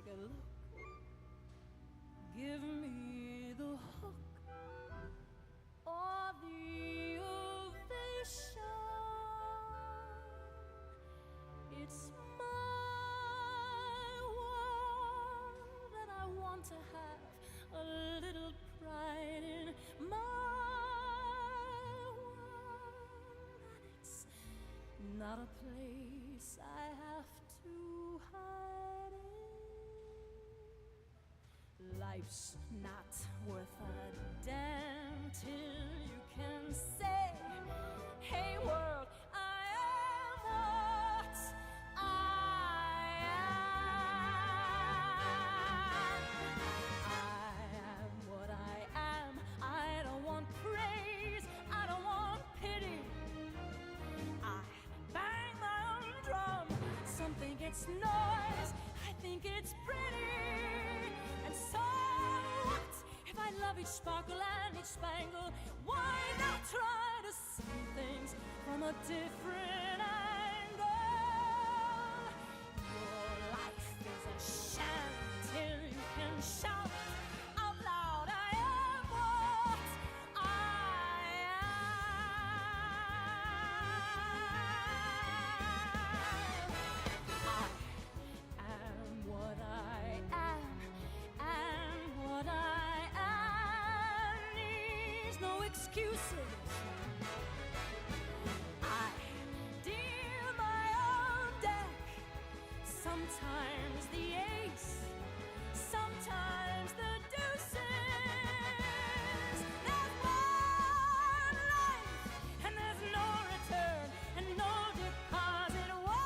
take a look. Give me the hook or the ovation. It's my world and I want to have a little pride in my world. And it's not a place I have to hide in. Life's not worth a damn till you can say, hey world, I am what I am what I am. I don't want praise, I don't want pity. I bang my own drum, some think it's noise, I think it's pretty. And so what if I love each sparkle and each spangle? Why not try to see things from a different angle? Your life is a sham till you can shout out loud, I am what I am. I am what I am, and what I am needs no excuses. I deal my own deck, sometimes the ace, sometimes the deuces. There's one life, and there's no return, and no deposit. One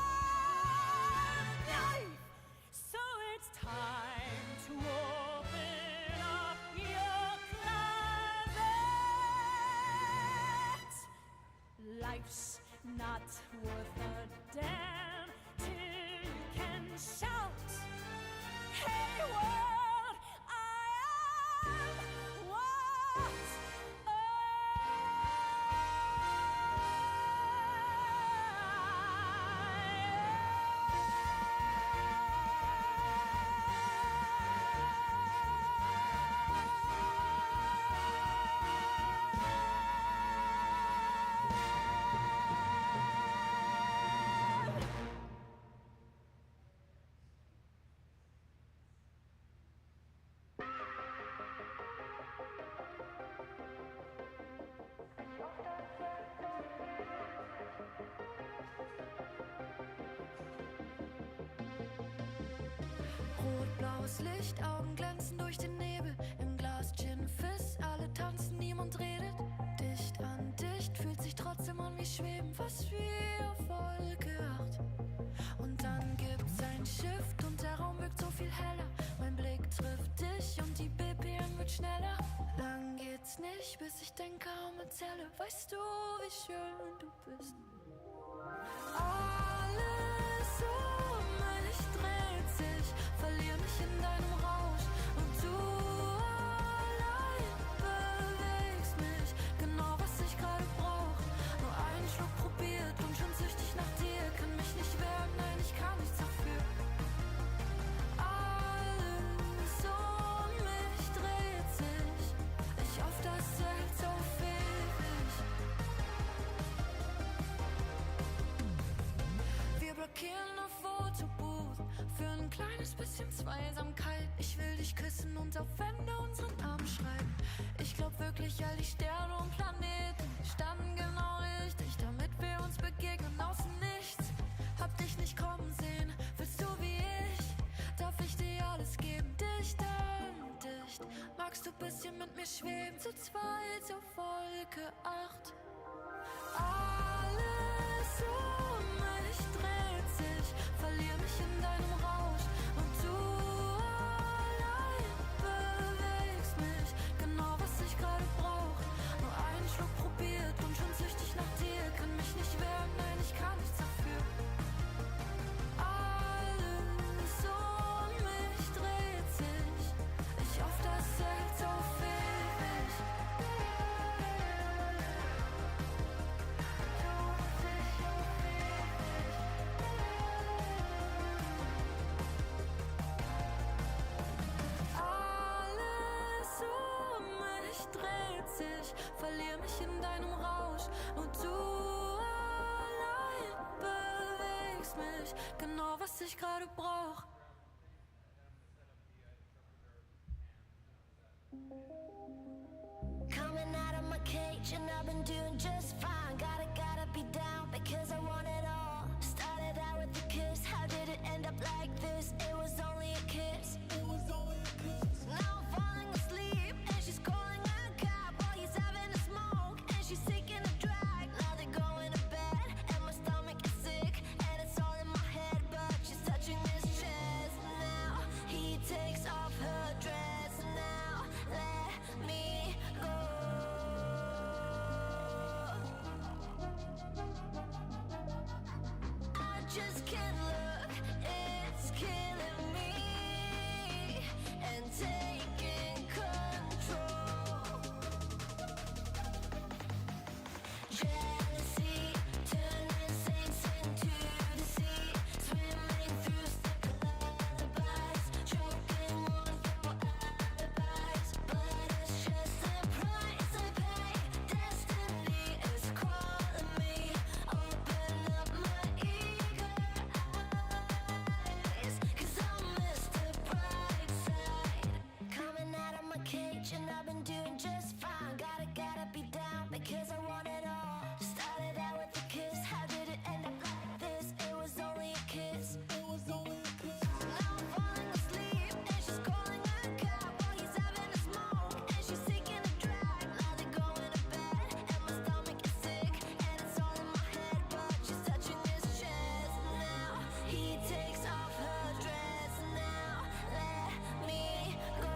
life, so it's time to open up your closet. Life's not worth a damn till you can shout, hey world, I am what I Rot-blaues Licht, Augen glänzen durch den Nebel. Im Glas Gin Fizz, alle tanzen, niemand redet. Dicht an dicht, fühlt sich trotzdem an wie Schweben, was wie auf Wolke 8. Und dann gibt's ein Shift und der Raum wirkt so viel heller. Mein Blick trifft dich und die BPM wird schneller. Lang geht's nicht, bis ich denke, kaum erzähle. Weißt du, wie schön du bist? Alles um mich dreht sich, verlier mich in deinem Rausch. Und du allein bewegst mich, genau was ich gerade brauch. Nur einen Schluck probiert und schon süchtig nach dir. Kann mich nicht wehren, nein, ich kann nichts dafür. Alles um mich dreht sich, ich auf das Zelt so ewig. Wir blockieren auf Fotobooth für ein kleines bisschen Zweisamkeit. Ich will dich küssen und auf Wände unseren Namen schreiben. Ich glaub wirklich, all die Sterne und Planeten standen genau richtig, damit wir uns begegnen aus dem Nichts. Hab dich nicht kommen sehen, willst du wie ich? Darf ich dir alles geben, dicht an dicht? Magst du bisschen mit mir schweben, zu zweit auf Wolke 8? Alles um mich dreht sich, verlier mich in deinem Rausch. Und du allein bewegst mich, genau was ich gerade brauch. Nur einen Schluck probiert und schon süchtig nach dir. Kann mich nicht wehren, nein, ich kann nichts dafür. Alles um mich dreht sich, ich auf das Zelt so ewig. dreht sich, verlier mich in deinem Rausch. Nur du allein bewegst mich, genau was ich gerade brauch. Coming out of my cage and I've been doing just fine. Gotta be down because I want it all. Started out with a kiss, how did it end up like this? It was only a kiss. Now I'm falling asleep and she's calling a cab while he's having a smoke and she's taking a drag. Now they're going to bed and my stomach is sick and it's all in my head, but she's touching his chest. Now he takes off her dress. Now let me go. I just can't look, it's killing me and taking control. Jealousy turning saints into the sea, swimming through sick lullabies, choking on your alibis. But it's just the price I pay. Destiny is calling me. Open up my eager eyes, 'cause I miss the bright side. Coming out of my cage and I've been doing just fine. Gotta be down because I want it all. Started out with a kiss, how did it end up like this? It was only a kiss. Now I'm falling asleep and she's calling a cab while he's having a smoke and she's taking a drag. Now they're going to bed and my stomach is sick and it's all in my head, but she's touching his chest. Now he takes off her dress. Now let me go.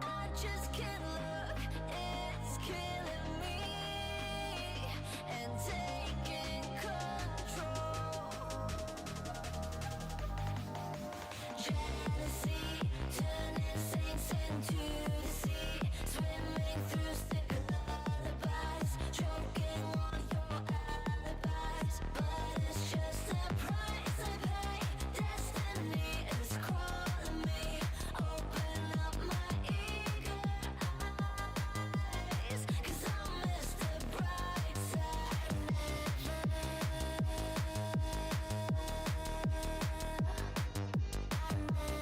I just can't look, it's killing me and taking control. Jealousy turning saints into the sea, swimming through sick lullabies, choking on your alibis. But it's just the price I pay. Destiny is calling me. Open up my eager eyes, 'cause I miss the bright side. I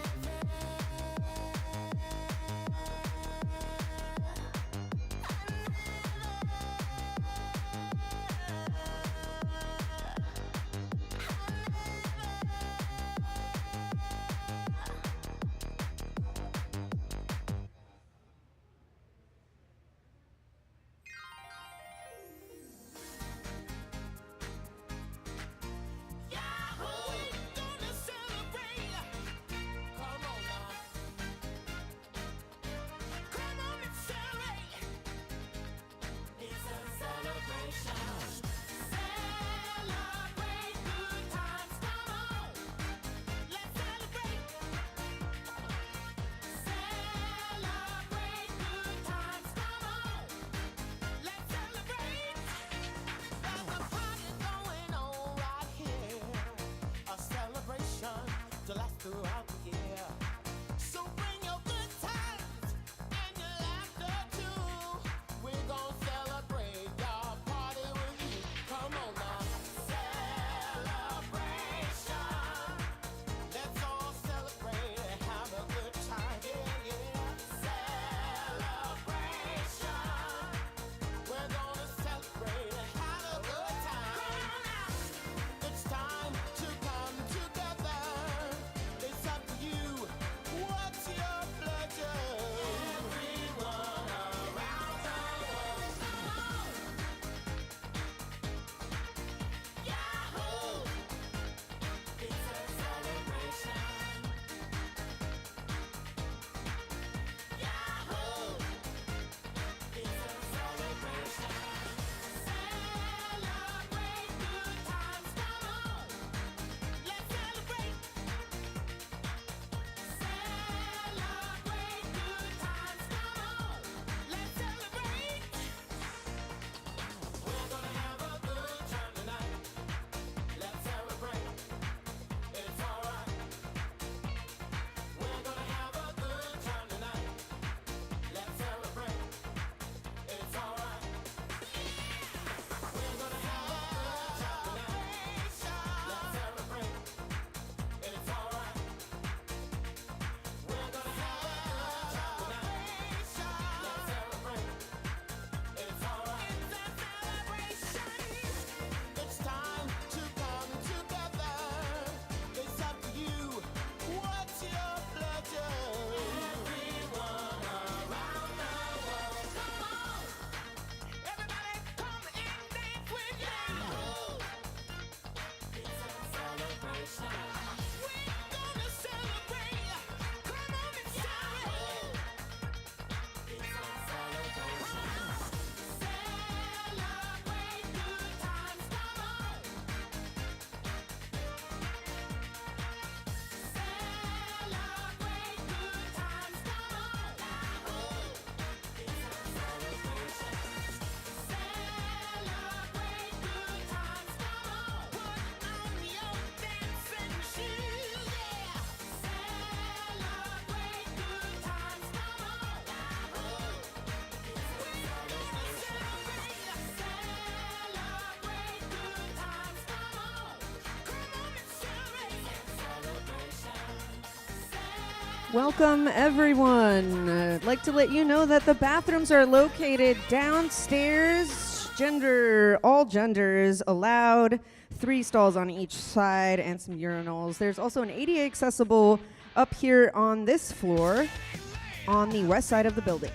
Welcome, everyone. I'd like to let you know that the bathrooms are located downstairs. All genders allowed. 3 stalls on each side and some urinals. There's also an ADA accessible up here on this floor on the west side of the building.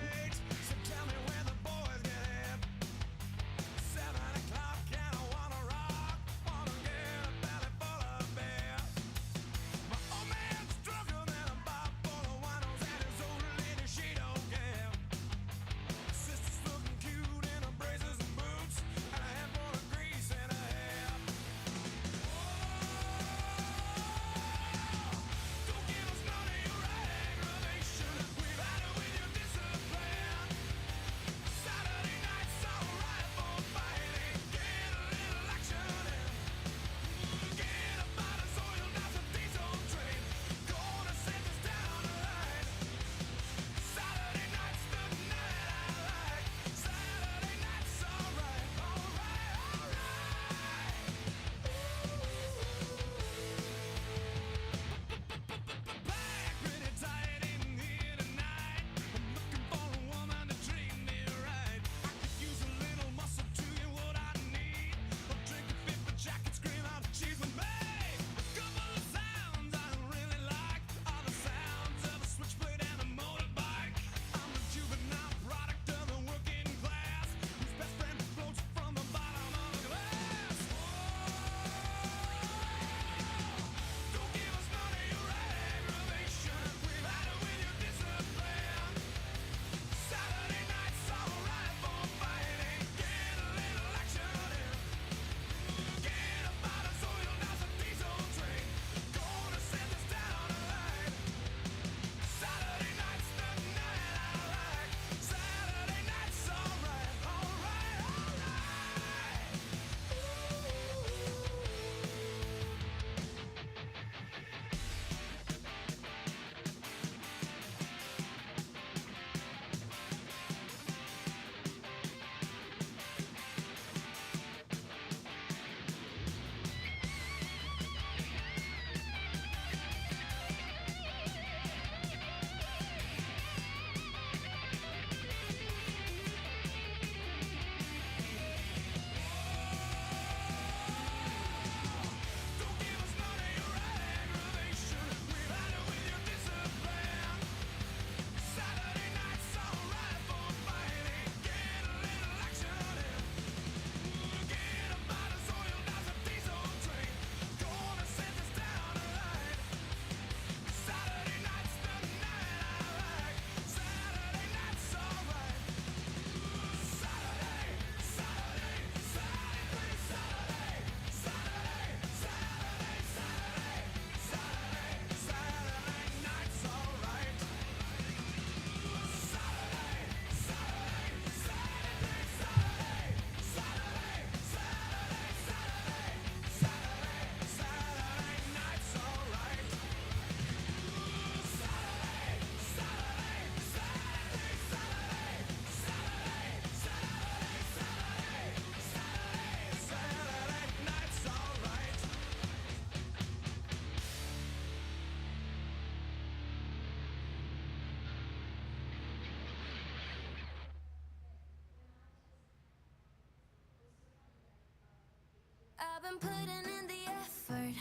I've been putting in the effort.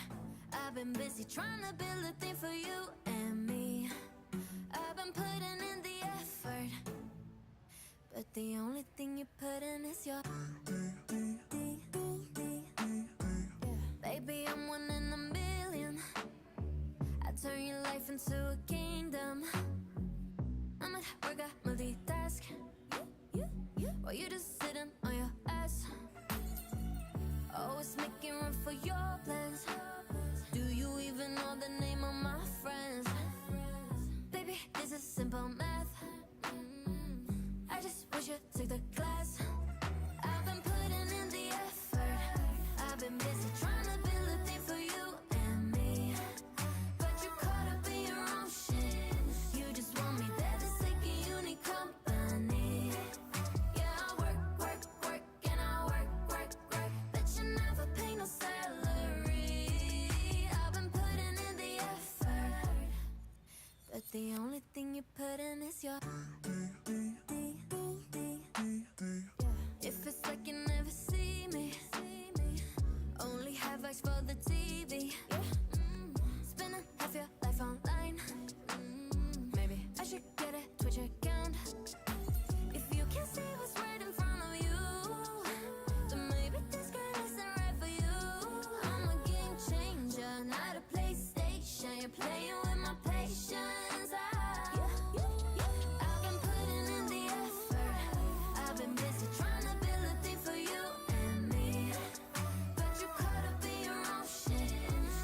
I've been busy trying to build a thing for you and me. I've been putting in the effort, but the only thing you put in is your Baby, I'm one in a million. I turn your life into a kingdom. I'm at work, I multitask while you just sitting on your ass. Always making room for your plans. Do you even know the name of my friends? Baby, this is simple math. I just wish you took the class. I've been putting in the effort. I've been busy trying to build a thing for you and me, but you caught up in your own shit. You just want me there to take a unique company. Yeah, I work, and I work, but you never pay no salary. I've been putting in the effort, but the it's your. If it's like you never see me, only have eyes for the TV. Spending half your life online. Maybe I should get a Twitch account. If you can't see what's right in front of you, then maybe this girl isn't right for you. I'm a game changer, not a PlayStation. You're playing with my patience. I've been putting in the effort. I've been busy trying to build a thing for you and me. But you caught up in your own shit.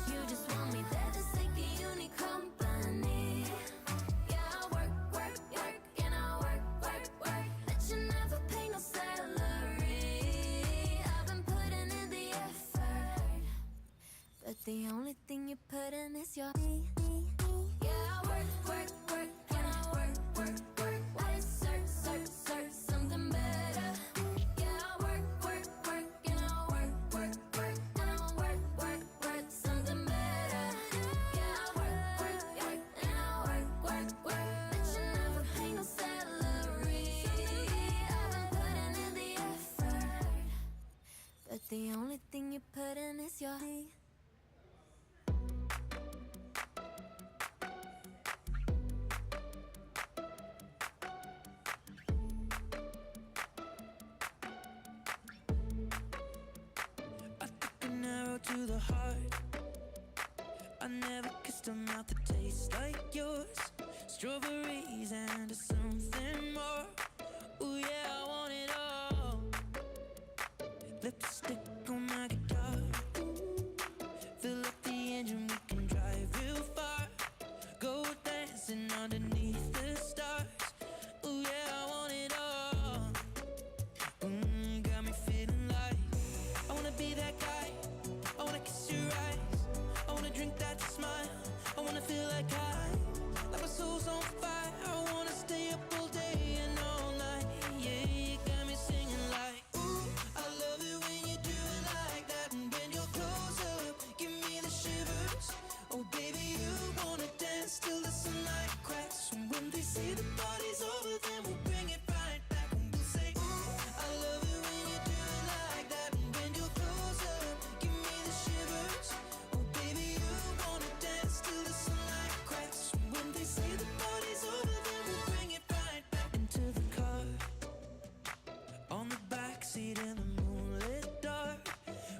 You just want me there to sake of unique company. Yeah, I work, and I work. That you never pay no salary. I've been putting in the effort, but the only thing you put in is your. Yeah, I work, and I work. I search something better. Yeah, I work, and I work. And I work something better. Yeah, I work, and I work. But you never pay no salary. I've been putting in the effort, but the only thing you put in is your. An arrow to the heart. I never kissed a mouth that tastes like yours. Strawberries and something more. Ooh yeah, I want it all. Lipstick on my guitar. Fill up the engine, we can drive real far. Go dancing underneath the stars. Ooh yeah, I want it all. Got me feeling like I wanna be that guy. I wanna kiss your eyes. I wanna drink that smile. I wanna feel like my soul's on fire. I wanna stay up all day and all night. Yeah, you got me singing like, ooh, I love it when you do it like that. And when you're close up, give me the shivers. Oh baby, you wanna dance till the sunlight cracks. And when they say the party's over, then we'll bring it right back. And we'll say, ooh, I love it when you do it like that. And when you're close up, give me the shivers. Oh baby, you wanna dance till the sunlight cracks. And when they say the party's over, then we'll bring it right back. Into the car, on the backseat in the moonlit dark.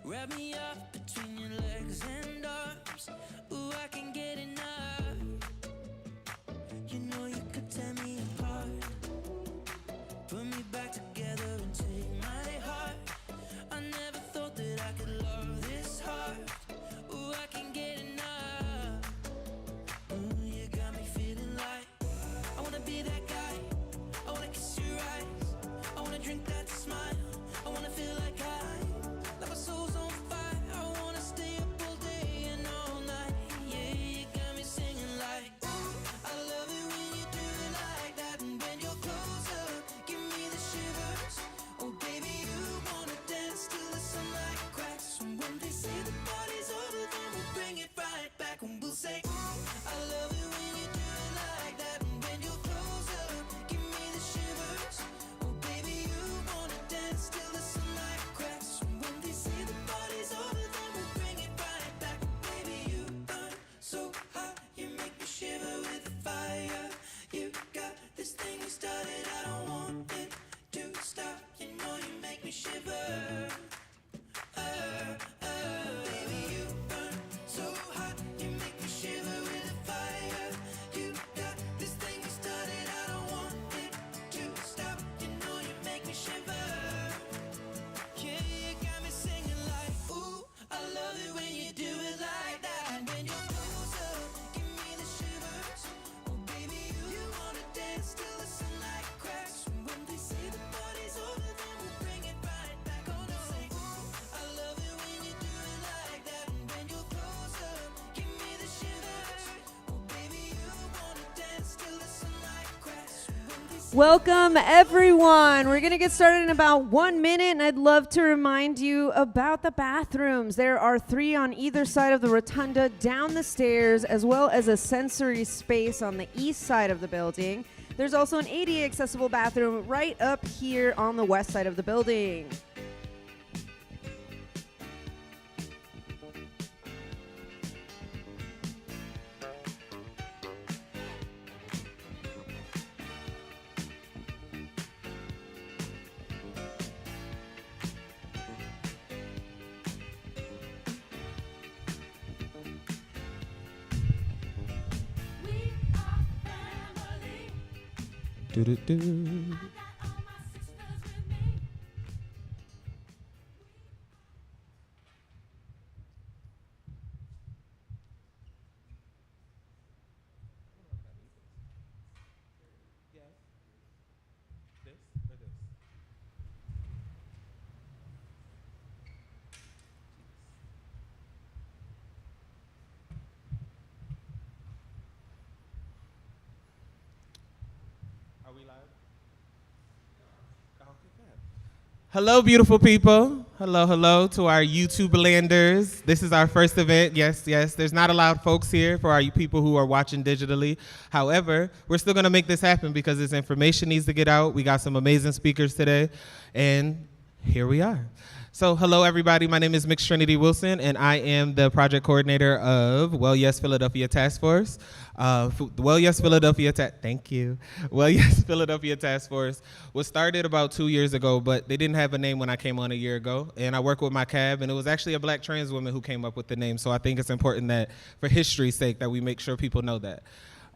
Wrap me up between your legs and arms. Ooh, I can get enough. You know you could tear me apart. Put me back together and take my heart. I never thought that I could love this hard. Ooh, I can get enough. Ooh, you got me feeling like I wanna be that guy. I wanna kiss your eyes. I wanna drink that smile. I wanna feel like my soul's on fire. I wanna stay up all day and all night. Yeah, you got me singing like, ooh, I love it when you do it like that. And when you're close up, give me the shivers. Oh baby, you wanna dance till the sunlight cracks. And when they say the party's over, then we'll bring it right back. And we'll say, ooh, I love it when you do it like that. And when you're close up, give me the shivers. Oh baby, you wanna dance till the sunlight cracks. And when they say the party's over, then we'll bring it right back. Baby, you burn so hot, you make me shiver with the fire. You got this thing you started, I don't want it to stop. You know you make me shiver. Baby, you burn so hot, you make me shiver with the fire. You got this thing you started, I don't want it to stop. You know you make me shiver. Yeah, you got me singing like, ooh, I love it when you do it like that. And when you're close up, give me the shivers. Oh baby, you wanna dance till the sunlight cracks. And when they say the party's over, then we'll bring it right back. Oh no, say, ooh, I love it when you do it like that. And when you're close up, give me the shivers. Oh baby, you wanna dance till the sunlight cracks. And when they say Welcome, everyone. We're going to get started in about 1 minute, and I'd love to remind you about the bathrooms. There are 3 on either side of the rotunda down the stairs, as well as a sensory space on the east side of the building. There's also an ADA accessible bathroom right up here on the west side of the building. We are family. Do-do-do. Got all my sisters with me. Are we live? Hello, beautiful people. Hello, hello to our YouTube landers. This is our first event. Yes, there's not a lot of folks here for our people who are watching digitally. However, we're still going to make this happen because this information needs to get out. We got some amazing speakers today, and here we are. So hello, everybody. My name is Mix Trinity Wilson, and I am the project coordinator of Well Yes Philadelphia Task Force. Well Yes Philadelphia Task Force was started about 2 years ago, but they didn't have a name when I came on a year ago. And I work with my cab, and it was actually a black trans woman who came up with the name. So I think it's important that, for history's sake, that we make sure people know that.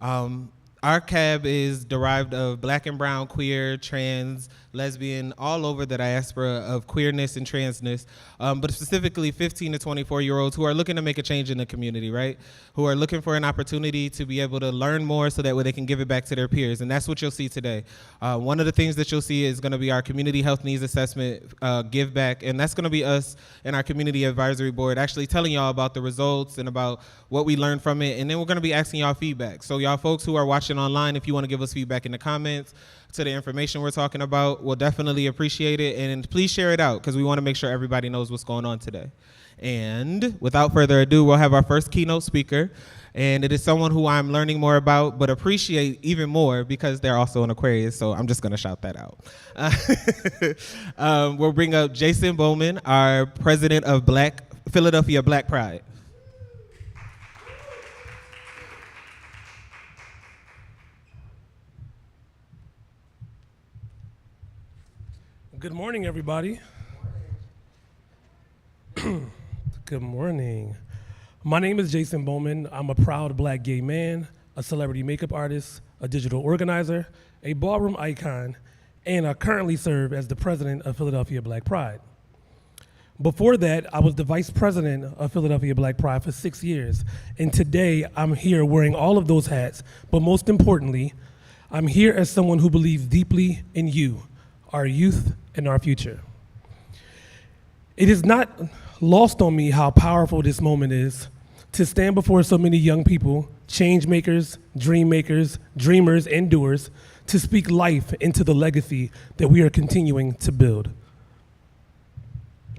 Our cab is derived of black and brown, queer, trans, lesbian, all over the diaspora of queerness and transness, but specifically 15 to 24-year-olds who are looking to make a change in the community, right? Who are looking for an opportunity to be able to learn more so that way they can give it back to their peers, and that's what you'll see today. One of the things that you'll see is gonna be our community health needs assessment give back, and that's gonna be us and our community advisory board actually telling y'all about the results and about what we learned from it, and then we're gonna be asking y'all feedback. So y'all folks who are watching online, if you wanna give us feedback in the comments to the information we're talking about, we'll definitely appreciate it, and please share it out because we wanna make sure everybody knows what's going on today. And without further ado, we'll have our first keynote speaker, and it is someone who I'm learning more about, but appreciate even more because they're also an Aquarius, so I'm just gonna shout that out. We'll bring up Jason Bowman, our president of Philadelphia Black Pride. Good morning, everybody. Good morning. My name is Jason Bowman. I'm a proud black gay man, a celebrity makeup artist, a digital organizer, a ballroom icon, and I currently serve as the president of Philadelphia Black Pride. Before that, I was the vice president of Philadelphia Black Pride for 6 years, and today I'm here wearing all of those hats, but most importantly, I'm here as someone who believes deeply in you, our youth, and our future. It is not lost on me how powerful this moment is to stand before so many young people, change makers, dream makers, dreamers, and doers, to speak life into the legacy that we are continuing to build.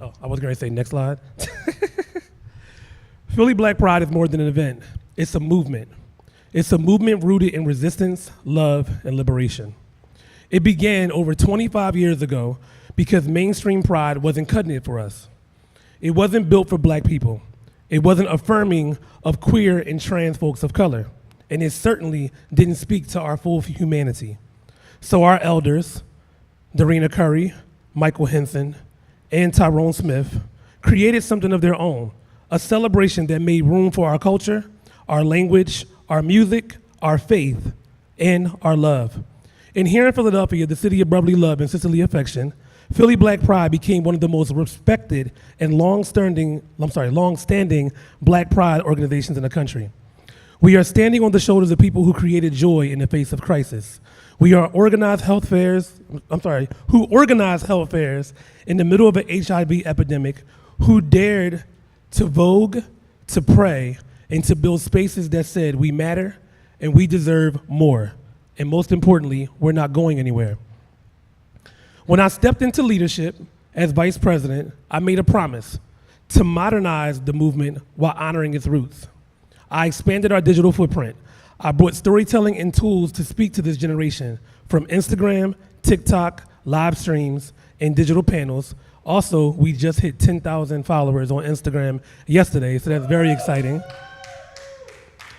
Oh, I was gonna say next slide. Philly Black Pride is more than an event. It's a movement. It's a movement rooted in resistance, love, and liberation. It began over 25 years ago because mainstream pride wasn't cutting it for us. It wasn't built for black people. It wasn't affirming of queer and trans folks of color. And it certainly didn't speak to our full humanity. So our elders, Darina Curry, Michael Henson, and Tyrone Smith, created something of their own, a celebration that made room for our culture, our language, our music, our faith, and our love. And here in Philadelphia, the city of brotherly love and sisterly affection, Philly Black Pride became one of the most respected and long-standing Black Pride organizations in the country. We are standing on the shoulders of people who created joy in the face of crisis. We are who organize health fairs in the middle of an HIV epidemic, who dared to vogue, to pray, and to build spaces that said we matter and we deserve more. And most importantly, we're not going anywhere. When I stepped into leadership as vice president, I made a promise to modernize the movement while honoring its roots. I expanded our digital footprint. I brought storytelling and tools to speak to this generation from Instagram, TikTok, live streams, and digital panels. Also, we just hit 10,000 followers on Instagram yesterday, so that's very exciting.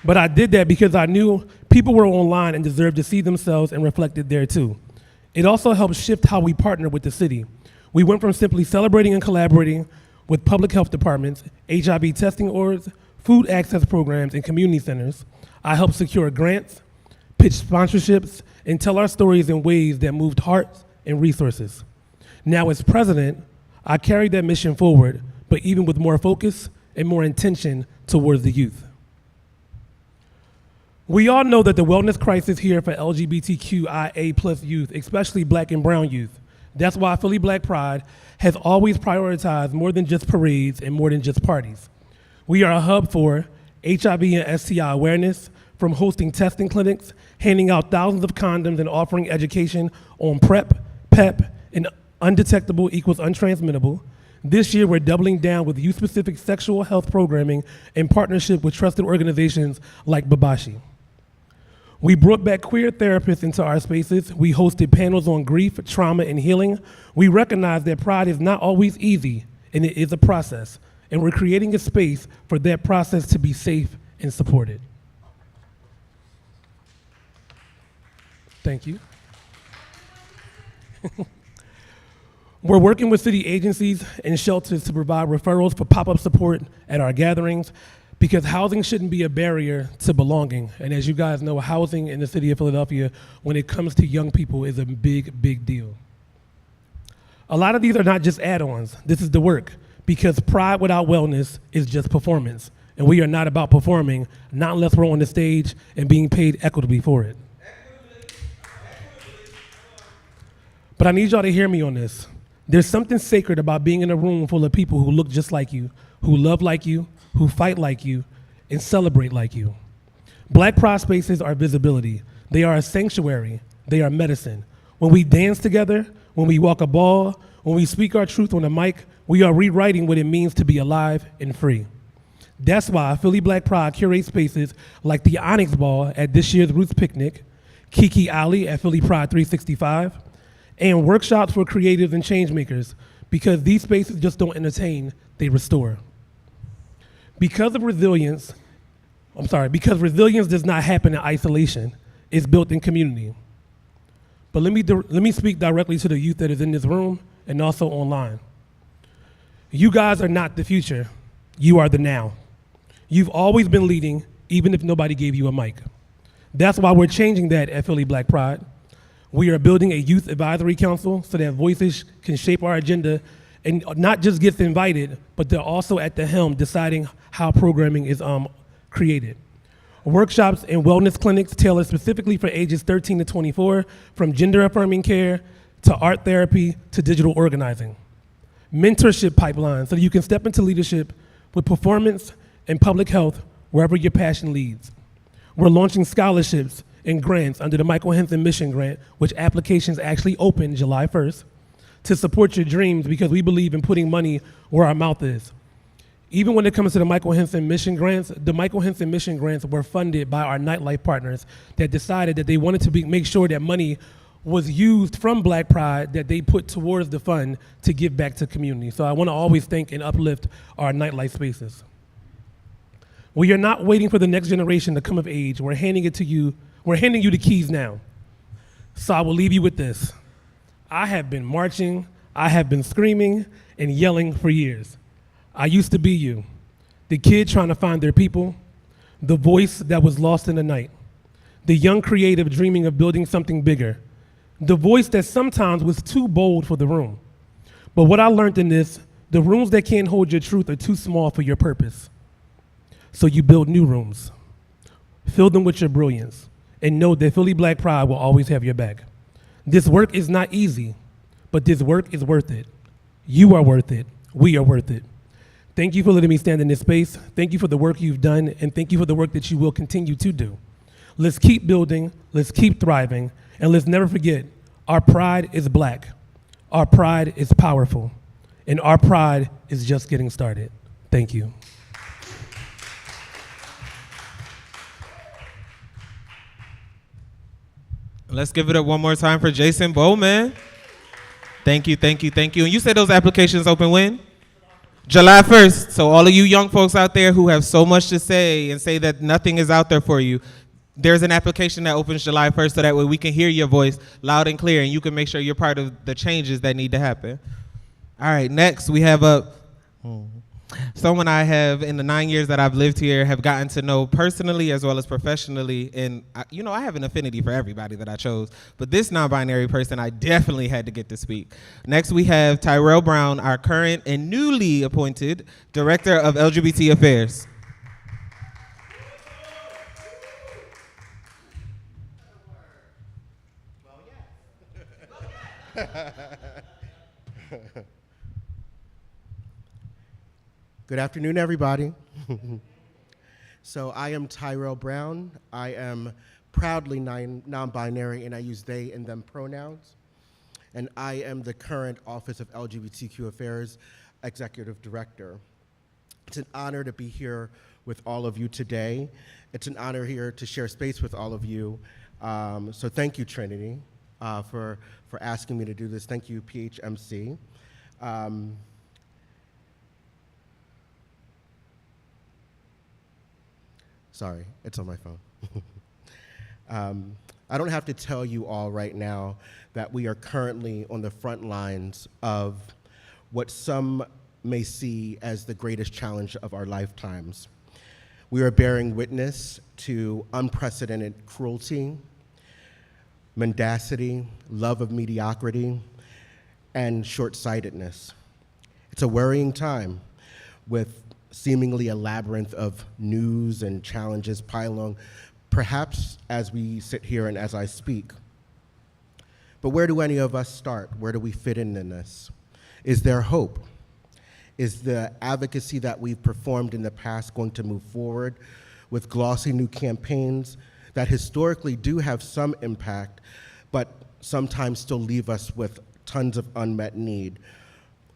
But I did that because I knew people were online and deserved to see themselves and reflected there too. It also helped shift how we partner with the city. We went from simply celebrating and collaborating with public health departments, HIV testing orgs, food access programs, and community centers. I helped secure grants, pitch sponsorships, and tell our stories in ways that moved hearts and resources. Now, as president, I carried that mission forward, but even with more focus and more intention towards the youth. We all know that the wellness crisis here for LGBTQIA+ youth, especially Black and brown youth. That's why Philly Black Pride has always prioritized more than just parades and more than just parties. We are a hub for HIV and STI awareness, from hosting testing clinics, handing out thousands of condoms, and offering education on PrEP, PEP, and undetectable equals untransmittable. This year, we're doubling down with youth-specific sexual health programming in partnership with trusted organizations like Babashi. We brought back queer therapists into our spaces. We hosted panels on grief, trauma, and healing. We recognize that pride is not always easy, and it is a process. And we're creating a space for that process to be safe and supported. Thank you. We're working with city agencies and shelters to provide referrals for pop-up support at our gatherings, because housing shouldn't be a barrier to belonging. And as you guys know, housing in the city of Philadelphia, when it comes to young people, is a big, big deal. A lot of these are not just add-ons. This is the work, because pride without wellness is just performance. And we are not about performing, not unless we're on the stage and being paid equitably for it. But I need y'all to hear me on this. There's something sacred about being in a room full of people who look just like you, who love like you, who fight like you, and celebrate like you. Black Pride spaces are visibility. They are a sanctuary. They are medicine. When we dance together, when we walk a ball, when we speak our truth on a mic, we are rewriting what it means to be alive and free. That's why Philly Black Pride curates spaces like the Onyx Ball at this year's Roots Picnic, Kiki Alley at Philly Pride 365, and workshops for creatives and change makers, because these spaces just don't entertain, they restore. Because resilience does not happen in isolation, it's built in community. But let me speak directly to the youth that is in this room and also online. You guys are not the future, you are the now. You've always been leading, even if nobody gave you a mic. That's why we're changing that at Philly Black Pride. We are building a youth advisory council so that voices can shape our agenda and not just get invited, but they're also at the helm deciding how programming is created. Workshops and wellness clinics tailored specifically for ages 13 to 24, from gender affirming care to art therapy to digital organizing. Mentorship pipelines so that you can step into leadership with performance and public health wherever your passion leads. We're launching scholarships and grants under the Michael Henson Mission Grant, which applications actually open July 1st, to support your dreams, because we believe in putting money where our mouth is. Even when it comes to the Michael Henson Mission Grants, the Michael Henson Mission Grants were funded by our nightlife partners that decided that they wanted to make sure that money was used from Black Pride that they put towards the fund to give back to community. So I want to always thank and uplift our nightlife spaces. We are not waiting for the next generation to come of age. We're handing it to you. We're handing you the keys now. So I will leave you with this. I have been marching, I have been screaming and yelling for years. I used to be you, the kid trying to find their people, the voice that was lost in the night, the young creative dreaming of building something bigger, the voice that sometimes was too bold for the room. But what I learned in this, the rooms that can't hold your truth are too small for your purpose. So you build new rooms, fill them with your brilliance, and know that Philly Black Pride will always have your back. This work is not easy, but this work is worth it. You are worth it. We are worth it. Thank you for letting me stand in this space. Thank you for the work you've done, and thank you for the work that you will continue to do. Let's keep building, let's keep thriving, and let's never forget, our pride is Black. Our pride is powerful, and our pride is just getting started. Thank you. Let's give it up one more time for Jason Bowman. Thank you, thank you, thank you. And you said those applications open when? July 1st. So all of you young folks out there who have so much to say and say that nothing is out there for you, there's an application that opens July 1st so that way we can hear your voice loud and clear and you can make sure you're part of the changes that need to happen. All right, next we have someone I have, in the 9 years that I've lived here, have gotten to know personally as well as professionally. And, I have an affinity for everybody that I chose. But this non-binary person, I definitely had to get to speak. Next, we have Tyrell Brown, our current and newly appointed Director of LGBT Affairs. Good afternoon, everybody. So I am Tyrell Brown. I am proudly non-binary, and I use they and them pronouns. And I am the current Office of LGBTQ Affairs Executive Director. It's an honor to be here with all of you today. It's an honor here to share space with all of you. So thank you, Trinity, for asking me to do this. Thank you, PHMC. Sorry, it's on my phone. I don't have to tell you all right now that we are currently on the front lines of what some may see as the greatest challenge of our lifetimes. We are bearing witness to unprecedented cruelty, mendacity, love of mediocrity, and short-sightedness. It's a worrying time with seemingly a labyrinth of news and challenges piling, perhaps as we sit here and as I speak. But where do any of us start? Where do we fit in this? Is there hope? Is the advocacy that we've performed in the past going to move forward with glossy new campaigns that historically do have some impact, but sometimes still leave us with tons of unmet need?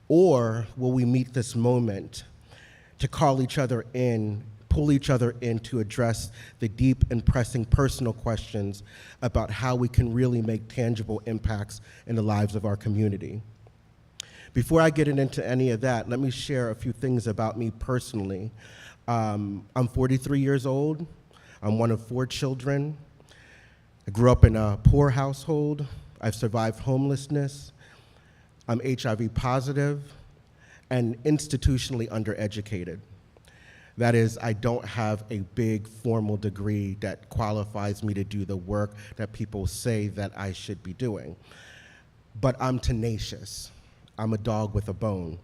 Or will we meet this moment to call each other in, pull each other in to address the deep and pressing personal questions about how we can really make tangible impacts in the lives of our community? Before I get into any of that, let me share a few things about me personally. I'm 43 years old. I'm one of 4 children. I grew up in a poor household. I've survived homelessness. I'm HIV positive and institutionally undereducated. That is, I don't have a big formal degree that qualifies me to do the work that people say that I should be doing. But I'm tenacious. I'm a dog with a bone.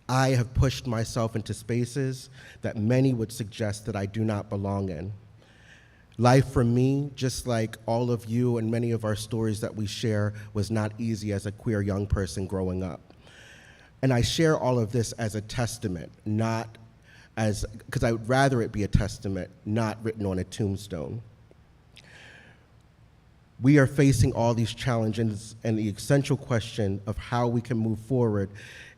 I have pushed myself into spaces that many would suggest that I do not belong in. Life for me, just like all of you and many of our stories that we share, was not easy as a queer young person growing up. And I share all of this as a testament, not as, because I would rather it be a testament, not written on a tombstone. We are facing all these challenges, and the essential question of how we can move forward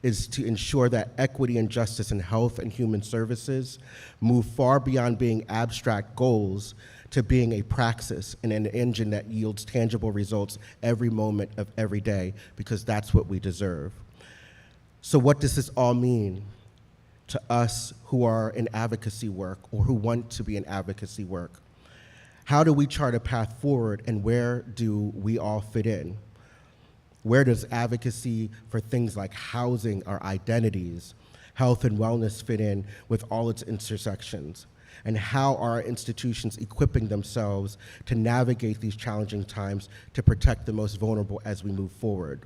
is to ensure that equity and justice in health and human services move far beyond being abstract goals to being a praxis and an engine that yields tangible results every moment of every day, because that's what we deserve. So what does this all mean to us who are in advocacy work or who want to be in advocacy work? How do we chart a path forward, and where do we all fit in? Where does advocacy for things like housing, our identities, health and wellness fit in with all its intersections? And how are institutions equipping themselves to navigate these challenging times to protect the most vulnerable as we move forward?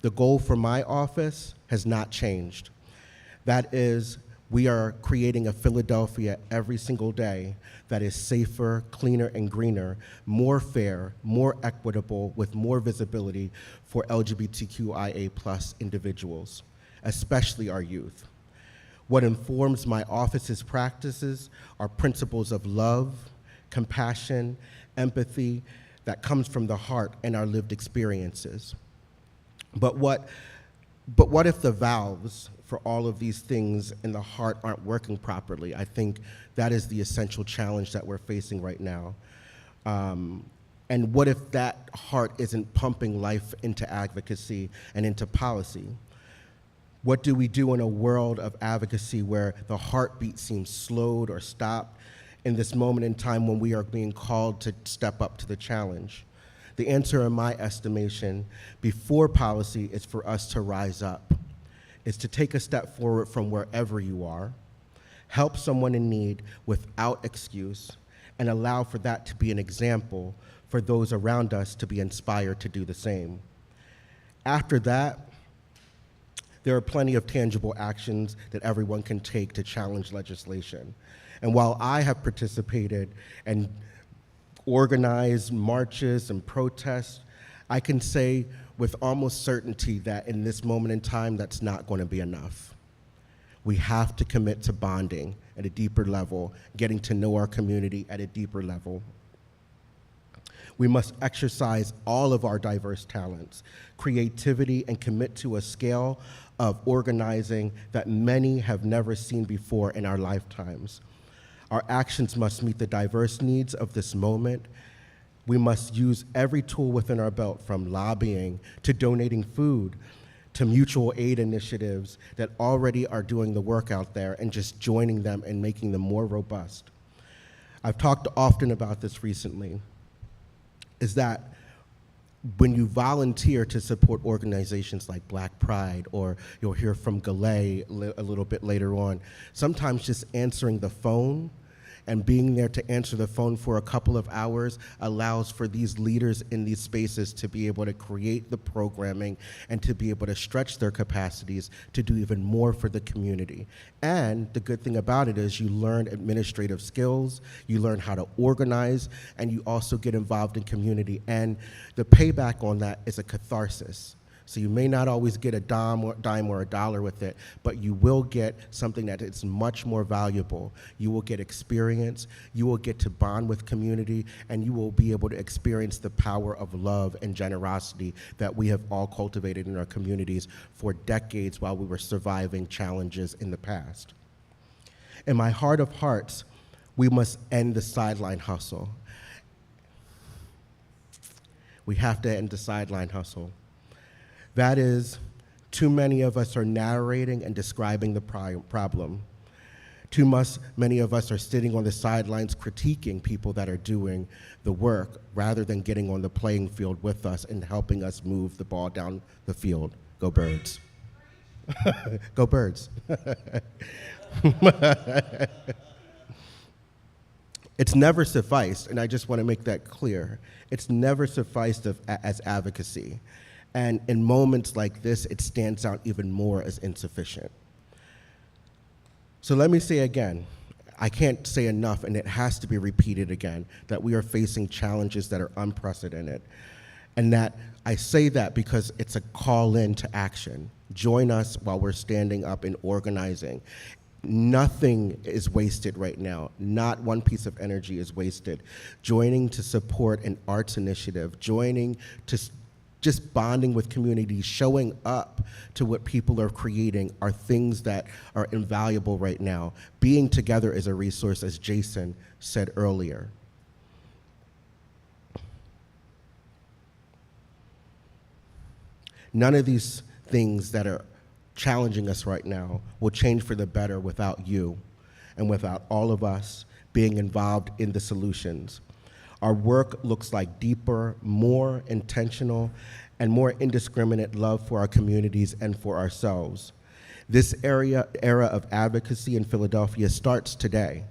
The goal for my office has not changed. That is, we are creating a Philadelphia every single day that is safer, cleaner, and greener, more fair, more equitable, with more visibility for LGBTQIA+ individuals, especially our youth. What informs my office's practices are principles of love, compassion, empathy that comes from the heart and our lived experiences. But what if the valves for all of these things in the heart aren't working properly? I think that is the essential challenge that we're facing right now. And what if that heart isn't pumping life into advocacy and into policy? What do we do in a world of advocacy where the heartbeat seems slowed or stopped in this moment in time when we are being called to step up to the challenge? The answer, in my estimation, before policy is for us to rise up, is to take a step forward from wherever you are, help someone in need without excuse, and allow for that to be an example for those around us to be inspired to do the same. After that, there are plenty of tangible actions that everyone can take to challenge legislation. And while I have participated and organized marches and protests, I can say with almost certainty that in this moment in time, that's not going to be enough. We have to commit to bonding at a deeper level, getting to know our community at a deeper level. We must exercise all of our diverse talents, creativity, and commit to a scale of organizing that many have never seen before in our lifetimes. Our actions must meet the diverse needs of this moment. We must use every tool within our belt, from lobbying to donating food to mutual aid initiatives that already are doing the work out there, and just joining them and making them more robust. I've talked often about this recently, is that when you volunteer to support organizations like Black Pride, or you'll hear from Galay a little bit later on, sometimes just answering the phone and being there to answer the phone for a couple of hours allows for these leaders in these spaces to be able to create the programming and to be able to stretch their capacities to do even more for the community. And the good thing about it is you learn administrative skills, you learn how to organize, and you also get involved in community. And the payback on that is a catharsis. So you may not always get a dime or a dollar with it, but you will get something that is much more valuable. You will get experience, you will get to bond with community, and you will be able to experience the power of love and generosity that we have all cultivated in our communities for decades while we were surviving challenges in the past. In my heart of hearts, we must end the sideline hustle. We have to end the sideline hustle. That is, too many of us are narrating and describing the problem. Too many of us are sitting on the sidelines critiquing people that are doing the work rather than getting on the playing field with us and helping us move the ball down the field. Go Birds. Go Birds. It's never sufficed, and I just want to make that clear. It's never sufficed as advocacy. And in moments like this, it stands out even more as insufficient. So let me say again, I can't say enough, and it has to be repeated again, that we are facing challenges that are unprecedented. And that I say that because it's a call in to action. Join us while we're standing up and organizing. Nothing is wasted right now. Not one piece of energy is wasted. Joining to support an arts initiative, joining to just bonding with community, showing up to what people are creating are things that are invaluable right now. Being together is a resource, as Jason said earlier. None of these things that are challenging us right now will change for the better without you and without all of us being involved in the solutions. Our work looks like deeper, more intentional, and more indiscriminate love for our communities and for ourselves. This era of advocacy in Philadelphia starts today,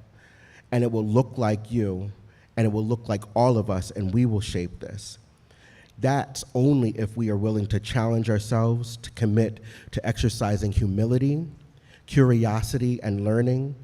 and it will look like you, and it will look like all of us, and we will shape this. That's only if we are willing to challenge ourselves, to commit to exercising humility, curiosity, and learning,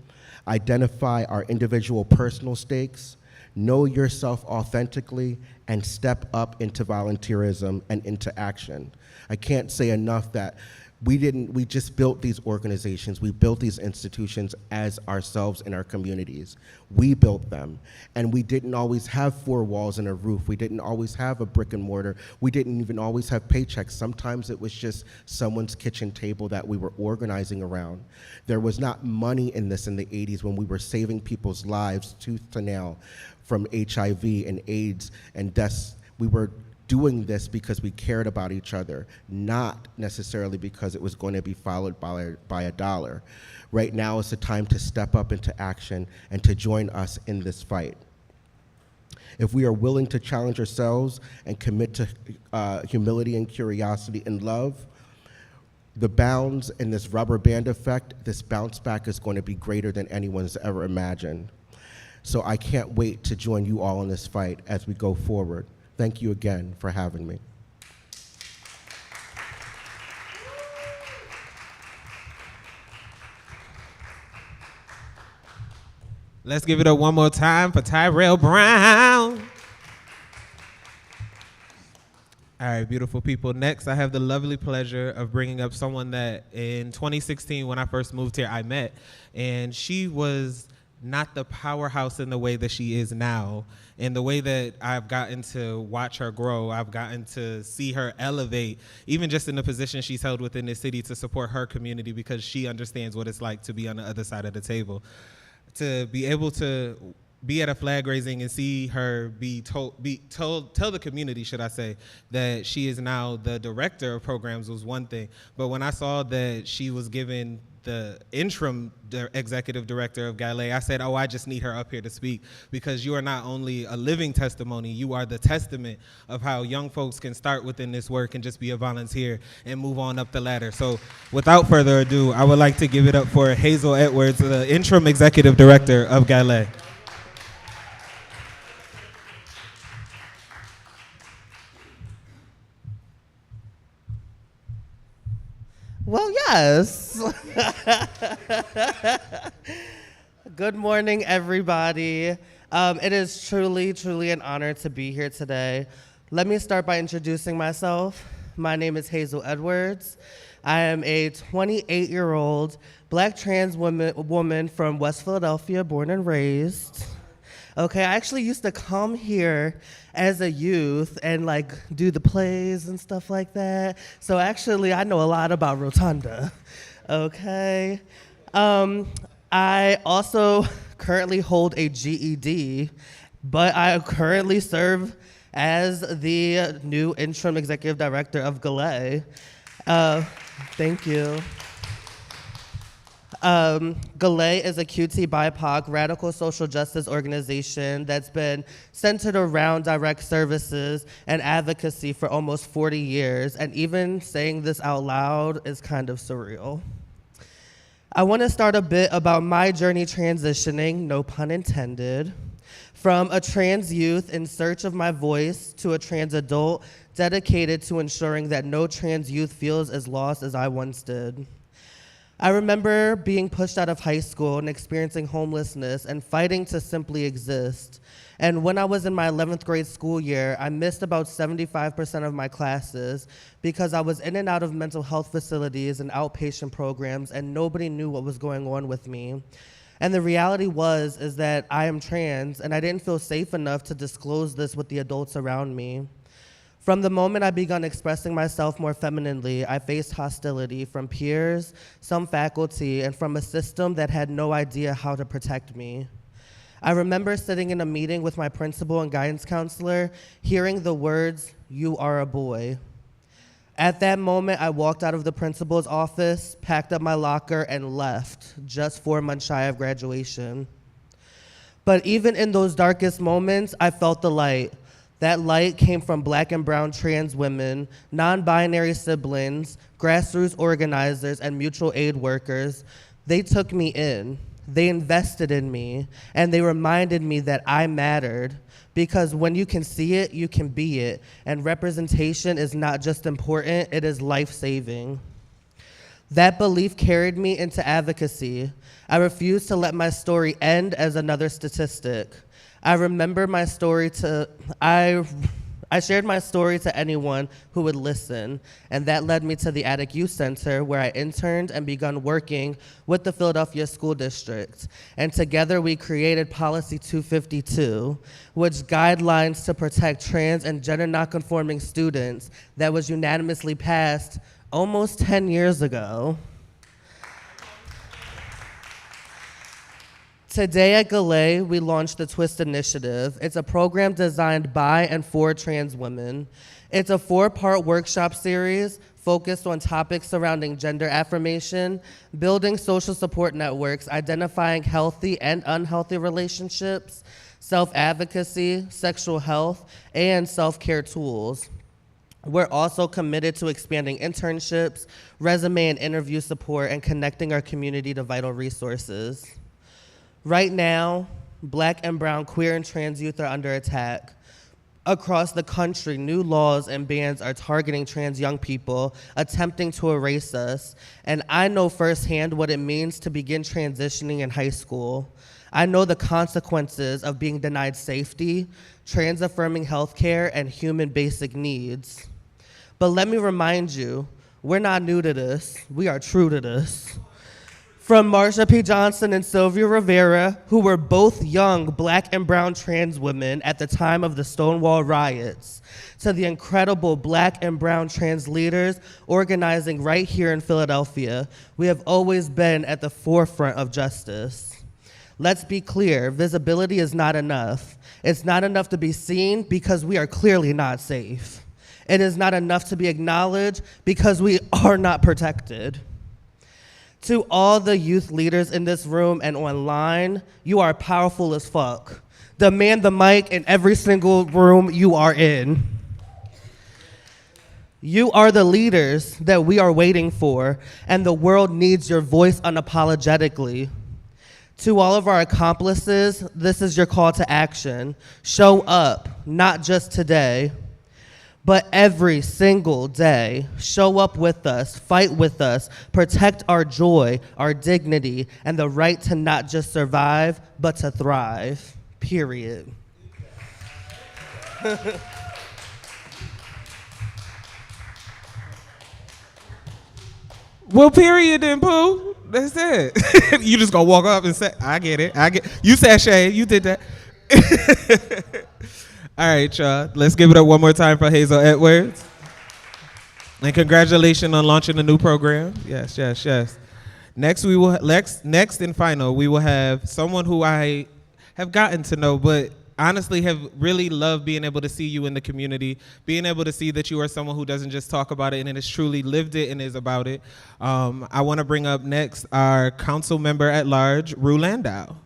identify our individual personal stakes, know yourself authentically, and step up into volunteerism and into action. I can't say enough that We just built these organizations, we built these institutions as ourselves in our communities. We built them, and we didn't always have four walls and a roof. We didn't always have a brick and mortar. We didn't even always have paychecks. Sometimes it was just someone's kitchen table that we were organizing around. There was not money in this in the 80s when we were saving people's lives tooth to nail from HIV and AIDS and deaths. We were doing this because we cared about each other, not necessarily because it was going to be followed by a dollar. Right now is the time to step up into action and to join us in this fight. If we are willing to challenge ourselves and commit to humility and curiosity and love, the bounds in this rubber band effect, this bounce back is going to be greater than anyone's ever imagined. So I can't wait to join you all in this fight as we go forward. Thank you again for having me. Let's give it up one more time for Tyrell Brown. All right, beautiful people. Next, I have the lovely pleasure of bringing up someone that in 2016, when I first moved here, I met. And she was not the powerhouse in the way that she is now. In the way that I've gotten to watch her grow, I've gotten to see her elevate, even just in the position she's held within the city to support her community, because she understands what it's like to be on the other side of the table. To be able to be at a flag raising and see her tell the community, should I say, that she is now the director of programs was one thing. But when I saw that she was given the interim executive director of Galé, I said, oh, I just need her up here to speak, because you are not only a living testimony, you are the testament of how young folks can start within this work and just be a volunteer and move on up the ladder. So without further ado, I would like to give it up for Hazel Edwards, the interim executive director of Galé. Well, yes. Good morning, everybody. It is truly, truly an honor to be here today. Let me start by introducing myself. My name is Hazel Edwards. I am a 28-year-old Black trans woman from West Philadelphia, born and raised. Okay, I actually used to come here as a youth and like do the plays and stuff like that. So actually, I know a lot about Rotunda. Okay. I also currently hold a GED, but I currently serve as the new interim executive director of Galé. Thank you. Galé is a QT BIPOC radical social justice organization that's been centered around direct services and advocacy for almost 40 years, and even saying this out loud is kind of surreal. I want to start a bit about my journey transitioning, no pun intended, from a trans youth in search of my voice to a trans adult dedicated to ensuring that no trans youth feels as lost as I once did. I remember being pushed out of high school and experiencing homelessness and fighting to simply exist. And when I was in my 11th grade school year, I missed about 75% of my classes because I was in and out of mental health facilities and outpatient programs, and nobody knew what was going on with me. And the reality is that I am trans, and I didn't feel safe enough to disclose this with the adults around me. From the moment I began expressing myself more femininely, I faced hostility from peers, some faculty, and from a system that had no idea how to protect me. I remember sitting in a meeting with my principal and guidance counselor, hearing the words, "You are a boy." At that moment, I walked out of the principal's office, packed up my locker, and left, just 4 months shy of graduation. But even in those darkest moments, I felt the light. That light came from Black and brown trans women, non-binary siblings, grassroots organizers, and mutual aid workers. They took me in, they invested in me, and they reminded me that I mattered. Because when you can see it, you can be it. And representation is not just important, it is life-saving. That belief carried me into advocacy. I refused to let my story end as another statistic. I remember my story I I shared my story to anyone who would listen, and that led me to the Attic Youth Center, where I interned and begun working with the Philadelphia School District. And together we created Policy 252, which guidelines to protect trans and gender nonconforming students that was unanimously passed almost 10 years ago. Today at Galay, we launched the Twist Initiative. It's a program designed by and for trans women. It's a 4-part workshop series focused on topics surrounding gender affirmation, building social support networks, identifying healthy and unhealthy relationships, self-advocacy, sexual health, and self-care tools. We're also committed to expanding internships, resume and interview support, and connecting our community to vital resources. Right now, Black and brown queer and trans youth are under attack. Across the country, new laws and bans are targeting trans young people, attempting to erase us. And I know firsthand what it means to begin transitioning in high school. I know the consequences of being denied safety, trans-affirming healthcare, and human basic needs. But let me remind you, we're not new to this. We are true to this. From Marsha P. Johnson and Sylvia Rivera, who were both young Black and brown trans women at the time of the Stonewall riots, to the incredible Black and brown trans leaders organizing right here in Philadelphia, we have always been at the forefront of justice. Let's be clear, visibility is not enough. It's not enough to be seen because we are clearly not safe. It is not enough to be acknowledged because we are not protected. To all the youth leaders in this room and online, you are powerful as fuck. Demand the mic in every single room you are in. You are the leaders that we are waiting for, and the world needs your voice unapologetically. To all of our accomplices, this is your call to action. Show up, not just today, but every single day. Show up with us, fight with us, protect our joy, our dignity, and the right to not just survive, but to thrive, period. Well, period then, Pooh. That's it. You just gonna walk up and say, I get it. You sashay, you did that. All right, y'all. Let's give it up one more time for Hazel Edwards. And congratulations on launching a new program. Yes, yes, yes. Next and final, we will have someone who I have gotten to know, but honestly have really loved being able to see you in the community, being able to see that you are someone who doesn't just talk about it and has truly lived it and is about it. I want to bring up next our council member at large, Rue Landau.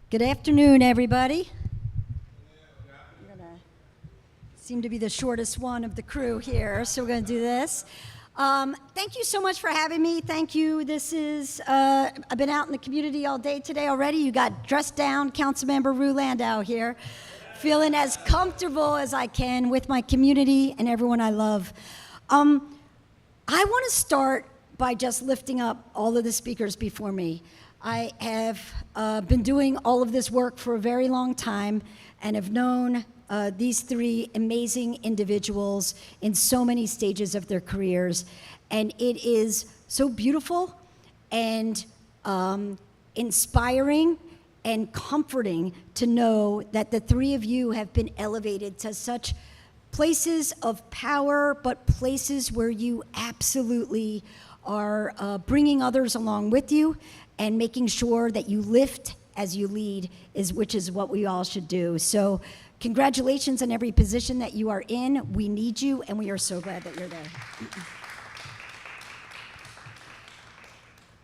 Good afternoon, everybody. I'm gonna seem to be the shortest one of the crew here, so we're gonna do this. Thank you so much for having me. Thank you. This is, I've been out in the community all day today already. You got dressed down Councilmember Rue Landau here, feeling as comfortable as I can with my community and everyone I love. I want to start by just lifting up all of the speakers before me. I have been doing all of this work for a very long time and have known these three amazing individuals in so many stages of their careers. And it is so beautiful and inspiring and comforting to know that the three of you have been elevated to such places of power, but places where you absolutely are bringing others along with you and making sure that you lift as you lead, which is what we all should do. So congratulations on every position that you are in. We need you, and we are so glad that you're there.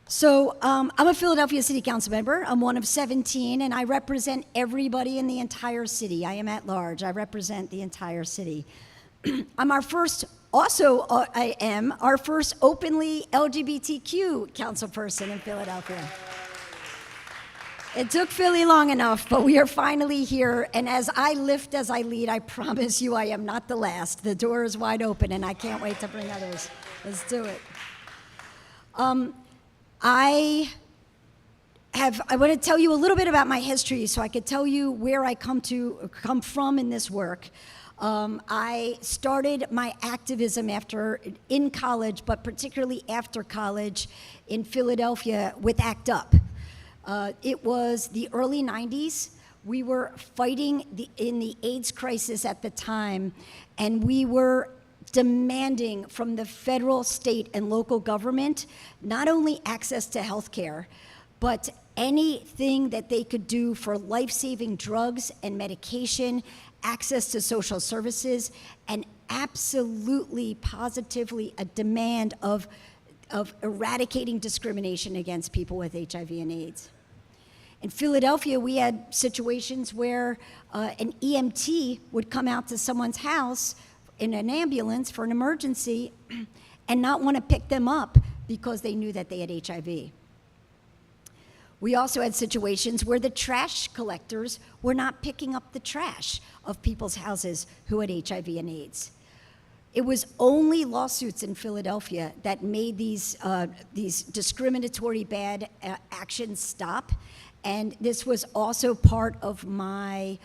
So I'm a Philadelphia City Council member. I'm one of 17, and I represent everybody in the entire city. I am at large. I represent the entire city. I'm our first, I am our first openly LGBTQ councilperson in Philadelphia. It took Philly long enough, but we are finally here. And as I lift, as I lead, I promise you I am not the last. The door is wide open, and I can't wait to bring others. Let's do it. I want to tell you a little bit about my history so I could tell you where I come from in this work. I started my activism in college, but particularly after college in Philadelphia with ACT UP. It was the early 90s. We were fighting in the AIDS crisis at the time, and we were demanding from the federal, state, and local government not only access to health care, but anything that they could do for life-saving drugs and medication, access to social services, and absolutely, positively a demand of eradicating discrimination against people with HIV and AIDS. In Philadelphia, we had situations where an EMT would come out to someone's house in an ambulance for an emergency and not want to pick them up because they knew that they had HIV. We also had situations where the trash collectors were not picking up the trash of people's houses who had HIV and AIDS. It was only lawsuits in Philadelphia that made these discriminatory bad actions stop, and this was also part of my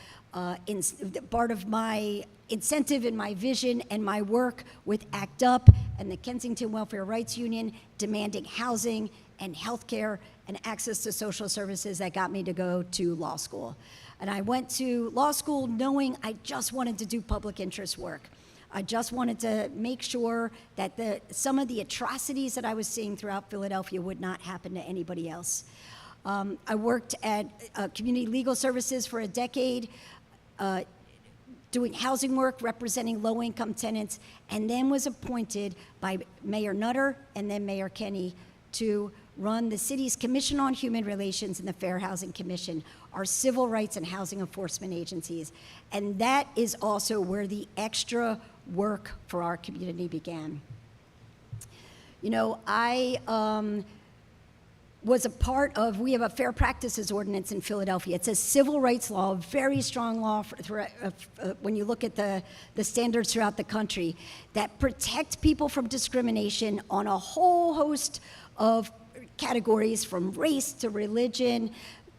incentive and my vision and my work with ACT UP and the Kensington Welfare Rights Union, demanding housing and health care and access to social services that got me to go to law school. And I went to law school knowing I just wanted to do public interest work. I just wanted to make sure that some of the atrocities that I was seeing throughout Philadelphia would not happen to anybody else. I worked at Community Legal Services for a decade, doing housing work, representing low-income tenants, and then was appointed by Mayor Nutter and then Mayor Kenney to run the city's Commission on Human Relations and the Fair Housing Commission, our civil rights and housing enforcement agencies. And that is also where the extra work for our community began. You know, I was a part of, we have a fair practices ordinance in Philadelphia. It's a civil rights law, a very strong law when you look at the standards throughout the country that protect people from discrimination on a whole host of categories, from race to religion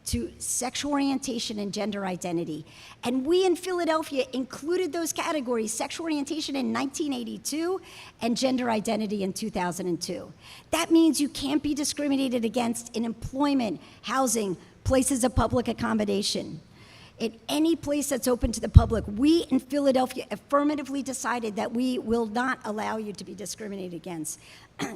to sexual orientation and gender identity. And we in Philadelphia included those categories, sexual orientation in 1982 and gender identity in 2002. That means you can't be discriminated against in employment, housing, places of public accommodation. In any place that's open to the public, we in Philadelphia affirmatively decided that we will not allow you to be discriminated against.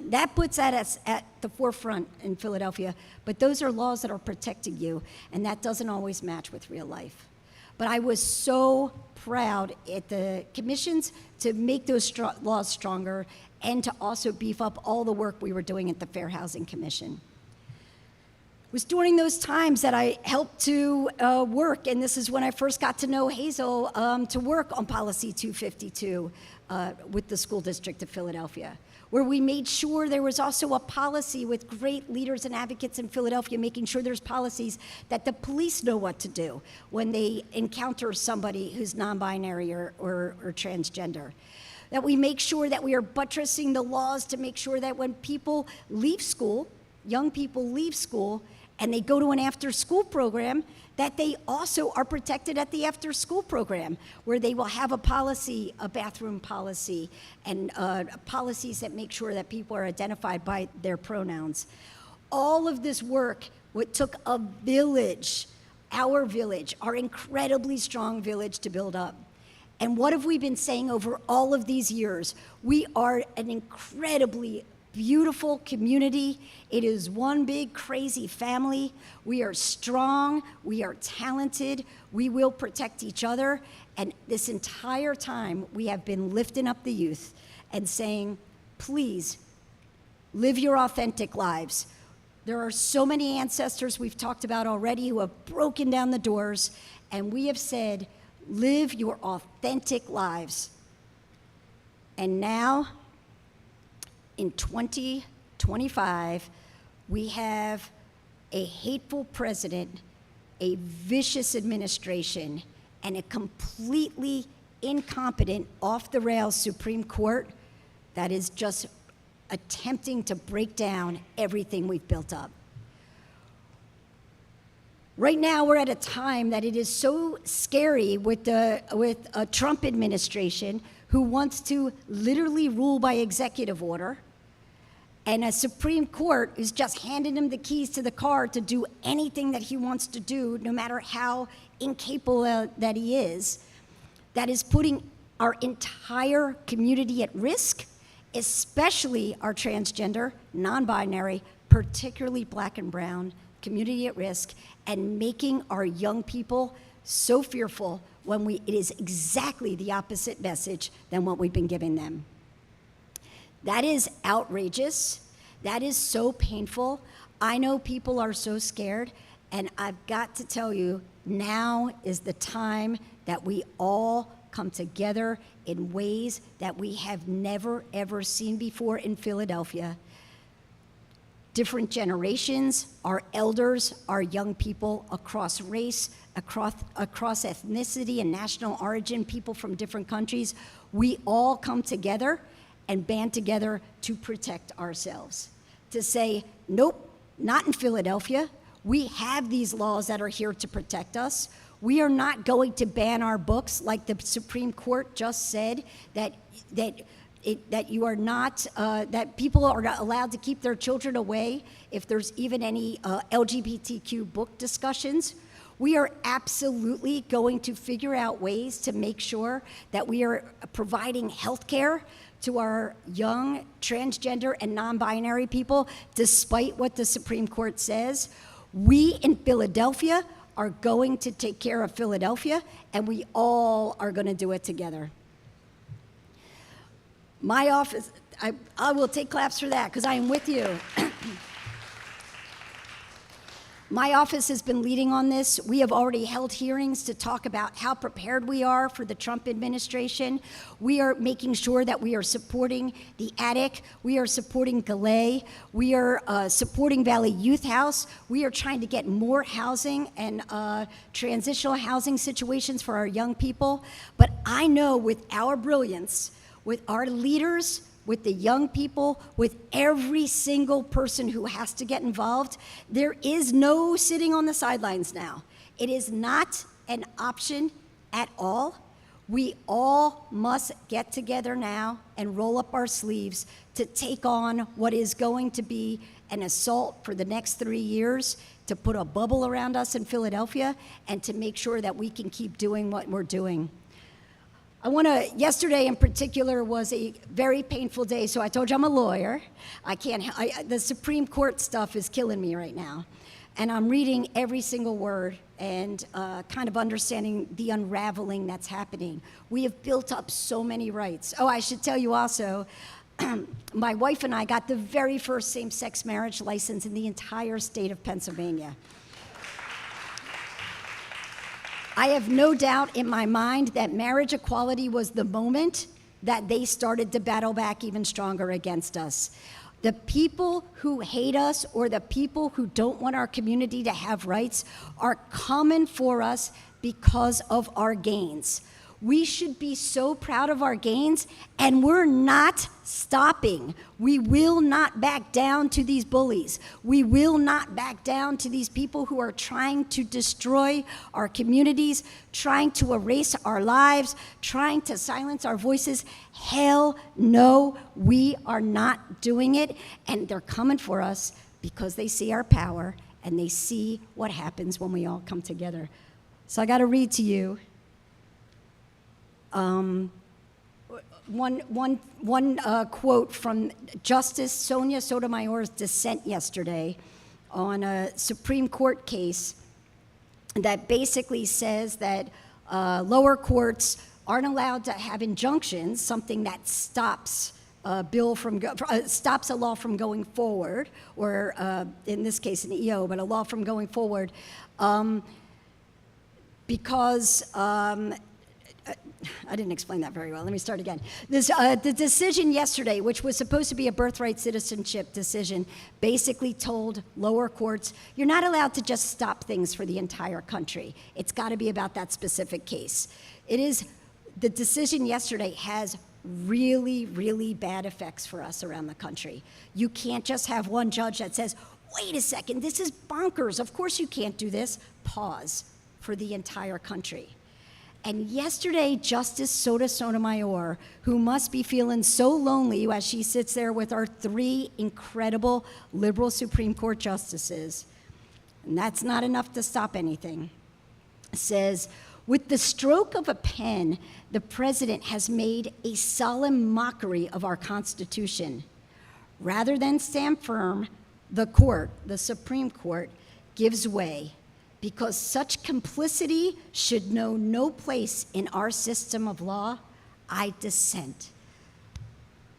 That puts us at the forefront in Philadelphia, but those are laws that are protecting you, and that doesn't always match with real life. But I was so proud at the commissions to make those laws stronger and to also beef up all the work we were doing at the Fair Housing Commission. It was during those times that I helped to work, and this is when I first got to know Hazel, to work on Policy 252 with the School District of Philadelphia, where we made sure there was also a policy with great leaders and advocates in Philadelphia, making sure there's policies that the police know what to do when they encounter somebody who's non-binary or transgender. That we make sure that we are buttressing the laws to make sure that when people leave school, young people leave school, and they go to an after-school program, that they also are protected at the after-school program, where they will have a policy, a bathroom policy, and policies that make sure that people are identified by their pronouns. All of this work, what took a village, our incredibly strong village to build up. And what have we been saying over all of these years? We are an incredibly beautiful community. It is one big crazy family. We are strong, we are talented, we will protect each other. And this entire time we have been lifting up the youth and saying, please live your authentic lives. There are so many ancestors we've talked about already who have broken down the doors, and we have said, live your authentic lives. And now, in 2025, we have a hateful president, a vicious administration, and a completely incompetent, off-the-rails Supreme Court that is just attempting to break down everything we've built up. Right now, we're at a time that it is so scary with a Trump administration who wants to literally rule by executive order, and a Supreme Court is just handing him the keys to the car to do anything that he wants to do, no matter how incapable that he is, that is putting our entire community at risk, especially our transgender, non-binary, particularly Black and brown community at risk, and making our young people so fearful when it is exactly the opposite message than what we've been giving them. That is outrageous. That is so painful. I know people are so scared, and I've got to tell you, now is the time that we all come together in ways that we have never, ever seen before in Philadelphia. Different generations, our elders, our young people across race, across ethnicity and national origin, people from different countries, we all come together and band together to protect ourselves. To say, nope, not in Philadelphia. We have these laws that are here to protect us. We are not going to ban our books like the Supreme Court just said that you are not, that people are not allowed to keep their children away if there's even any LGBTQ book discussions. We are absolutely going to figure out ways to make sure that we are providing health care to our young transgender and non-binary people, despite what the Supreme Court says. We in Philadelphia are going to take care of Philadelphia, and we all are going to do it together. My office, I will take claps for that because I am with you. My office has been leading on this. We have already held hearings to talk about how prepared we are for the Trump administration. We are making sure that we are supporting the Attic. We are supporting Galay. We are supporting Valley Youth House. We are trying to get more housing and transitional housing situations for our young people. But I know with our brilliance, with our leaders, with the young people, with every single person who has to get involved, there is no sitting on the sidelines now. It is not an option at all. We all must get together now and roll up our sleeves to take on what is going to be an assault for the next 3 years, to put a bubble around us in Philadelphia, and to make sure that we can keep doing what we're doing. Yesterday in particular was a very painful day, so I told you I'm a lawyer. The Supreme Court stuff is killing me right now. And I'm reading every single word and kind of understanding the unraveling that's happening. We have built up so many rights. Oh, I should tell you also, my wife and I got the very first same-sex marriage license in the entire state of Pennsylvania. I have no doubt in my mind that marriage equality was the moment that they started to battle back even stronger against us. The people who hate us or the people who don't want our community to have rights are coming for us because of our gains. We should be so proud of our gains, and we're not stopping. We will not back down to these bullies. We will not back down to these people who are trying to destroy our communities, trying to erase our lives, trying to silence our voices. Hell no, we are not doing it, and they're coming for us because they see our power and they see what happens when we all come together. So I got to read to you one quote from Justice Sonia Sotomayor's dissent yesterday on a Supreme Court case that basically says that lower courts aren't allowed to have injunctions, something that stops stops a law from going forward, or in this case an EO, but a law from going forward, because I didn't explain that very well. Let me start again. The decision yesterday, which was supposed to be a birthright citizenship decision, basically told lower courts, you're not allowed to just stop things for the entire country. It's got to be about that specific case. The decision yesterday has really, really bad effects for us around the country. You can't just have one judge that says, wait a second, this is bonkers. Of course you can't do this. Pause for the entire country. And yesterday, Justice Sotomayor, who must be feeling so lonely as she sits there with our 3 incredible liberal Supreme Court justices, and that's not enough to stop anything, says, with the stroke of a pen, the president has made a solemn mockery of our Constitution. Rather than stand firm, the court, the Supreme Court, gives way because such complicity should know no place in our system of law. I dissent.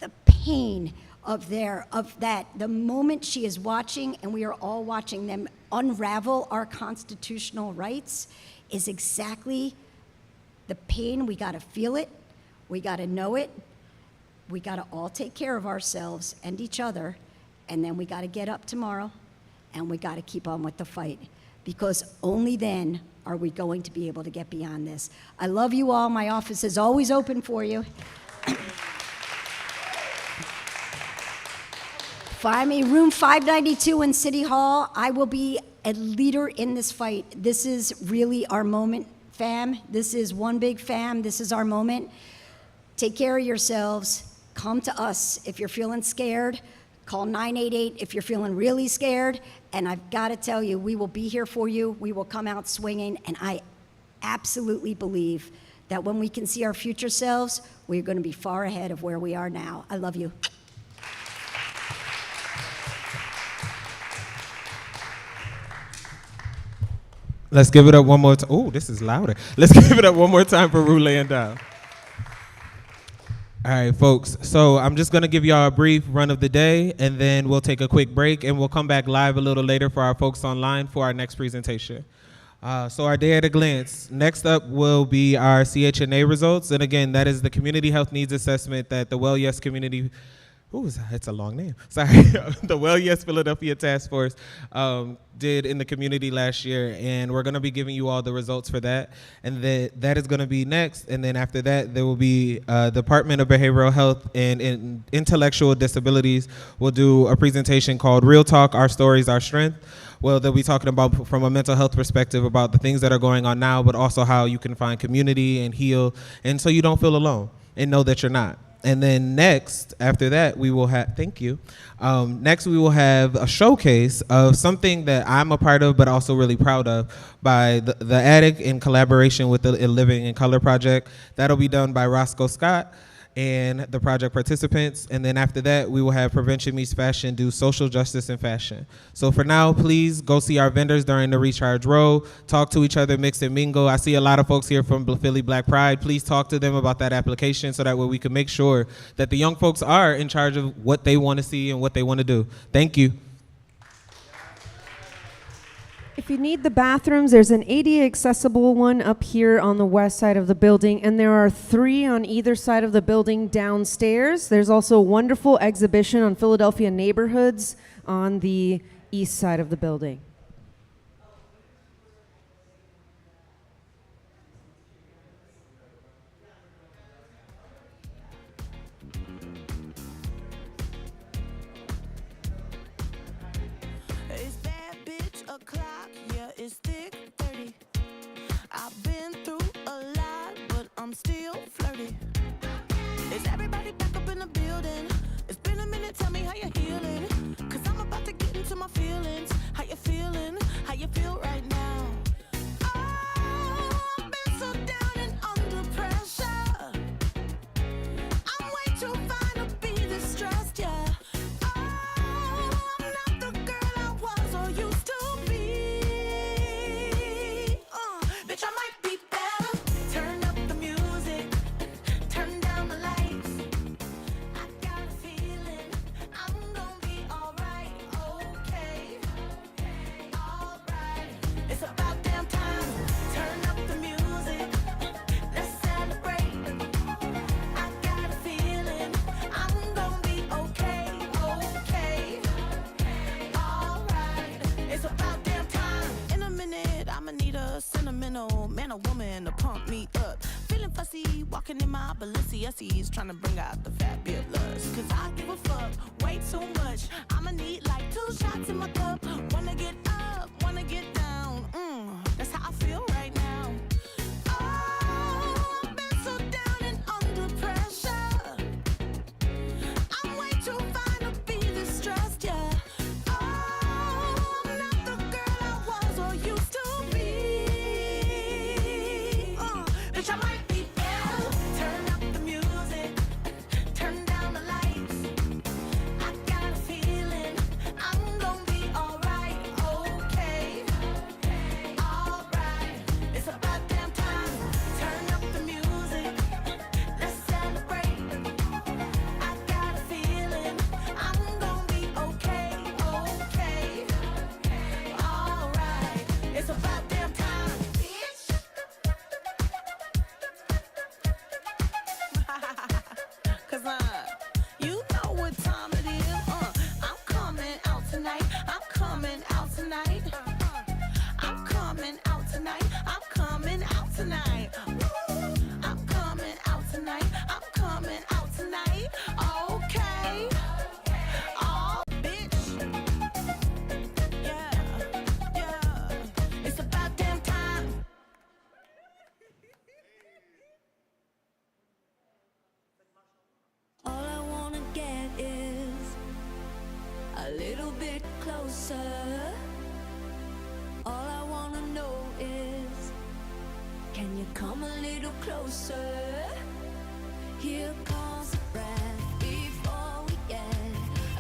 The pain of that, the moment she is watching, and we are all watching them unravel our constitutional rights, is exactly the pain. We got to feel it. We got to know it. We got to all take care of ourselves and each other. And then we got to get up tomorrow and we got to keep on with the fight, because only then are we going to be able to get beyond this. I love you all. My office is always open for you. Find me room 592 in City Hall. I will be a leader in this fight. This is really our moment, fam. This is one big fam. This is our moment. Take care of yourselves. Come to us if you're feeling scared. Call 988 if you're feeling really scared. And I've got to tell you, we will be here for you. We will come out swinging. And I absolutely believe that when we can see our future selves, we're going to be far ahead of where we are now. I love you. Let's give it up one more time. Oh, this is louder. Let's give it up one more time for Rue laying down. All right, folks. So I'm just going to give y'all a brief run of the day, and then we'll take a quick break, and we'll come back live a little later for our folks online for our next presentation. So our day at a glance. Next up will be our CHNA results. And again, that is the Community Health Needs Assessment that the Well Yes Community, it's a long name. Sorry. The Well Yes Philadelphia Task Force did in the community last year. And we're going to be giving you all the results for that. And that is going to be next. And then after that, there will be Department of Behavioral Health and Intellectual Disabilities will do a presentation called Real Talk, Our Stories, Our Strength. Well, they'll be talking about, from a mental health perspective, about the things that are going on now, but also how you can find community and heal, and so you don't feel alone and know that you're not. And then next, after that, we will have, thank you. Next, we will have a showcase of something that I'm a part of, but also really proud of, by the Attic in collaboration with the Living in Color Project. That'll be done by Roscoe Scott and the project participants. And then after that, we will have Prevention Meets Fashion do social justice in fashion. So for now, please go see our vendors during the Recharge Row, talk to each other, mix and mingle. I see a lot of folks here from Philly Black Pride. Please talk to them about that application so that way we can make sure that the young folks are in charge of what they want to see and what they want to do. Thank you. If you need the bathrooms, there's an ADA accessible one up here on the west side of the building, and there are 3 on either side of the building downstairs. There's also a wonderful exhibition on Philadelphia neighborhoods on the east side of the building. It's bad bitch o'clock, yeah, it's thick 30. I've been through a lot, but I'm still flirty. Is everybody back up in the building? It's been a minute, tell me how you're healing. Cause I'm about to get into my feelings. How you feeling? How you feel right now? Oh, I've been so down and under pressure. I'm way too fine to be distressed, yeah. Bitch, I might be better. Turn up the music, turn down the lights. I got a feeling I'm gonna be alright, okay, alright. It's about damn time. Turn up the music, let's celebrate. I got a feeling I'm gonna be okay, alright. It's about damn time. In a minute, I'ma need a sentimental man or woman to pump me up. Feeling getting fussy, walking in my Balenciennes, trying to bring out the fabulous. Cause I give a fuck way too much. I'ma need like 2 shots in my cup. Wanna get up, wanna get down. That's how I feel right now. Oh, I've been so down and under pressure. I'm way too fine to be this stressed, yeah. Oh, I'm not the girl I was or used to be. Bitch, I might be down. Turn up the music, turn down the lights. I got a feeling I'm gonna be alright, okay. Alright, it's about damn time. Turn up the music, let's celebrate. I got a feeling I'm gonna be okay, okay. Alright, it's about damn time. Cause you know what time it is. I'm coming out tonight. I'm coming out tonight. I'm coming out tonight. I'm coming out tonight. Woo. I'm coming out tonight. I'm coming out tonight. Okay. Oh, bitch. Yeah, yeah. It's about damn time. All I wanna get is a little bit closer. All I wanna know is, can you come a little closer? Here comes the breath before we get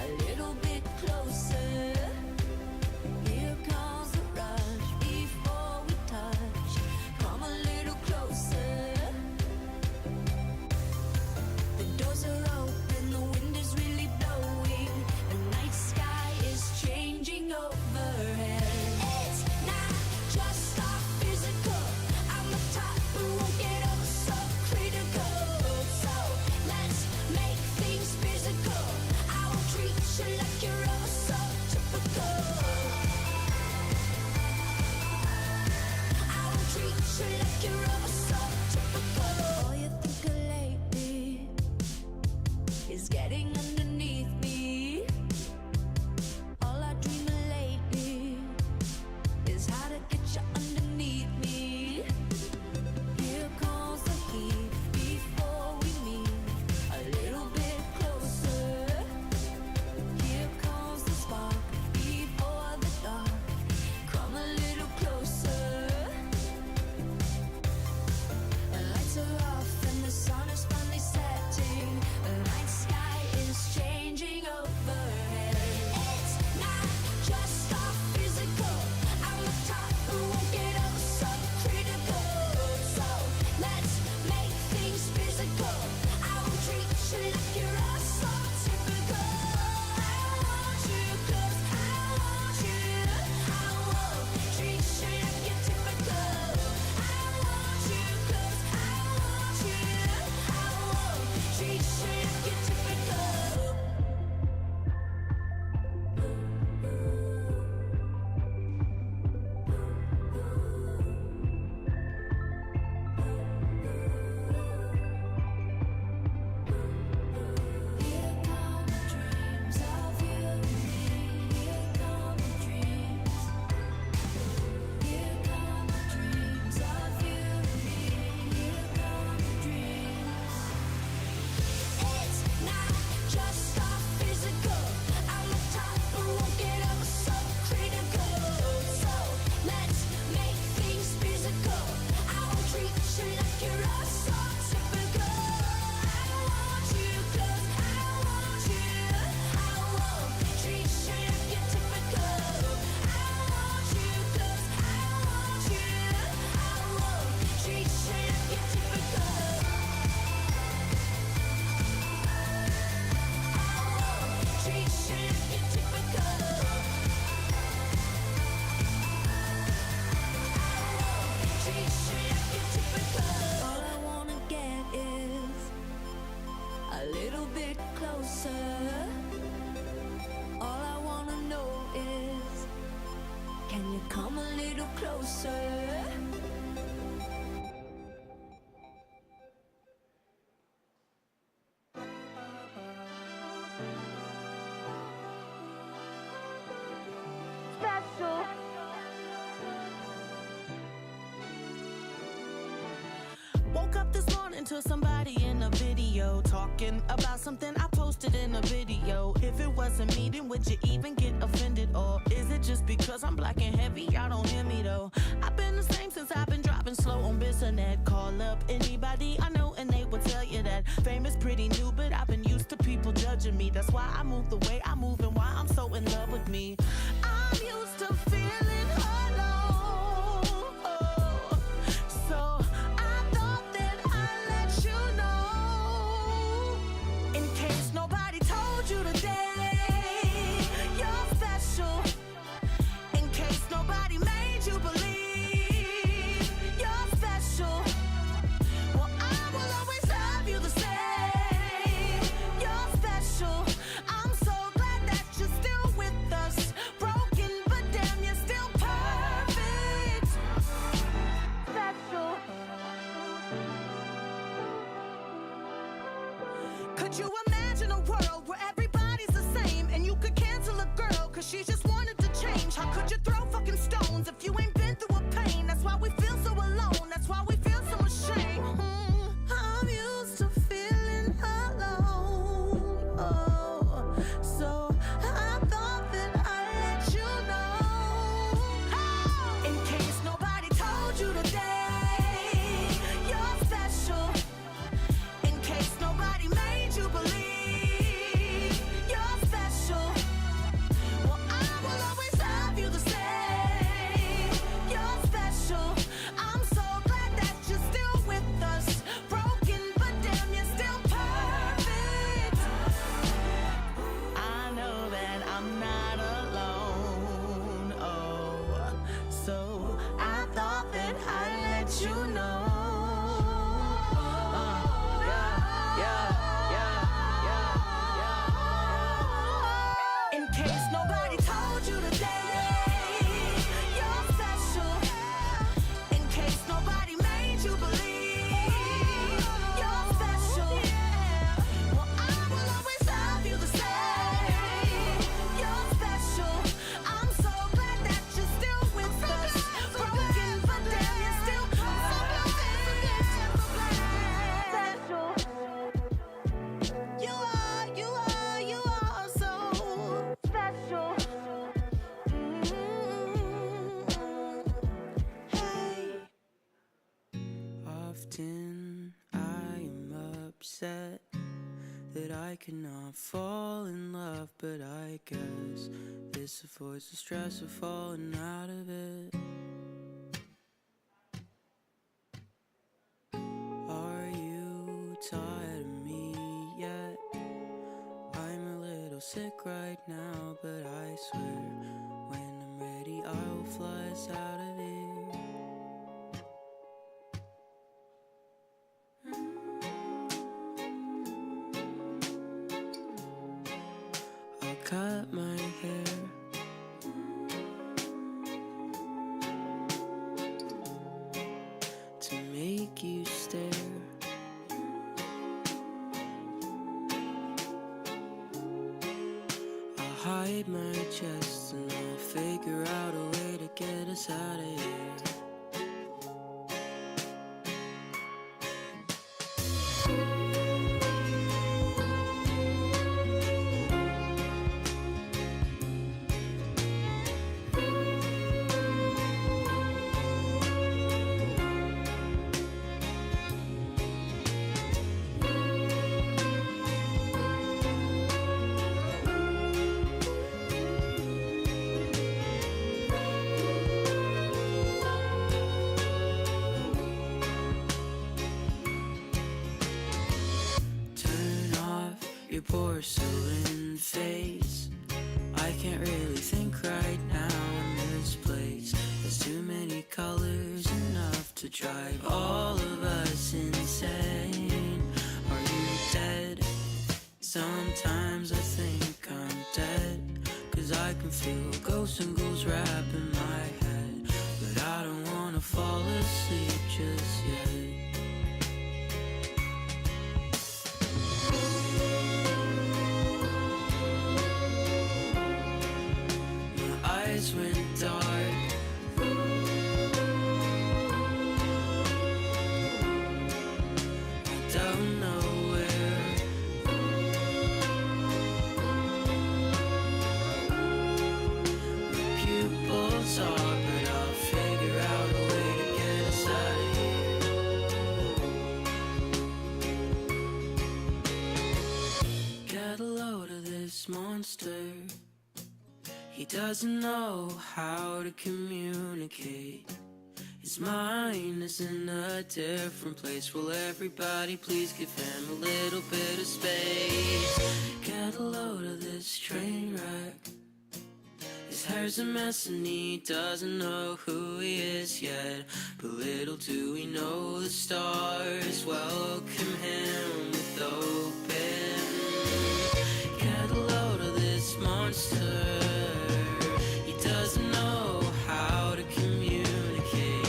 a little bit closer. Here comes the rush before we touch. Come a little closer. The doors are open, the wind is really blowing. The night sky is changing overhead. It's not just our physical. I'm the type who won't get up so critical. So let's make things physical. I will treat you like you're oh so typical. I will treat you like you're oh so typical. All you think of lately is getting underneath me. All I dream of lately is how to get you underneath me. Here comes the heat before we meet a little bit closer. Here comes the spark before the dark. Come a little closer. The lights are off and the sun is finally setting. The night sky is changing overhead. It's not just our physical. I'm the type who won't get up so critical. So let's make things physical. I will treat you like you're all so typical. I want you close. I want you. I won't treat you like you're typical. I want you close. I want you. I won't treat you like you're typical. Here come the dreams of you and me. Here come the dreams. Here come the dreams of you and me. Here come the dreams. It's not just our physical. I'm the type who won't get up so critical. So let's make things physical. I will treat you like you're all so typical. I want you close. I want you. I won't treat you like you're typical. I want you close. I want you. I won't treat you like you're typical. Treat you like you're typical. Treat you like you're typical. All I wanna get is a little bit closer. All I wanna know is, can you come a little closer? woke up this morning to somebody in a video talking about something I posted in a video. If it wasn't me, then would you even get offended? Or is it just because I'm black and heavy, y'all don't hear me though? I've been the same since I've been driving slow on Bissonnet. Call up anybody I know and they will tell you that fame is pretty new, but I've been used to people judging me. That's why I move the way I move and why I'm so in love with me. I'm used to feeling alone, so I thought that I'd let you know. In case nobody told you today, you're special. In case nobody made you believe you're special. Well, I will always love you the same. You're special. I'm so glad that you're still with us. Broken, but damn, you're still perfect. Special. Could you imagine a world where everybody's the same and you could cancel a girl cause she just wanted to change? How could you throw fucking stones if you ain't been through a pain? That's why we feel so alone, that's why we feel so ashamed. I'm used to feeling alone, so I thought that I'd let you know. In case nobody told you today, you're special. In case nobody made you believe you're special. Well, I will always love you the same. You're special. I'm so glad that you're still with us. Broken, but damn, you're still perfect. I know that I'm not alone. Oh, so I thought that I'd let you know. In case nobody told you today, you're special. In case nobody made you believe you're special. Well, I will always love you the same. You're special. I'm so glad that you're still with us. Broken, but damn, you're still special. You are so special. Hey. Often I am upset that I cannot fall in love, but I guess this avoids the stress of falling out of it. Are you tired of me yet? I'm a little sick right now, but I swear when I'm ready I will fly us out of here. I'll cut my hair, to make you stare. I'll hide my chest and I'll figure out a way to get us out of here. Turn off your porcelain face. I can't really think right now in this place. There's too many colors, enough to drive all of us insane. Are you dead? Sometimes I think I'm dead, 'cause I can feel ghosts and ghouls wrapping my head. But I don't wanna fall asleep just yet. My eyes went dark. monster. He doesn't know how to communicate. His mind is in a different place. Will everybody please give him a little bit of space? Get a load of this train wreck. His hair's a mess and he doesn't know who he is yet. But little do we know the stars welcome him with open. Get a load of this monster. He doesn't know how to communicate.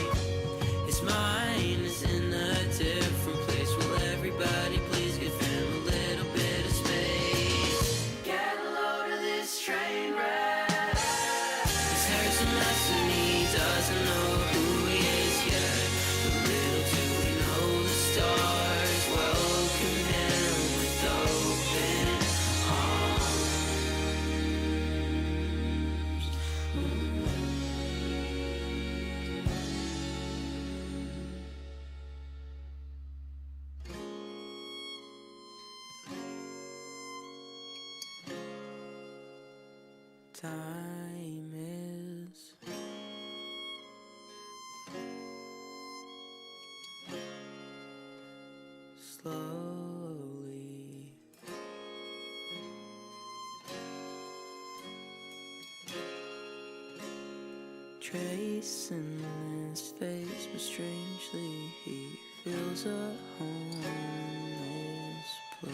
His mind is in a different place. Will everybody please give him a little bit of space? Get a load of this train wreck. His hair's a mess and he doesn't know who he is yet. But little do we know the stars welcome him with open arms. Time is slowly tracing his face, but strangely he feels at home in this place.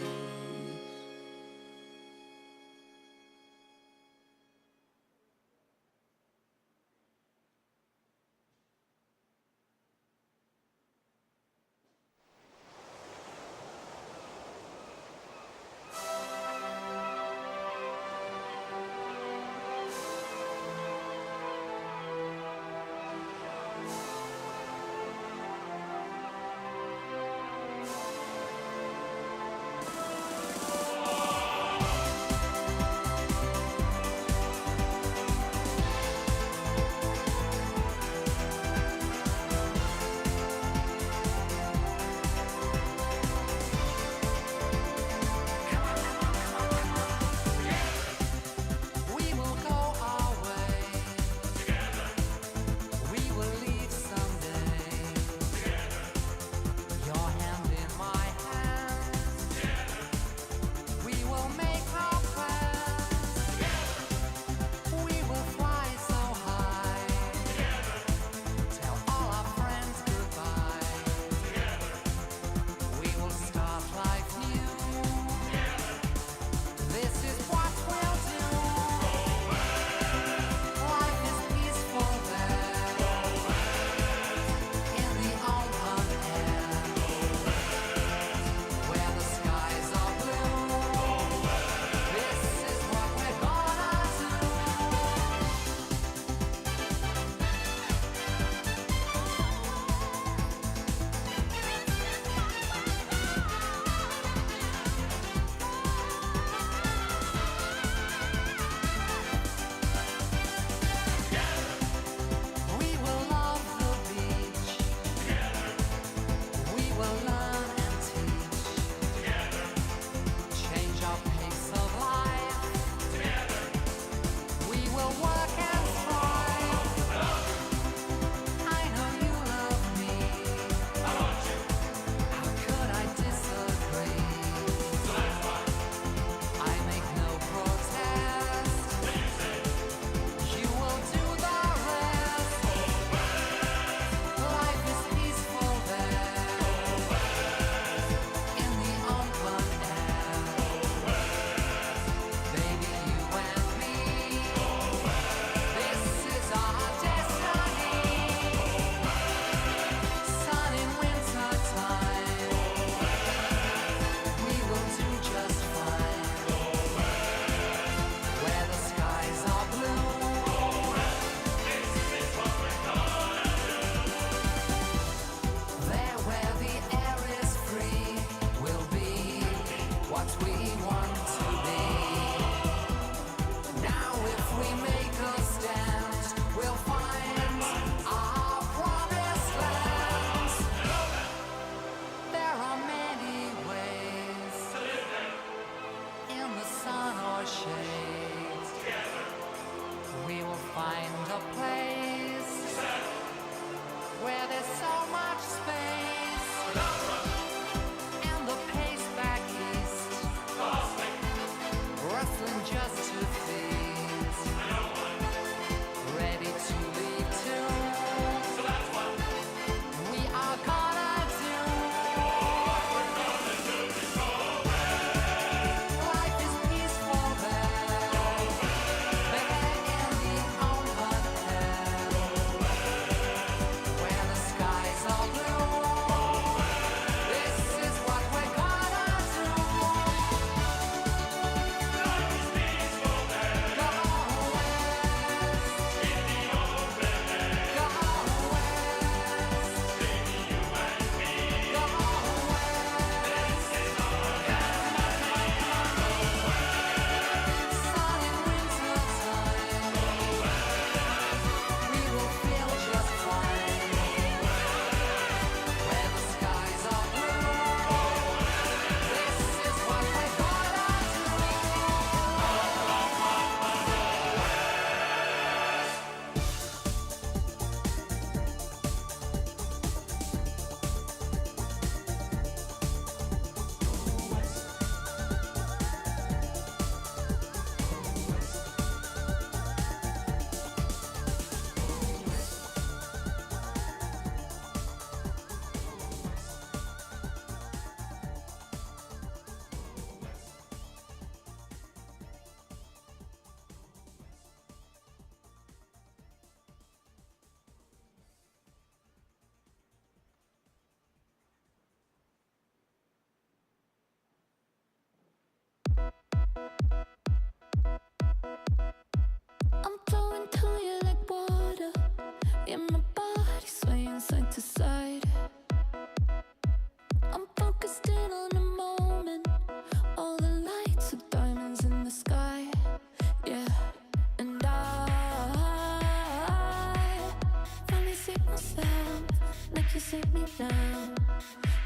down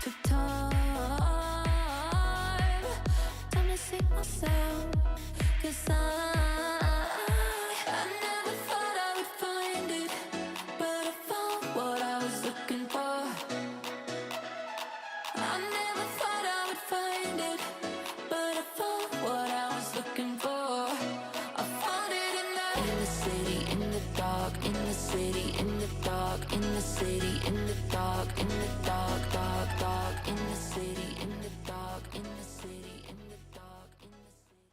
to time. Time to see myself, 'cause I never thought I would find it, but I found what I was looking for. I never thought I would find it, but I found what I was looking for. I found it in the city, in the dark, in the city, in the dark, in the city, in the dark, in the dark, dark, dark, in the city, in the dark, in the city, in the dark, in the city.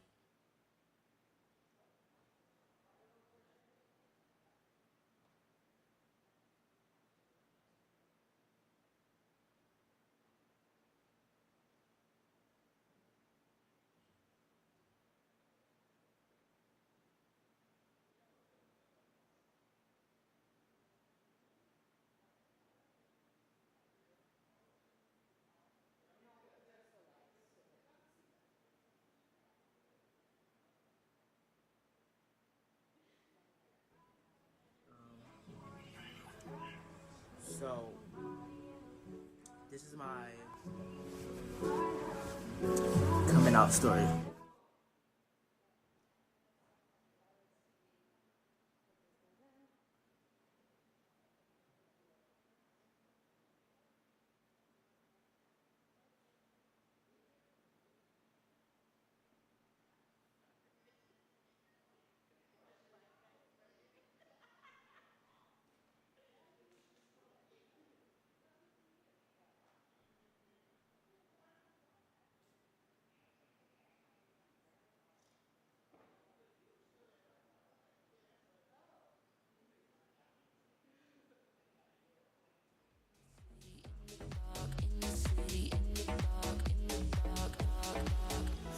So, this is my coming out story.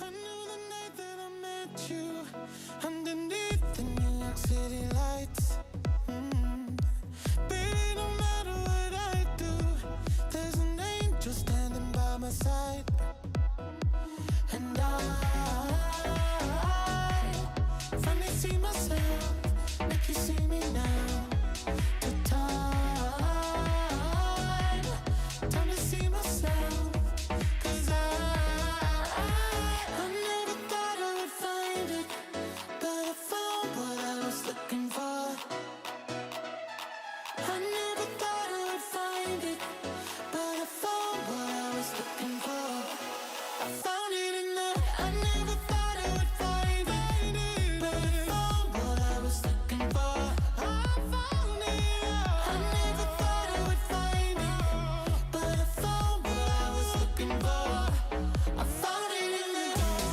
I knew the night that I met you underneath the New York City lights. Baby, no matter what I do, there's an angel standing by my side. And I finally see myself like you see me now. The time to see myself. 'Cause I never thought I would find it, but I found what I was looking for. I never thought I would find it, but I found what I was looking for. I found it in the. I never thought I would find it, but I found what I was looking for. I found it. I never thought I would find it, but I found what I was looking for. I found it in the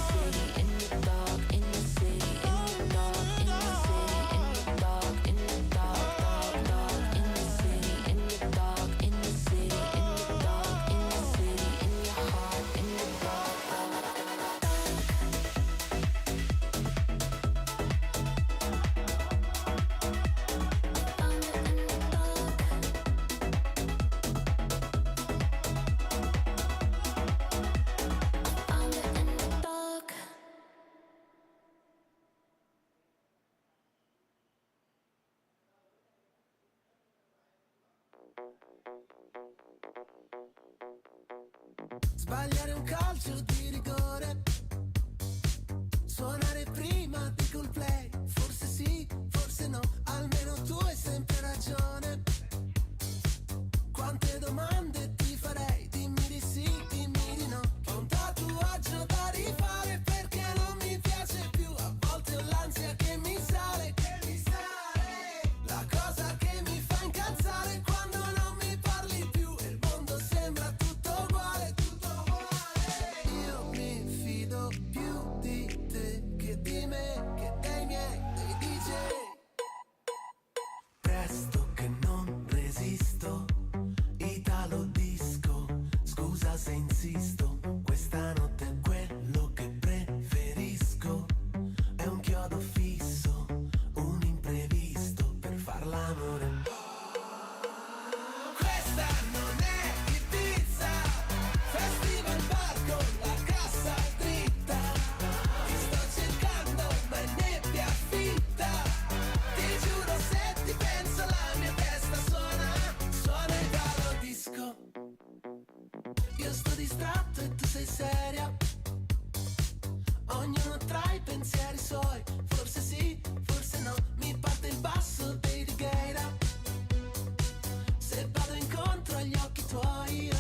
city, in the dark, in the city, in the dark, in the city, in the dark, in the dark, dark, dark, in the city, in the dark, in the city, in the dark, in the city, in your heart, in the dark, dark, dark. Found it in the dark. Found it in the dark. Sbagliare un calcio di rigore, suonare prima di col play. Forse sì, forse no, almeno tu hai sempre ragione. Quante domande ti farei, dimmi di sì, dimmi di no. Ho un tatuaggio da rifare perché non mi piace più. A volte ho l'ansia che mi sale, la cosa che mi fa incazzare quando non mi parli più e il mondo sembra tutto uguale, tutto uguale. Io mi fido più di te che di me, che dei miei, dei DJ. Presto che non resisto, Italo disco, scusa se insisto, questa notte è quello che preferisco. È un chiodo fisso, un imprevisto per far l'amore. Questa non è Ibiza, festival bar con la cassa dritta. Ti sto cercando ma è nebbia fitta. Ti giuro se ti penso la mia testa suona, suona. Io sto distratto e tu sei seria. Ognuno tra i pensieri suoi. Forse sì, forse no. Mi parte il basso dei Righeira. Se vado incontro agli occhi tuoi,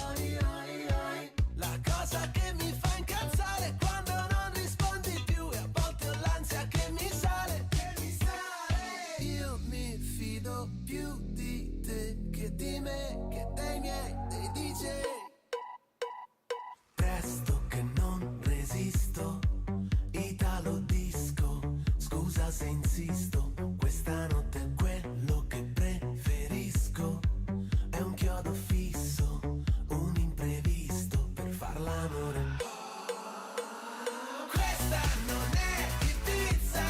la cosa che mi fa incazzare è quando non rispondi più. E a volte ho l'ansia che mi sale. Io mi fido più di te che di me, che dei miei, dei DJ. Presto che non resisto, Italo disco, scusa se insisto, questa notte è quello che preferisco, è un chiodo fisso, un imprevisto per far l'amore. Questa non è Ibiza,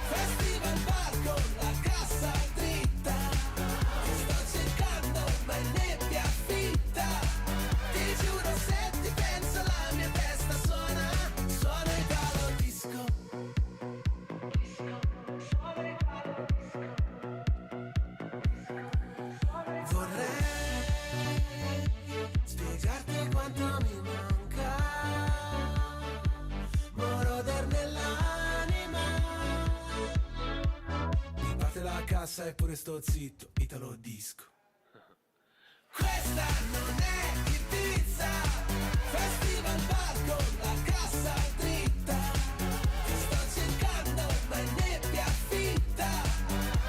festival bar con la cassa dritta, ti sto cercando ma è nebbia fitta, ti giuro se ti penso la mia testa suona Italo disco. Vorrei spiegarti quanto mi manca, moroder nell'anima. Mi parte la cassa e pure sto zitto, Italo disco. Questa non è Ibiza, festival bar con la cassa dritta, ti sto cercando ma è nebbia fitta,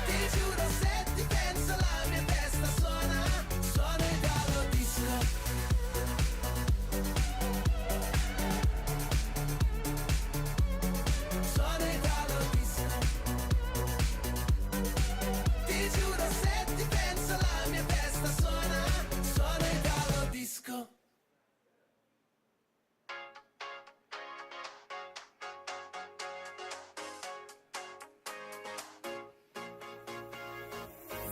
ti giuro se ti penso la mia testa suona Italo disco. Suona Italo disco. Ti giuro se ti penso la mia testa suona Italo disco.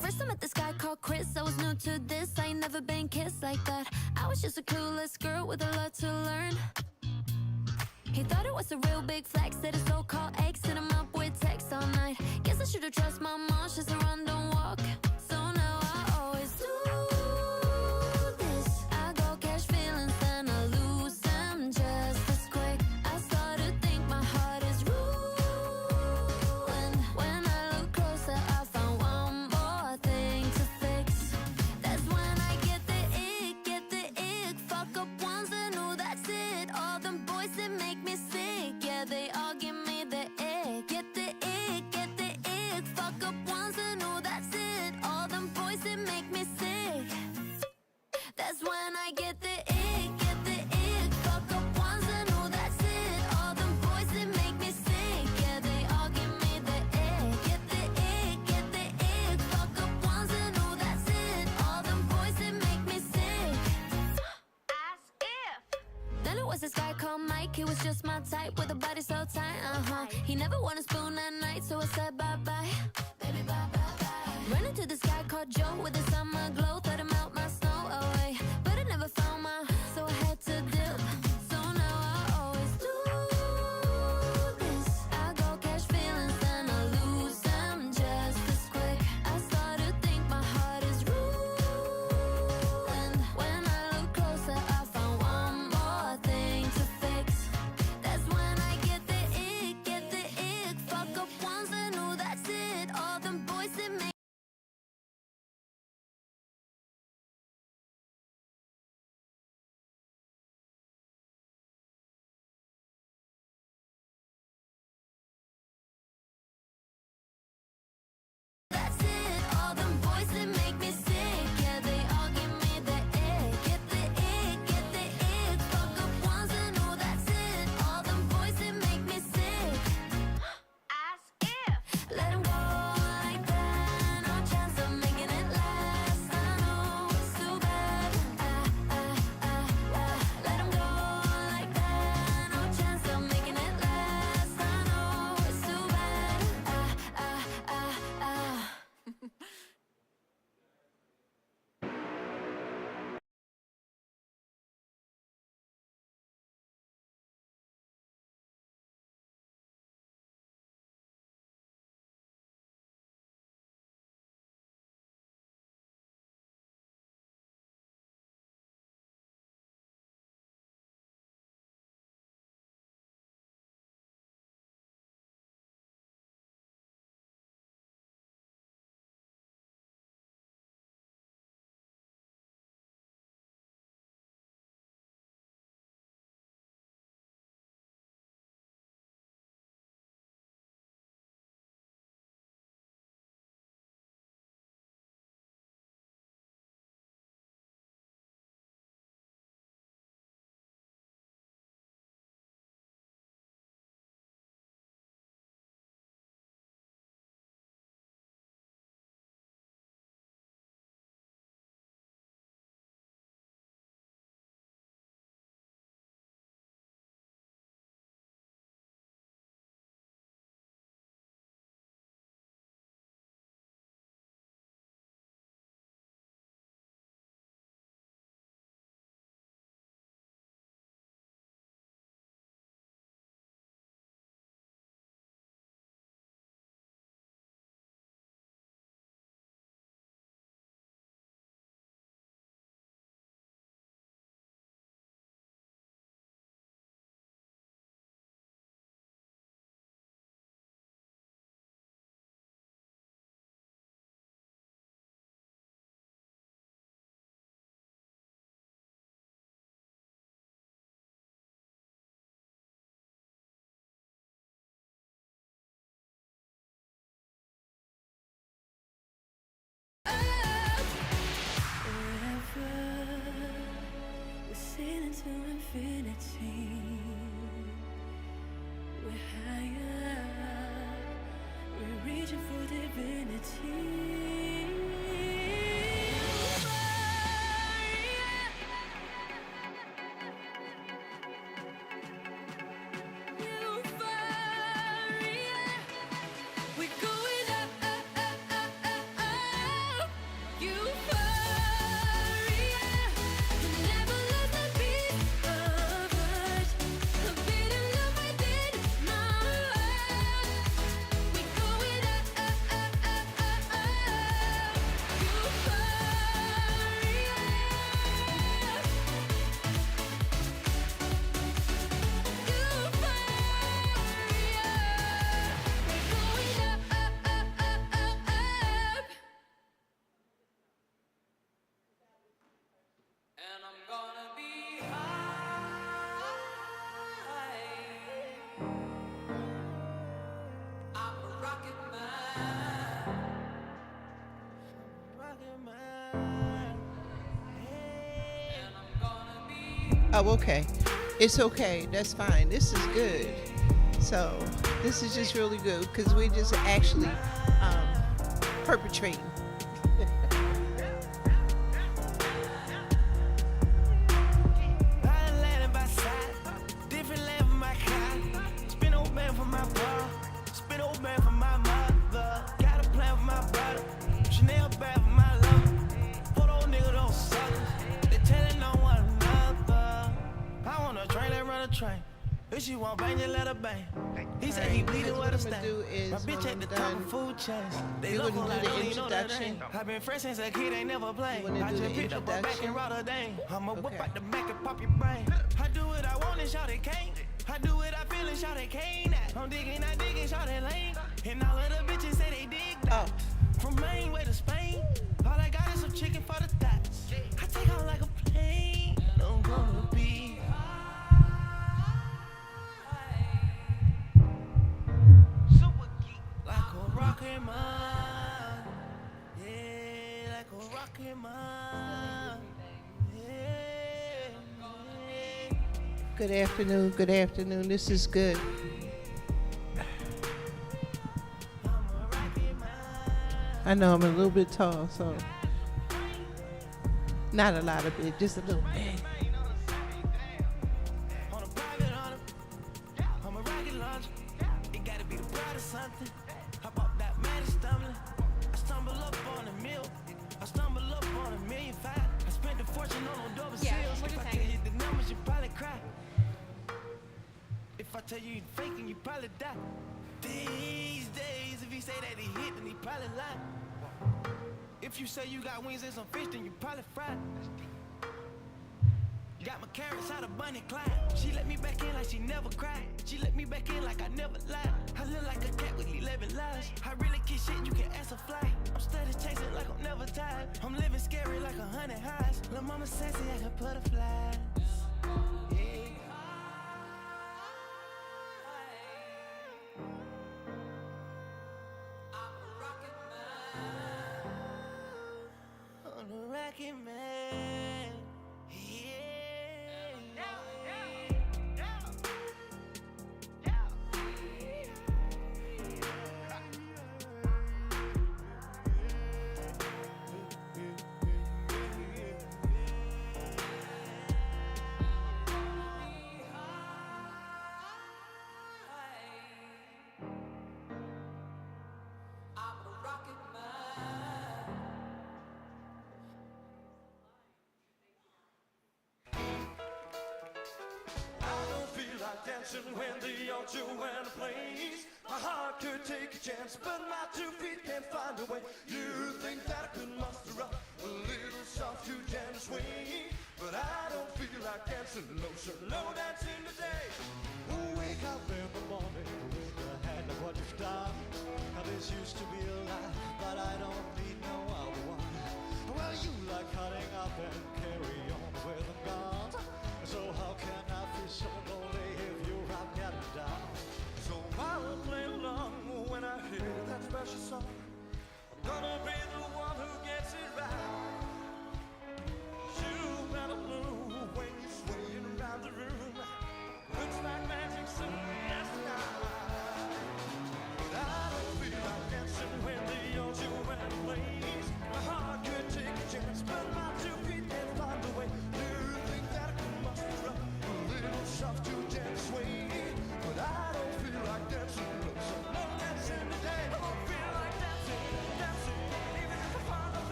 First I met this guy called Chris, I was new to this, I ain't never been kissed like that. I was just a clueless girl with a lot to learn. He thought it was a real big flex, that his so-called ex hit him up with text all night. Guess I should've trusted my mom, she's a run, don't walk. So now I always do this. I go catch feelings, then I lose them just as quick. I start to think my heart is ruined. When I look closer, I found one more thing to fix. That's when I get the ick. Fuck up ones and know that's it. All them boys that make me sick, yeah, they all give me the ick. Get the ick. Fuck up ones and know that's it. All them boys that make me sick. That's when I get the ick. Fuck up ones and know that's it. All them boys that make me sick, yeah, they all give me the ick. Get the ick. Fuck up ones and know that's it. All them boys that make me sick. Ask if. Then it was this guy called Mike, he was just my type with a body so tight, He never wanna spoon at night, so I said bye-bye. Baby, bye-bye. Ran into this guy called Joe with a summer glow, thought him out my snow away. But I never found my, so I had to dip. So now I always do this. I go catch feelings, then I lose them just as quick. I start to think my heart is ruined. When I look closer, I found one more thing to fix. That's when I get the ick. Fuck up ones and know that's it. All them boys that make to infinity. We're higher, we're reaching for divinity. Oh, okay. It's okay. That's fine. This is good. So this is just really good because we're just actually perpetrating. She won't bang, just let her bang. He said he bleeding with a stain. My bitch at the top of food chains. They look like the introduction. I've been fresh since a kid, ain't never played. I just picked up a back in Rotterdam. I'ma whip out the back and pop your brain. I do what I want and shout it can't. I do what I feel and shout it can't. I'm digging, shout it lane. And all of the bitches say they dig that. From Maine way to Spain. All I got is some chicken for the thoughts. I take off like a plane. I'm gonna be rocket man, yeah, like a rocket man, yeah. Good afternoon, good afternoon. This is good. I know I'm a little bit tall, so not a lot of it, just a little bit. If I tell you you faking, you probably die. These days, if he say that he hit, then he probably lie. If you say you got wings and some fish, then you probably fried. Got my carrots out of Bunny Clyde. She let me back in like she never cried. She let me back in like I never lied. I look like a cat with 11 lives. I really kick shit, you can ask a fly. I'm steady chasing like I'm never tired. I'm living scary like 100 highs. Lil' mama sassy, I can butterflies. Yeah. I'm a rocket man. Dancing when the Joanna plays. My heart could take a chance, but my 2 feet can't find a way. You think that I could muster up a little soft to gentle swing, but I don't feel like dancing low, so low dancing today. Wake up in the morning with the hand of what you've done. Now this used to be a lie, but I don't need no other one. Well, you like cutting up and carry on with a gun. So how can I feel so lonely if you're out getting down? So I'll play along when I hear that special song. I'm gonna be the one who gets it right. You better move when you're swaying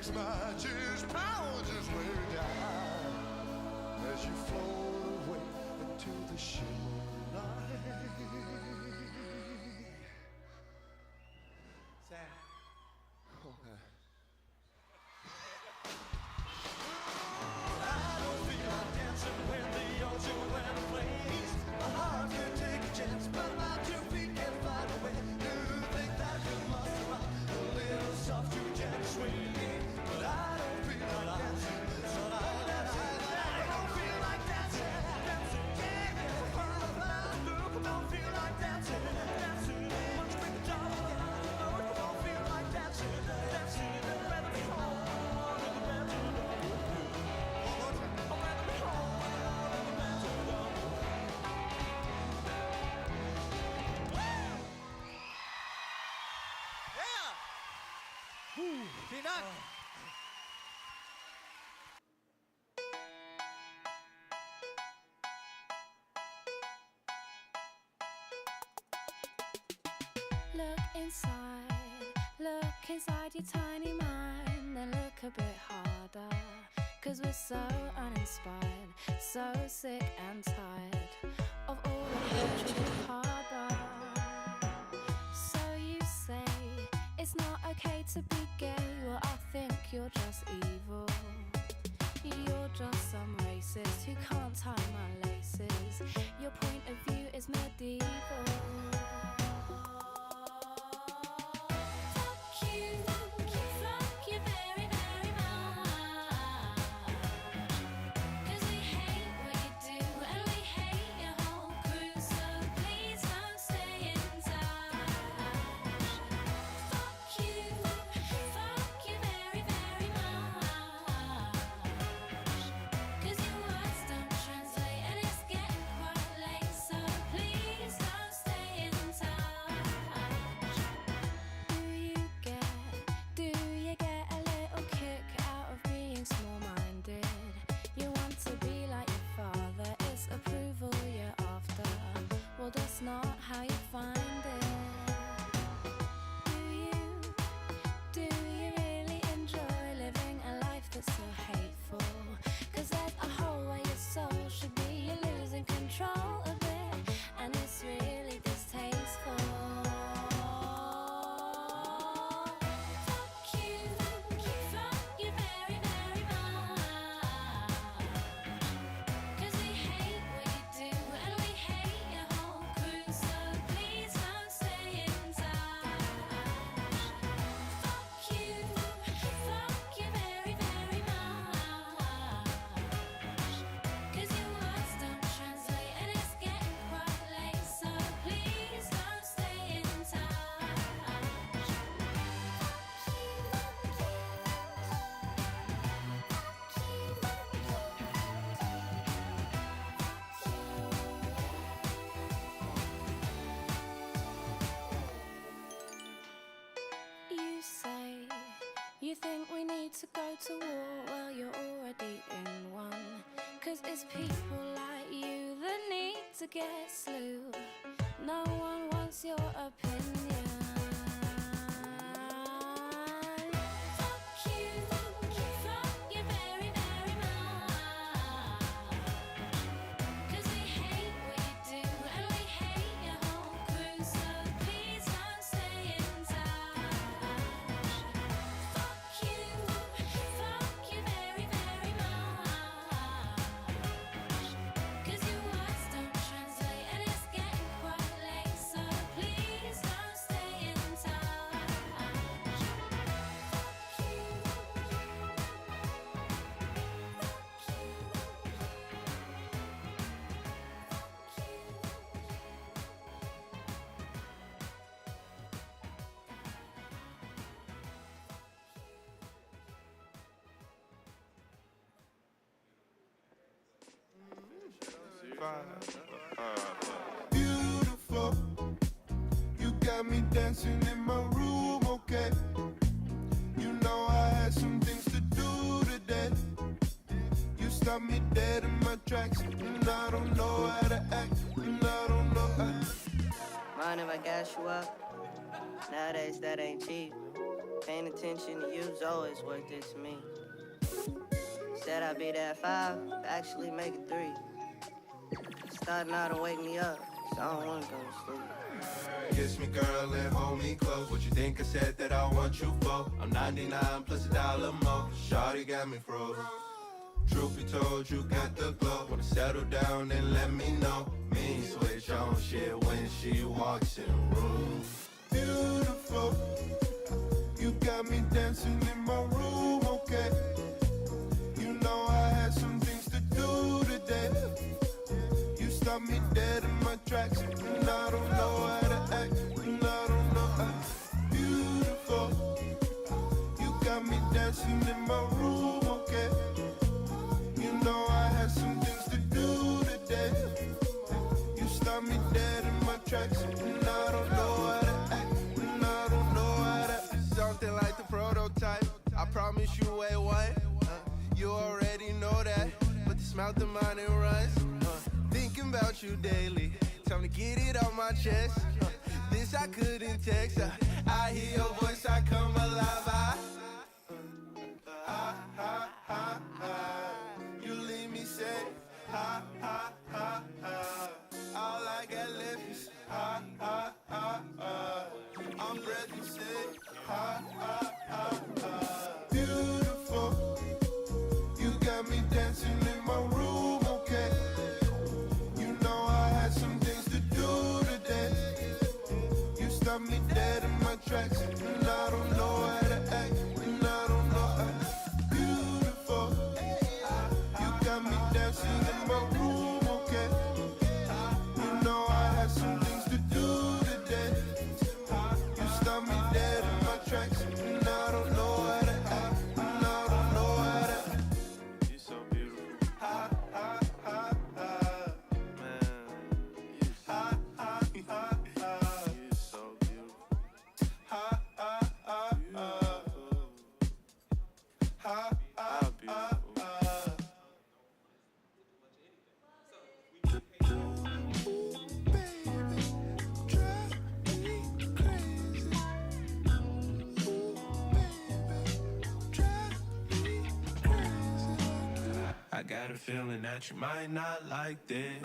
makes my chest pound just way down as you float away into the shimmering night. Sam. Okay. I don't feel like dancing when the ocean wind plays. My heart can take a chance, but my 2 feet can't find a way. You think that I could muster up a little soft, too gentle swing, but I don't feel like dancing. So I don't feel like dancing, dancing, yeah, yeah. I don't feel like dancing, dancing. Much quick job, I don't feel like dancing, dancing. I'd rather be home in the bedroom. I'd rather be home in the bedroom. Peanut. Look inside your tiny mind, then look a bit harder. 'Cause we're so uninspired, so sick and tired of all the hatred we harbor. So you say it's not okay to be gay, well I think you're just evil. You're just some racist who can't tie my laces. Your point of view is medieval. Not how you find it. Do you really enjoy living a life that's so hateful? 'Cause there's a hole where your soul should be. You're losing control of it, and it's really distasteful. Fuck you very, very much. 'Cause we hate what you do, and we hate your whole crew. So please don't stay in touch. Fuck you very, very much. 'Cause your words don't translate, and it's getting quite late. So please don't stay in touch. You say you think we need to go to war. Well, you're already in one. 'Cause it's people like you that need to get slew. No one wants your opinion. Fuck you very, very much. 'Cause we hate what you do, and we hate your whole crew. So please don't stay in touch. Fuck you very, very much. 'Cause your words don't translate, and it's getting quite late. So please don't stay in touch. Beautiful, you got me dancing in my room, okay? You know I had some things to do today. You stopped me dead in my tracks, and I don't know how to act, and I don't know how. Mind if I gas you up? Nowadays that ain't cheap. Paying attention to you's always worth it to me. Said I'd be that 5, actually make it 3. Starting out and wake me up, so I don't wanna go to sleep. Kiss me, girl, and hold me close. What you think I said that I want you for? I'm 99 plus $1 more. Shawty got me froze. Truth be told, you got the glow. Wanna settle down and let me know. Me switch on shit when she walks in the room. Beautiful, you got me dancing in my room, okay? You know I had some things to do today. You stopped me dead in my tracks, and I don't know how to act, and I don't know how. Beautiful, you got me dancing in my room, okay? You know I had some things to do today. You stopped me dead in my tracks, and I don't know how to act, and I don't know how to. Something like the prototype, I promise you A1. You already know that, but this mouth of mine it runs. Thinking about you daily, time to get it off my chest. This I couldn't text. I hear your voice, I come alive. You leave me safe. All I got left is I'm ready to say beautiful. You got me dancing in my room, okay? You know I had some things to do today. You stopped me dead in my tracks, and I don't know how to act, and I don't know how. Beautiful, you got me dancing in my room, okay? You know I had some things to do today. You stopped me dead in my tracks, and I don't know how to act, and I don't know how to. You're so beautiful. You're so beautiful. I got a feeling that you might not like this.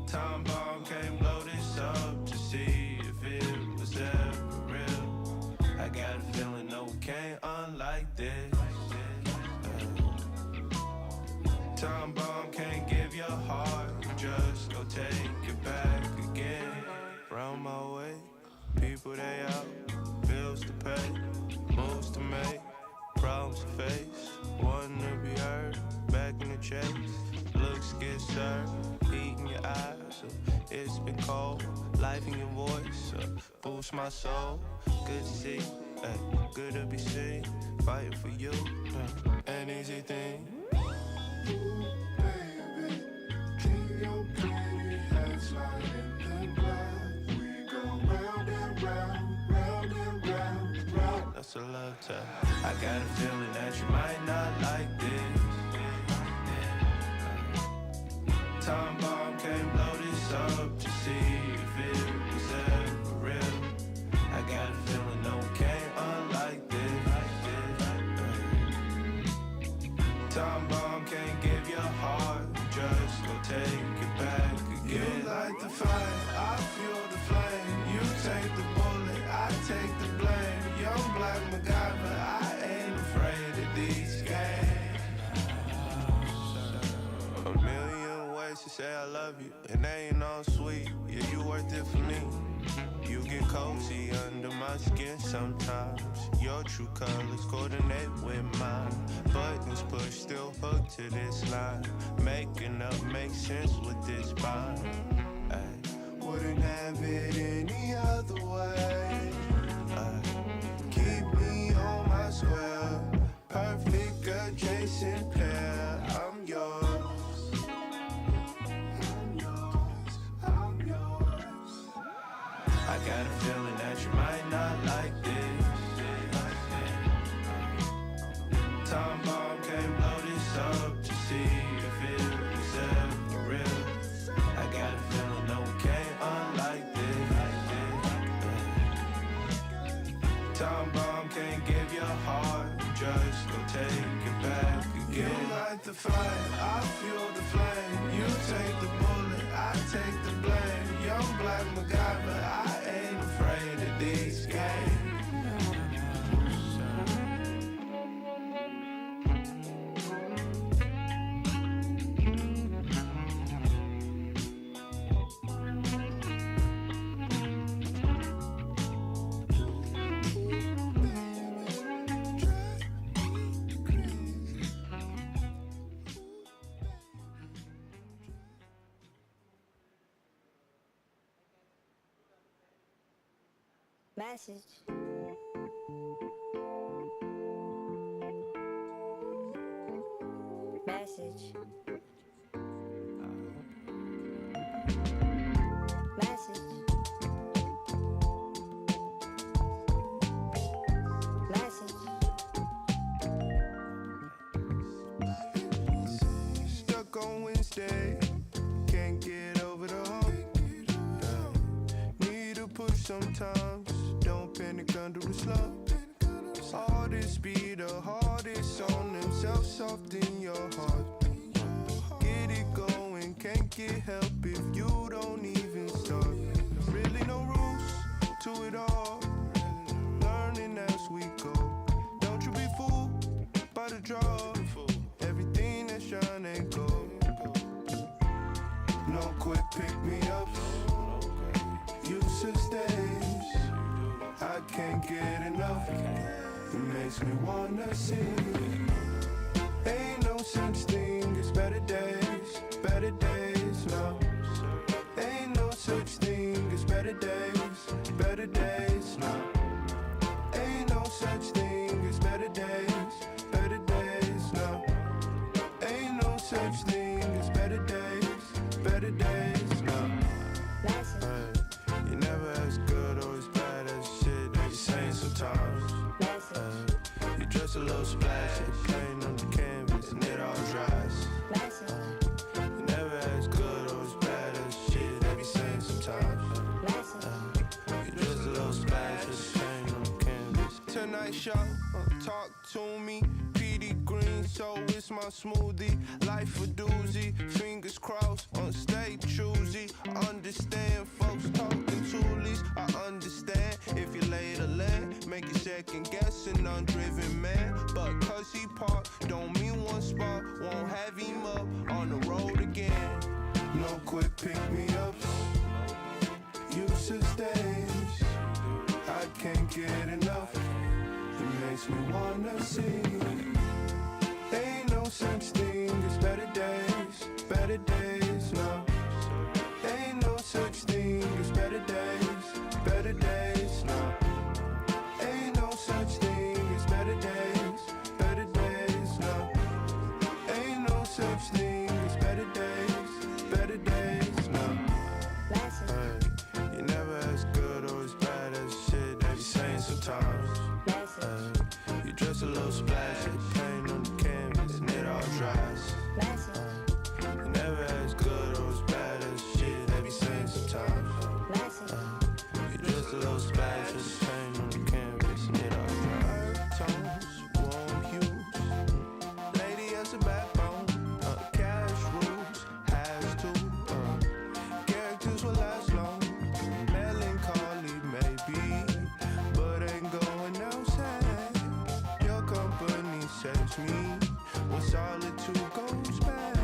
Time bomb can't blow this up to see if it was ever real. I got a feeling no, we can't unlike this. Time bomb can't give your heart, just go take it back again. Round my way, people they out, bills to pay, moves to make. Problems to face, wanting to be heard, back in the chase. Looks get served, heat in your eyes. It's been cold, life in your voice. Boost my soul, good to see, good to be seen. Fighting for you, an easy thing. Ooh, baby, keep your pretty hands light in the blood. We go round and round, round and round, round. That's a love tap. I got a feeling that you might not like this. Time bomb can't blow this up to see if it was ever real. I got a feeling no, we can't unlike this. Time bomb can't give your heart, just go take it back again. You light the fire, I feel the flame. You take the bullet, I take the blame. Young black MacGyver, I ain't afraid of these games. A million ways to say I love you, and they ain't all sweet. Yeah, you worth it for me. You get cozy under my skin sometimes. Your true colors coordinate with mine. Buttons push, still hooked to this line. Making up makes sense with this bond. Ay, wouldn't have it any other way. Keep me on my square. Perfect adjacent pair. I'm yours. I got a feeling that you might not like this. Time bomb can't blow this up to see if it was ever real. I got a feeling no, we can't unlike this. lit the fire, I fuel the flame. You take the bullet, I take the blame. Young black MacGyver, I ain't afraid of these games. Message. Message. Message. Message. Stuck on Wednesday, can't get over the hump. Need a push sometimes, don't panic under the slump. Hardest be the hardest on themselves, soft in your heart. Get it going, can't get help if you don't even start. Really no rules to it all, learning as we go. Don't you be fooled by the draw, everything that shine ain't gold. No quick pick me up, useless days, I can't get enough. It makes me wanna sing. Ain't no such thing as better days, no. Ain't no such thing as better days, no. Ain't no such thing as better days, no. Ain't no such thing as better days, no. You're never as good or as bad as shit that you're saying sometimes. You dress a little splash of paint on the canvas and it all dries. You're never as good or as bad as shit that you're saying sometimes. You dress a little splash of paint on the canvas. Tonight shot, talk to me. PD green, so it's my smoothie. Life a doozy, fingers crossed, stay choosy. Understand, folks talking toolies. I understand if you lay the land, make you second guess an undriven man. But cause he parked, don't mean one spot won't have him up on the road again. No quick pick me ups, useless days, I can't get enough. It makes me wanna sing. Ain't no such thing as better days, no. Ain't no such thing as better days, no. Ain't no such thing as better days, no. Ain't no such thing as better days, no. You're never as good or as bad as shit that you're saying sometimes. You dress a little splash of paint on the canvas and it all dries. You're never as good or as bad as shit that you're saying sometimes. You dress a little splash of paint on the canvas and it all dries. Tones, warm hues, lady has a backbone, cash rules, has to, characters will last long, melancholy maybe, but ain't going outside. Your company sets me when solitude goes bad.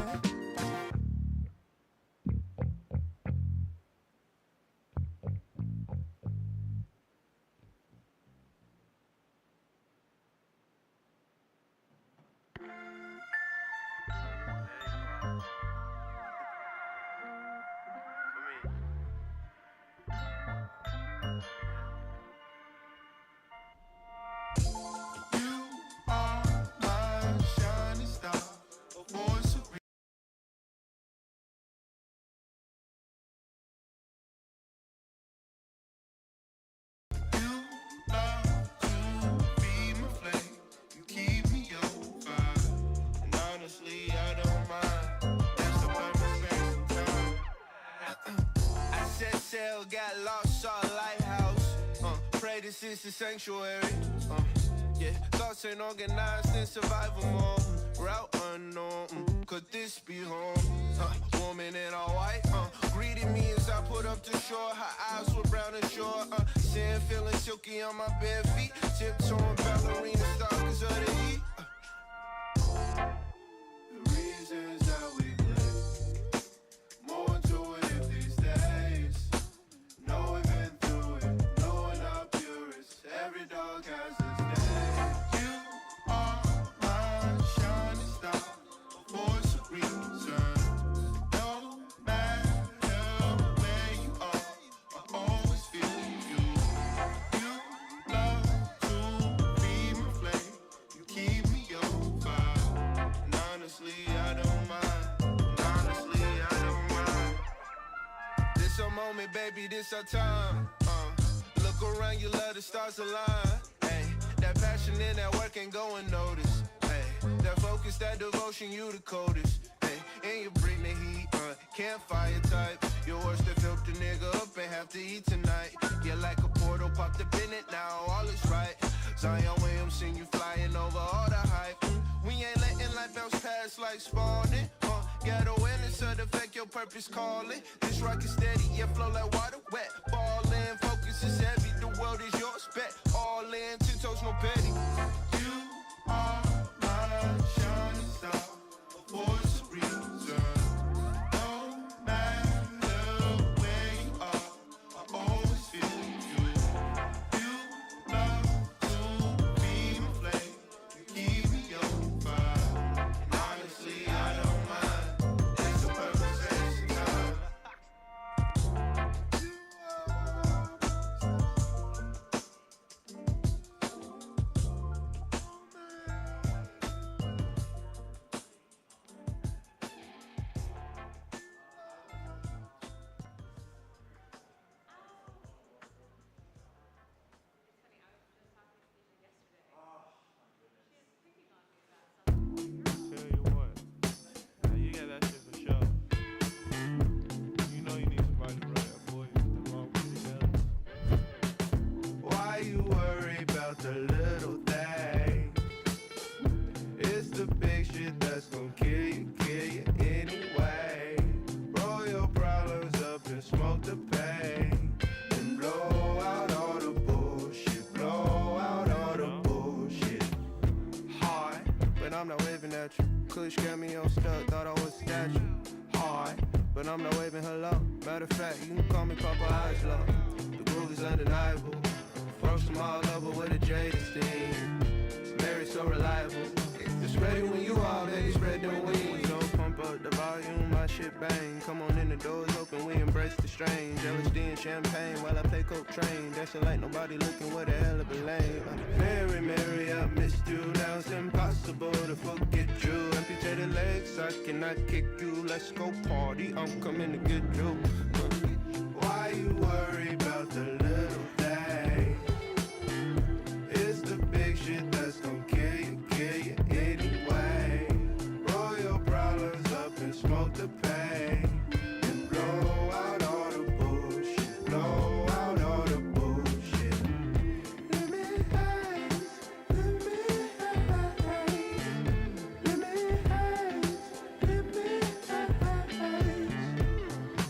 Got lost, saw a lighthouse. Pray this is the sanctuary. Yeah, thoughts ain't organized in survival mode. route unknown. Could this be home? Woman in all white, greeted me as I put up to shore. Her eyes were brown and short, sand feeling silky on my bare feet. Tiptoeing ballerina style 'cause of the heat. The reasons that we play, more to it these days. Know we've been through it, knowing our purest. Every dog has its day. You are my shining star, a voice of reason. No matter where you are, I always feel you. You love to be my flame, you keep me on fire. And honestly, I don't mind. And honestly, I don't mind. This our moment, baby, this our time. Look around, you love the stars align. Hey, that passion in that work ain't go unnoticed. Hey, that focus, that devotion, you the coldest. Hey, and you bring the heat, campfire type. You're worse to fill the nigga up and have to eat tonight. Yeah, like a portal, popped up in it now, all is right. Zion Williamson, you flying over all the hype. We ain't letting life bounce past like spawning. Get awareness of the fact your purpose calling. This rock is steady, yeah, flow like water wet. Ballin', focus is heavy, the world is yours, bet. All in, 10 toes, no petty. You are my shining star, a voice of reason. No matter where you are, I always feel you. You love to be my flame, you keep me on fire. And honestly, I don't mind. It's a purpose, it's a time. Tell you what, you got that shit for sure. You know you need somebody to run that boy. The wrong with Why you worry about the little things? It's the big shit that's gonna kill you anyway. Roll your problems up and smoke the pain. And blow out all the bullshit, blow out all the bullshit. Hard, but I'm not waving at you. Kush got me on stuck, thought I was a statue. Hard, but I'm not waving hello. Matter of fact, you can call me Papa Islo. The groove is undeniable. Froze from all over with a jaded steam. Mary so reliable. It's ready when you are, baby, spread them wings. So pump up the volume, my shit bang. Come on in, the doors open, we embrace the strange. LSD and champagne while I play coke train. Dancing like nobody looking, what a hell of a lane. Mary, Mary, I missed you, now it's impossible to forget you. Amputated legs, I cannot kick you. Let's go party, I'm coming to get you. Why you worry about the little thing? It's the big shit that's gonna kill you anyway. Roll your problems up and smoke the pain. And blow out all the bullshit, blow out all the bullshit. Let me haze, let me haze, let me haze, let me haze.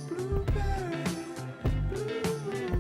Blueberry, blue.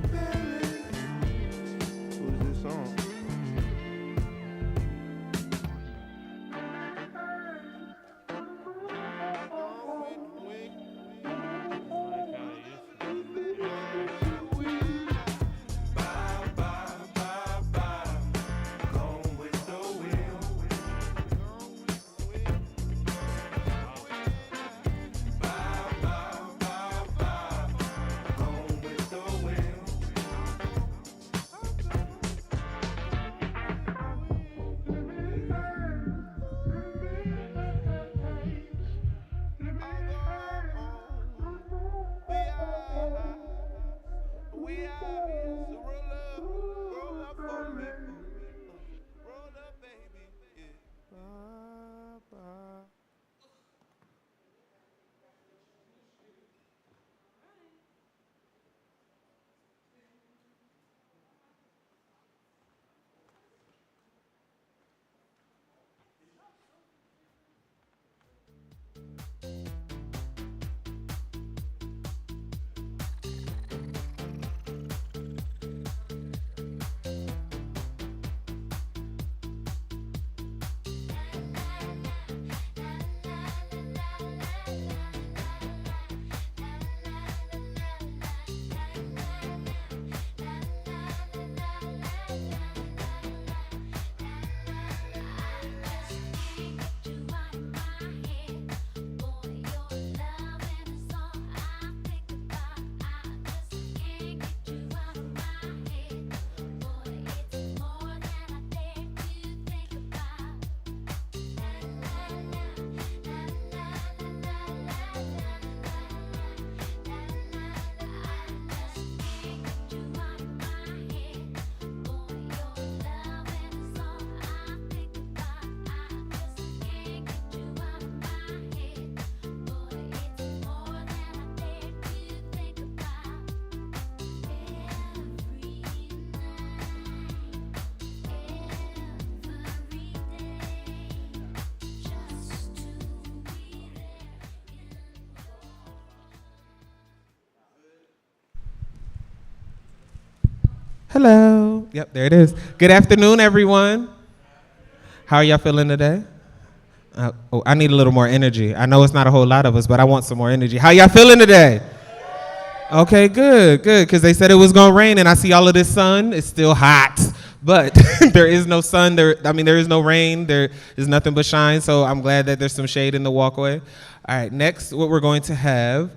Hello. Yep, there it is. Good afternoon, everyone. How are y'all feeling today? I need a little more energy. I know it's not a whole lot of us, but I want some more energy. How y'all feeling today? Okay, good, because they said it was going to rain, and I see all of this sun. It's still hot, but there is no sun. There is no rain. There is nothing but shine, so I'm glad that there's some shade in the walkway. All right, next, what we're going to have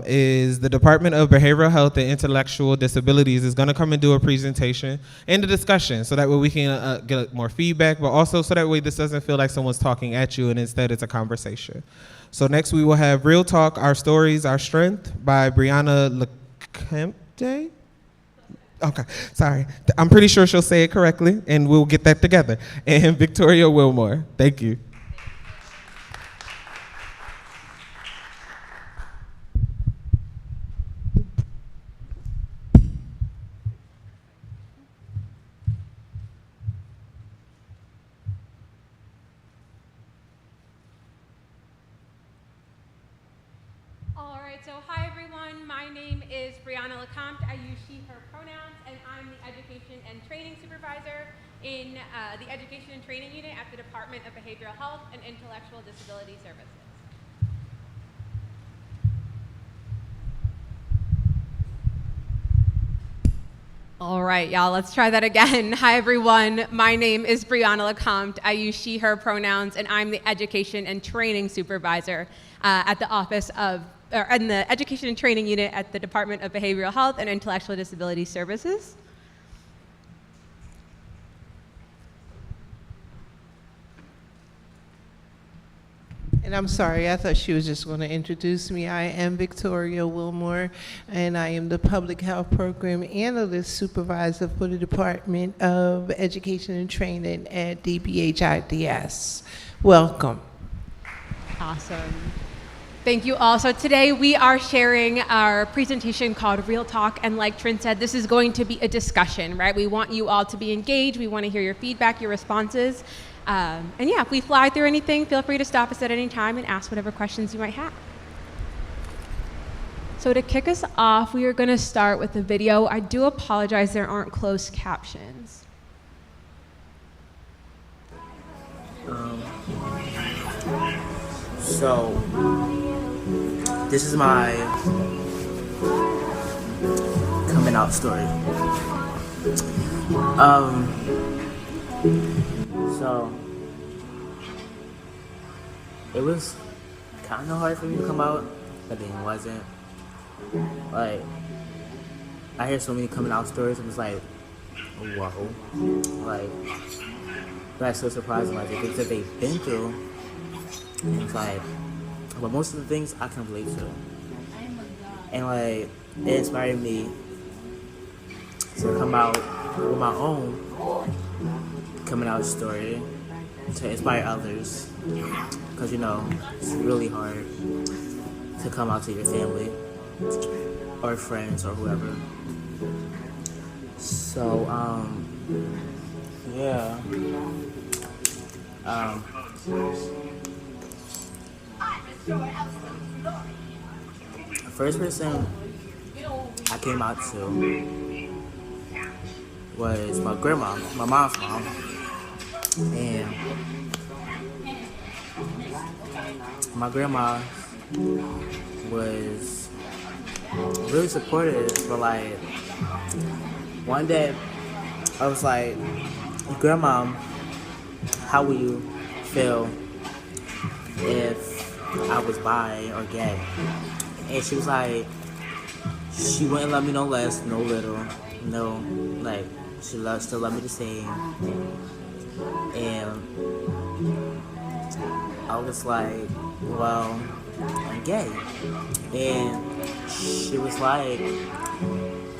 is the Department of Behavioral Health and Intellectual Disabilities is going to come and do a presentation and a discussion, so that way we can get more feedback, but also so that way this doesn't feel like someone's talking at you, and instead it's a conversation. So next we will have Real Talk, Our Stories, Our Strength by Brianna LeCompte. Okay, sorry. I'm pretty sure she'll say it correctly, and we'll get that together. And Victoria Wilmore. Thank you. All right, so hi everyone. My name is Brianna LeCompte. I use she, her pronouns, and I'm the Education and Training Supervisor in the Education and Training Unit at the Department of Behavioral Health and Intellectual Disability Services. All right, y'all, let's try that again. Hi, everyone. My name is Brianna LeCompte. I use she, her pronouns, and I'm the Education and Training Supervisor at the Office of, or in the Education and Training Unit at the Department of Behavioral Health and Intellectual Disability Services. And I'm sorry, I thought she was just going to introduce me. I am Victoria Wilmore, and I am the Public Health Program Analyst Supervisor for the Department of Education and Training at DBHIDS. Welcome. Awesome. Thank you all. So today we are sharing our presentation called Real Talk, and like Trin said, this is going to be a discussion, right? We want you all to be engaged. We want to hear your feedback, your responses. And yeah, if we fly through anything, feel free to stop us at any time and ask whatever questions you might have. So to kick us off, we are going to start with a video. I do apologize, there aren't closed captions. So, this is my coming out story. So, it was kind of hard for me to come out, but then it wasn't. Like, I hear so many coming out stories, and it's like, whoa. Like, that's so surprising, like, the things that they've been through. And it's like, but most of the things I can relate to. And like, it inspired me to come out with my own coming out story to inspire others. Because, you know, it's really hard to come out to your family or friends or whoever. So, yeah. The first person I came out to was my grandma, my mom's mom. And my grandma was really supportive, but like one day I was like, Grandma, how will you feel if I was bi or gay? And she was like, she wouldn't love me no less, no little, no, like, she still loved me the same. And I was like, well, I'm gay. And she was like,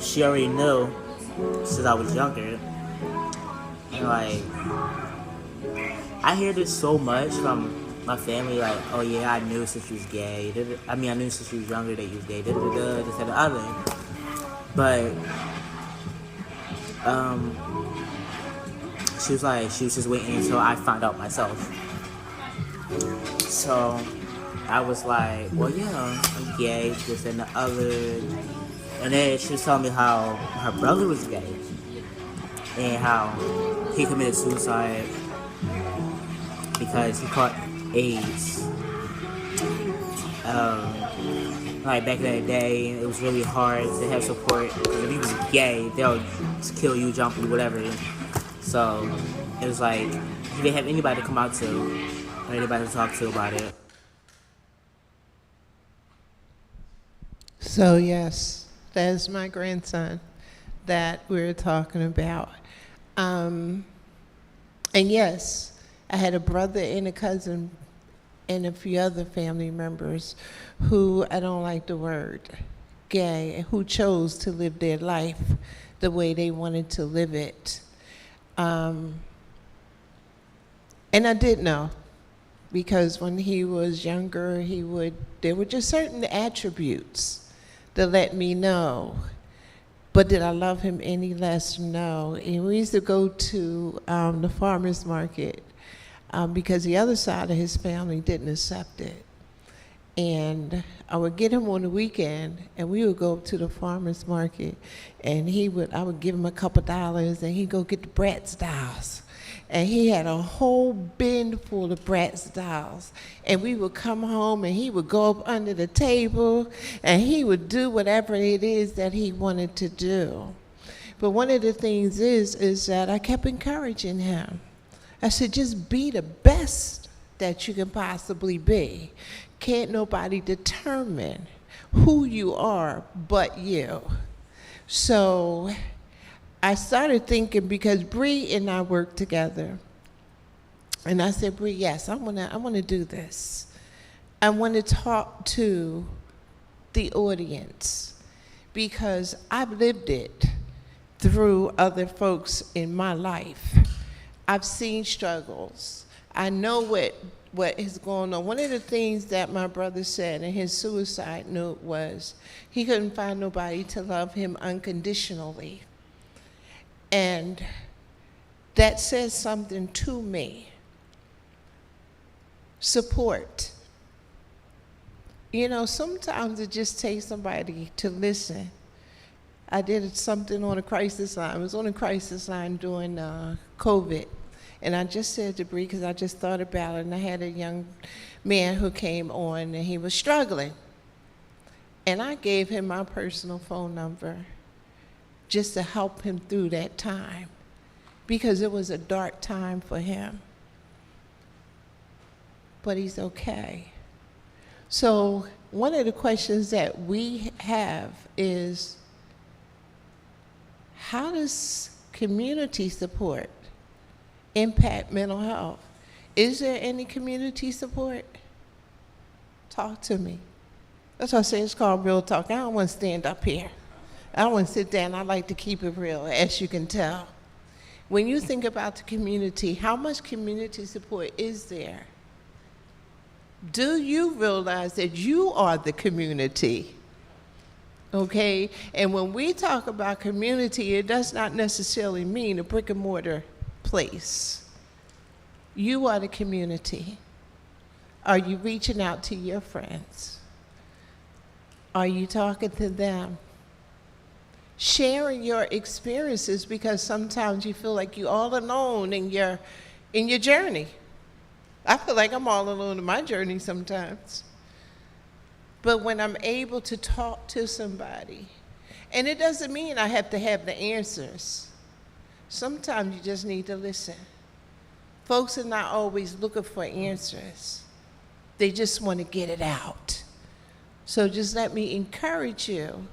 she already knew since I was younger. And like, I hear this so much from my family, like, oh yeah, I knew since you was gay. I mean, I knew since you was younger that you was gay. This and the other. But she was like, she was just waiting until I found out myself. So I was like, well, yeah, I'm gay, this and the other. And then she was telling me how her brother was gay and how he committed suicide because he caught AIDS. Like back in the day, it was really hard to have support. If he was gay, they'll just kill you, jump you, whatever. So it was like he didn't have anybody to come out to or anybody to talk to about it. So yes, that's my grandson that we're talking about. And yes, I had a brother and a cousin and a few other family members who, I don't like the word, gay, who chose to live their life the way they wanted to live it. And I did know, because when he was younger, there were just certain attributes that let me know. But did I love him any less? No. And we used to go to the farmer's market because the other side of his family didn't accept it. And I would get him on the weekend, and we would go up to the farmer's market, and I would give him a couple dollars, and he'd go get the Bratz dolls. And he had a whole bin full of Bratz dolls. And we would come home, and he would go up under the table, and he would do whatever it is that he wanted to do. But one of the things is that I kept encouraging him. I said, just be the best that you can possibly be. Can't nobody determine who you are but you. So I started thinking, because Bree and I worked together, and I said, Bree, yes, I wanna do this. I want to talk to the audience because I've lived it through other folks in my life. I've seen struggles. I know what is going on. One of the things that my brother said in his suicide note was he couldn't find nobody to love him unconditionally. And that says something to me. Support. You know, sometimes it just takes somebody to listen. I did something on a crisis line. I was on a crisis line during COVID. And I just said to Bree, because I just thought about it, and I had a young man who came on, and he was struggling. And I gave him my personal phone number just to help him through that time, because it was a dark time for him. But he's okay. So one of the questions that we have is, how does community support impact mental health? Is there any community support? Talk to me. That's why I say it's called Real Talk. I don't want to stand up here. I don't want to sit down. I like to keep it real, as you can tell. When you think about the community, how much community support is there? Do you realize that you are the community? Okay? And when we talk about community, it does not necessarily mean a brick and mortar place. You are the community. Are you reaching out to your friends? Are you talking to them? Sharing your experiences, because sometimes you feel like you're all alone in your journey. I feel like I'm all alone in my journey sometimes. But when I'm able to talk to somebody, and it doesn't mean I have to have the answers. Sometimes you just need to listen. Folks are not always looking for answers. They just want to get it out. So just let me encourage you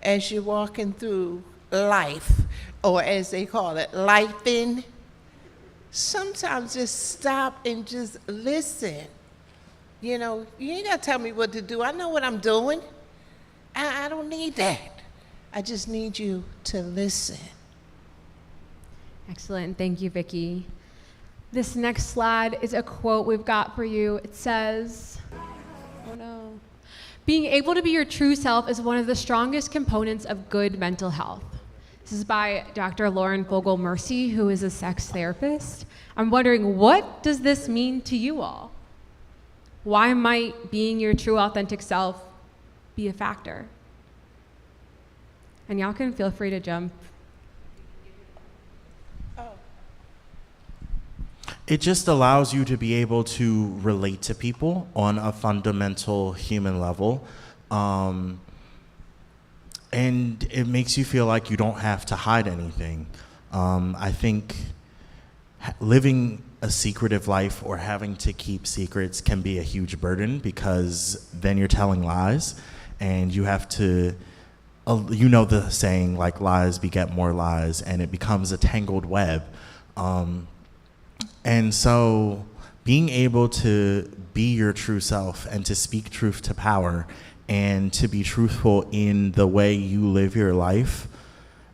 as you're walking through life, or as they call it, lifing. Sometimes just stop and just listen. You know, you ain't got to tell me what to do. I know what I'm doing. I don't need that. I just need you to listen. Excellent. Thank you, Vicki. This next slide is a quote we've got for you. It says, oh no. Being able to be your true self is one of the strongest components of good mental health. This is by Dr. Lauren Vogel Mercy, who is a sex therapist. I'm wondering, what does this mean to you all? Why might being your true authentic self be a factor? And y'all can feel free to jump. It just allows you to be able to relate to people on a fundamental human level. And it makes you feel like you don't have to hide anything. I think living a secretive life or having to keep secrets can be a huge burden, because then you're telling lies, and you have to, you know the saying, like, lies beget more lies, and it becomes a tangled web. And so being able to be your true self and to speak truth to power and to be truthful in the way you live your life,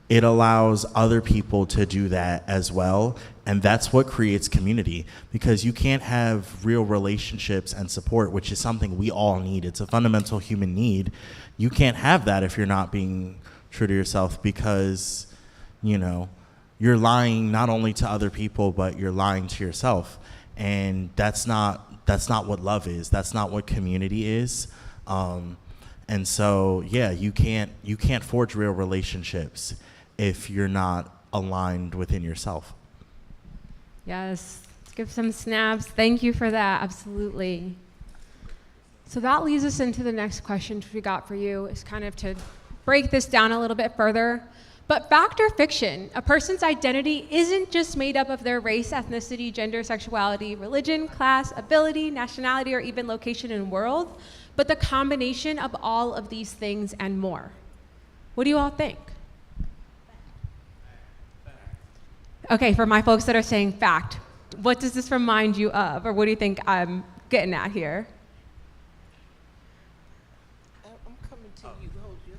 it allows other people to do that as well. And that's what creates community, because you can't have real relationships and support, which is something we all need. It's a fundamental human need. You can't have that if you're not being true to yourself, because, you know, you're lying not only to other people, but you're lying to yourself. And that's not what love is. That's not what community is. And so, yeah, you can't forge real relationships if you're not aligned within yourself. Yes, let's give some snaps. Thank you for that, absolutely. So that leads us into the next question we got for you, is kind of to break this down a little bit further. But fact or fiction, a person's identity isn't just made up of their race, ethnicity, gender, sexuality, religion, class, ability, nationality, or even location in the world, but the combination of all of these things and more. What do you all think? Okay, for my folks that are saying fact, what does this remind you of, or what do you think I'm getting at here? I'm coming to you. Hold your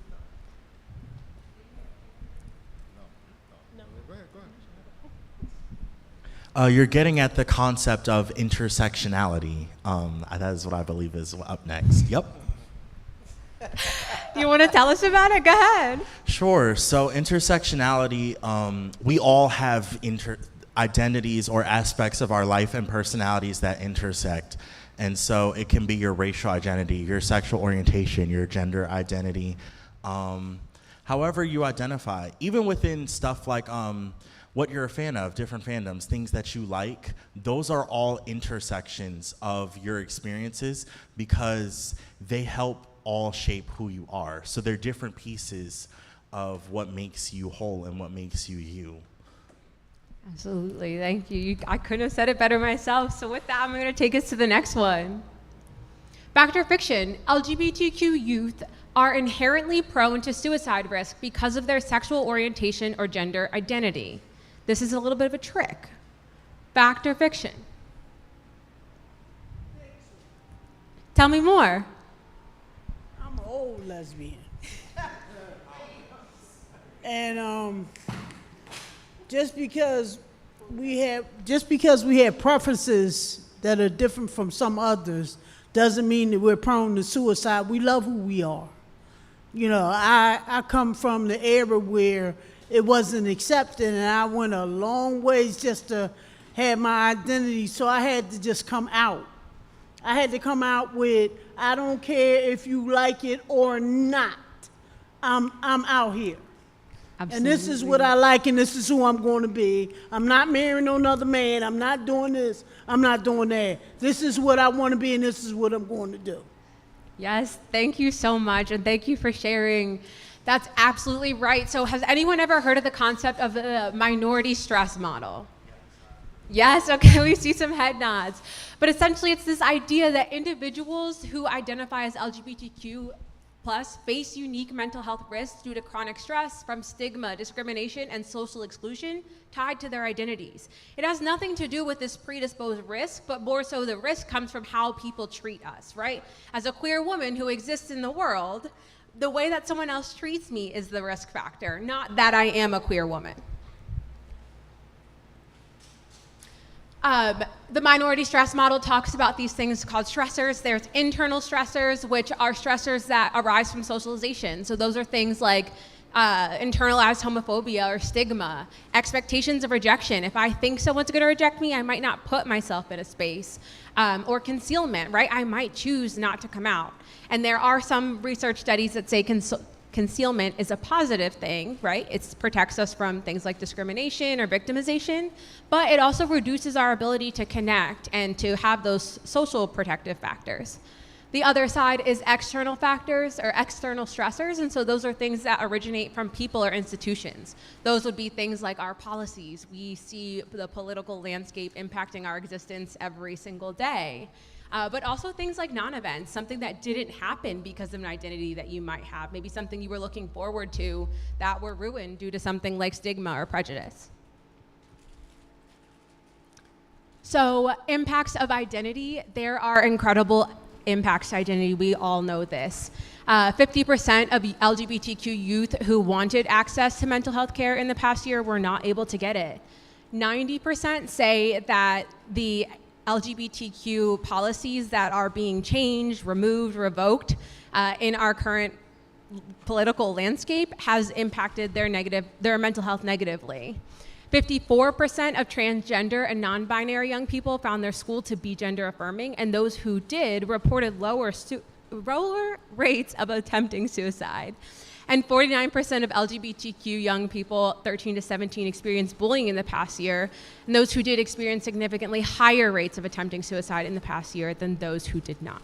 thought. You're getting at the concept of intersectionality. That is what I believe is up next. Yep. You want to tell us about it? Go ahead. Sure. So intersectionality, we all have identities or aspects of our life and personalities that intersect. And so it can be your racial identity, your sexual orientation, your gender identity, however you identify. Even within stuff like what you're a fan of, different fandoms, things that you like, those are all intersections of your experiences, because they help all shape who you are. So they're different pieces of what makes you whole and what makes you you. Absolutely, thank you. I couldn't have said it better myself. So with that, I'm going to take us to the next one. Fact or fiction, LGBTQ youth are inherently prone to suicide risk because of their sexual orientation or gender identity. This is a little bit of a trick. Fact or fiction? Tell me more. I'm an old lesbian. And just because we have preferences that are different from some others doesn't mean that we're prone to suicide. We love who we are. You know, I come from the era where it wasn't accepted, and I went a long ways just to have my identity, so I had to just come out. I had to come out with, I don't care if you like it or not. I'm out here. Absolutely. And this is what I like, and this is who I'm going to be. I'm not marrying no other man. I'm not doing this. I'm not doing that. This is what I want to be, and this is what I'm going to do. Yes, thank you so much, and thank you for sharing. That's absolutely right. So has anyone ever heard of the concept of the minority stress model? Yes, okay, we see some head nods. But essentially, it's this idea that individuals who identify as LGBTQ+ face unique mental health risks due to chronic stress from stigma, discrimination, and social exclusion tied to their identities. It has nothing to do with this predisposed risk, but more so the risk comes from how people treat us, right? As a queer woman who exists in the world, the way that someone else treats me is the risk factor, not that I am a queer woman. The minority stress model talks about these things called stressors. There's internal stressors, which are stressors that arise from socialization. So those are things like internalized homophobia or stigma, expectations of rejection. If I think someone's going to reject me, I might not put myself in a space. Or concealment, right? I might choose not to come out. And there are some research studies that say concealment is a positive thing, right? It protects us from things like discrimination or victimization, but it also reduces our ability to connect and to have those social protective factors. The other side is external factors or external stressors, and so those are things that originate from people or institutions. Those would be things like our policies. We see the political landscape impacting our existence every single day. But also things like non-events, something that didn't happen because of an identity that you might have, maybe something you were looking forward to that were ruined due to something like stigma or prejudice. So impacts of identity, there are incredible impacts to identity. We all know this. 50% of LGBTQ youth who wanted access to mental health care in the past year were not able to get it. 90% say that the LGBTQ policies that are being changed, removed, revoked in our current political landscape has impacted their mental health negatively. 54% of transgender and non-binary young people found their school to be gender affirming, and those who did reported lower rates of attempting suicide. And 49% of LGBTQ young people 13 to 17 experienced bullying in the past year, and those who did experience significantly higher rates of attempting suicide in the past year than those who did not.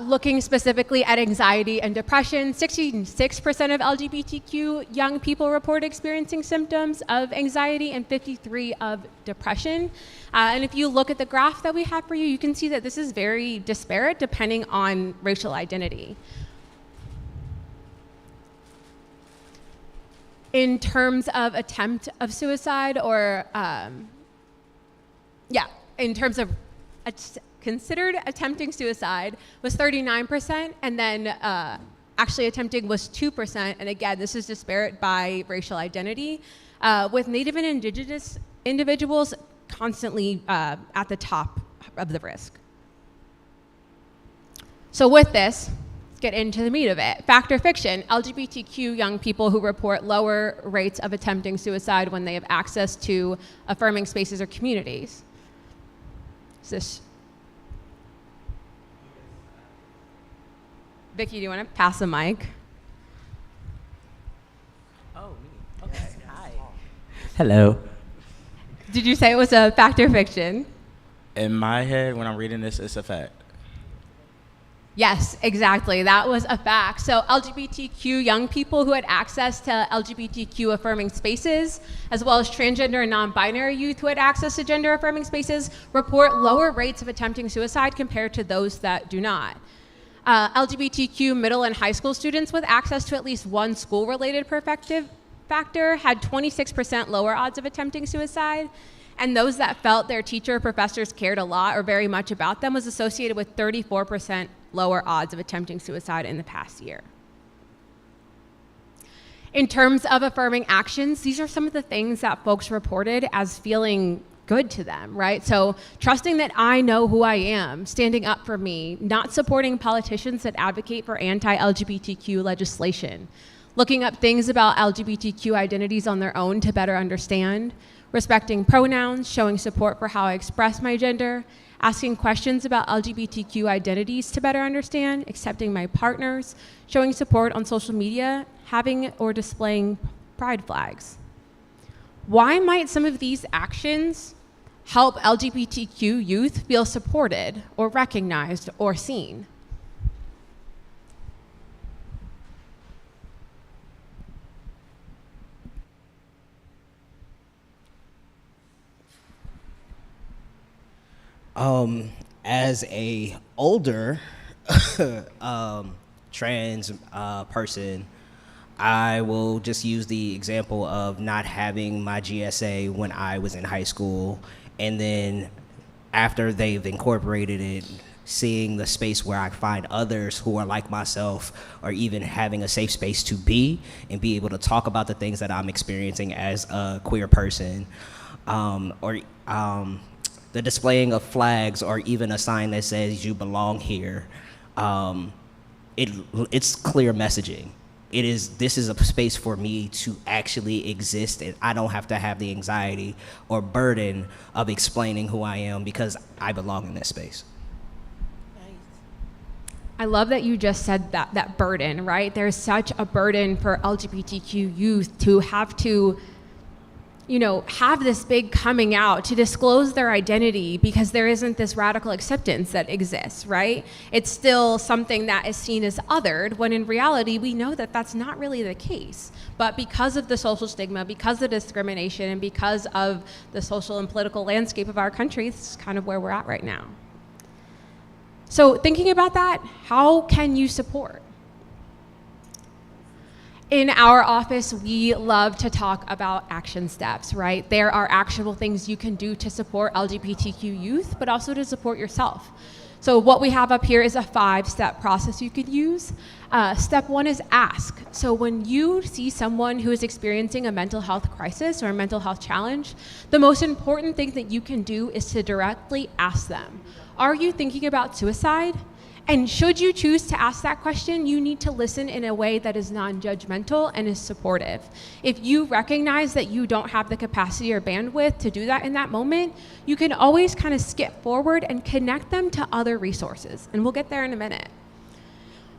Looking specifically at anxiety and depression, 66% of LGBTQ young people report experiencing symptoms of anxiety and 53% of depression. And if you look at the graph that we have for you, you can see that this is very disparate depending on racial identity. In terms of attempt of suicide or, in terms of considered attempting suicide was 39%, and then actually attempting was 2%. And again, this is disparate by racial identity, with Native and Indigenous individuals constantly at the top of the risk. So with this, let's get into the meat of it. Fact or fiction, LGBTQ young people who report lower rates of attempting suicide when they have access to affirming spaces or communities. Is this Vicky, do you want to pass the mic? Oh, me. Okay. Hi. Hello. Did you say it was a fact or fiction? In my head, when I'm reading this, it's a fact. Yes, exactly. That was a fact. So LGBTQ young people who had access to LGBTQ affirming spaces, as well as transgender and non-binary youth who had access to gender affirming spaces, report lower rates of attempting suicide compared to those that do not. LGBTQ middle and high school students with access to at least one school-related protective factor had 26% lower odds of attempting suicide, and those that felt their teacher or professors cared a lot or very much about them was associated with 34% lower odds of attempting suicide in the past year. In terms of affirming actions, these are some of the things that folks reported as feeling good to them, right? So trusting that I know who I am, standing up for me, not supporting politicians that advocate for anti-LGBTQ legislation, looking up things about LGBTQ identities on their own to better understand, respecting pronouns, showing support for how I express my gender, asking questions about LGBTQ identities to better understand, accepting my partners, showing support on social media, having or displaying pride flags. Why might some of these actions help LGBTQ youth feel supported or recognized or seen? As a older trans person, I will just use the example of not having my GSA when I was in high school, and then after they've incorporated it, seeing the space where I find others who are like myself, or even having a safe space to be and be able to talk about the things that I'm experiencing as a queer person, the displaying of flags or even a sign that says you belong here. It's clear messaging. This is a space for me to actually exist, and I don't have to have the anxiety or burden of explaining who I am because I belong in this space. I love that you just said that burden, right? There's such a burden for LGBTQ youth to have to, have this big coming out, to disclose their identity, because there isn't this radical acceptance that exists, right? It's still something that is seen as othered, when in reality, we know that that's not really the case. But because of the social stigma, because of discrimination, and because of the social and political landscape of our country, this is kind of where we're at right now. So thinking about that, how can you support? In our office, we love to talk about action steps, right? There are actionable things you can do to support LGBTQ youth, but also to support yourself. So what we have up here is a 5-step process you could use. Step 1 is ask. So when you see someone who is experiencing a mental health crisis or a mental health challenge, the most important thing that you can do is to directly ask them, are you thinking about suicide? And should you choose to ask that question, you need to listen in a way that is non-judgmental and is supportive. If you recognize that you don't have the capacity or bandwidth to do that in that moment, you can always kind of skip forward and connect them to other resources. And we'll get there in a minute.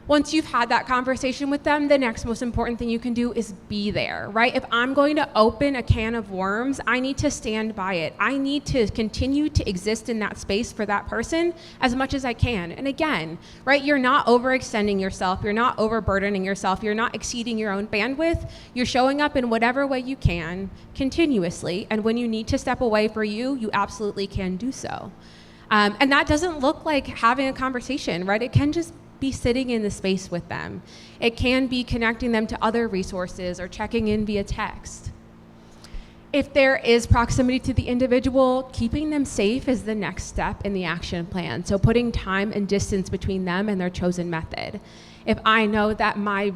Once you've had that conversation with them, the next most important thing you can do is be there, right? If I'm going to open a can of worms, I need to stand by it. I need to continue to exist in that space for that person as much as I can. And again, right, you're not overextending yourself. You're not overburdening yourself. You're not exceeding your own bandwidth. You're showing up in whatever way you can continuously. And when you need to step away for you, you absolutely can do so. And that doesn't look like having a conversation, right? It can just be sitting in the space with them. It can be connecting them to other resources or checking in via text. If there is proximity to the individual, keeping them safe is the next step in the action plan. So putting time and distance between them and their chosen method. If I know that my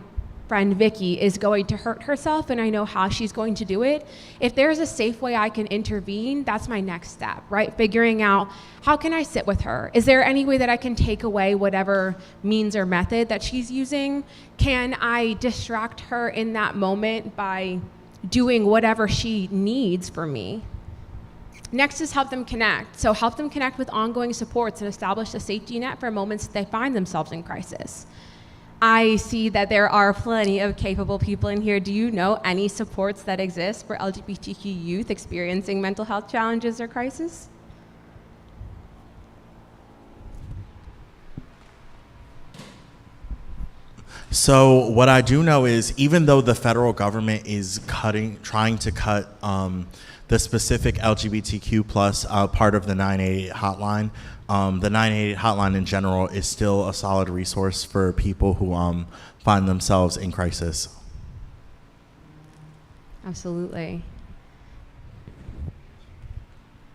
friend Vicky is going to hurt herself and I know how she's going to do it, if there's a safe way I can intervene, that's my next step, right? Figuring out, how can I sit with her? Is there any way that I can take away whatever means or method that she's using? Can I distract her in that moment by doing whatever she needs from me? Next is help them connect. So help them connect with ongoing supports and establish a safety net for moments that they find themselves in crisis. I see that there are plenty of capable people in here. Do you know any supports that exist for LGBTQ youth experiencing mental health challenges or crisis? So what I do know is, even though the federal government is trying to cut the specific LGBTQ plus part of the 988 hotline, the 988 hotline in general is still a solid resource for people who find themselves in crisis. Absolutely.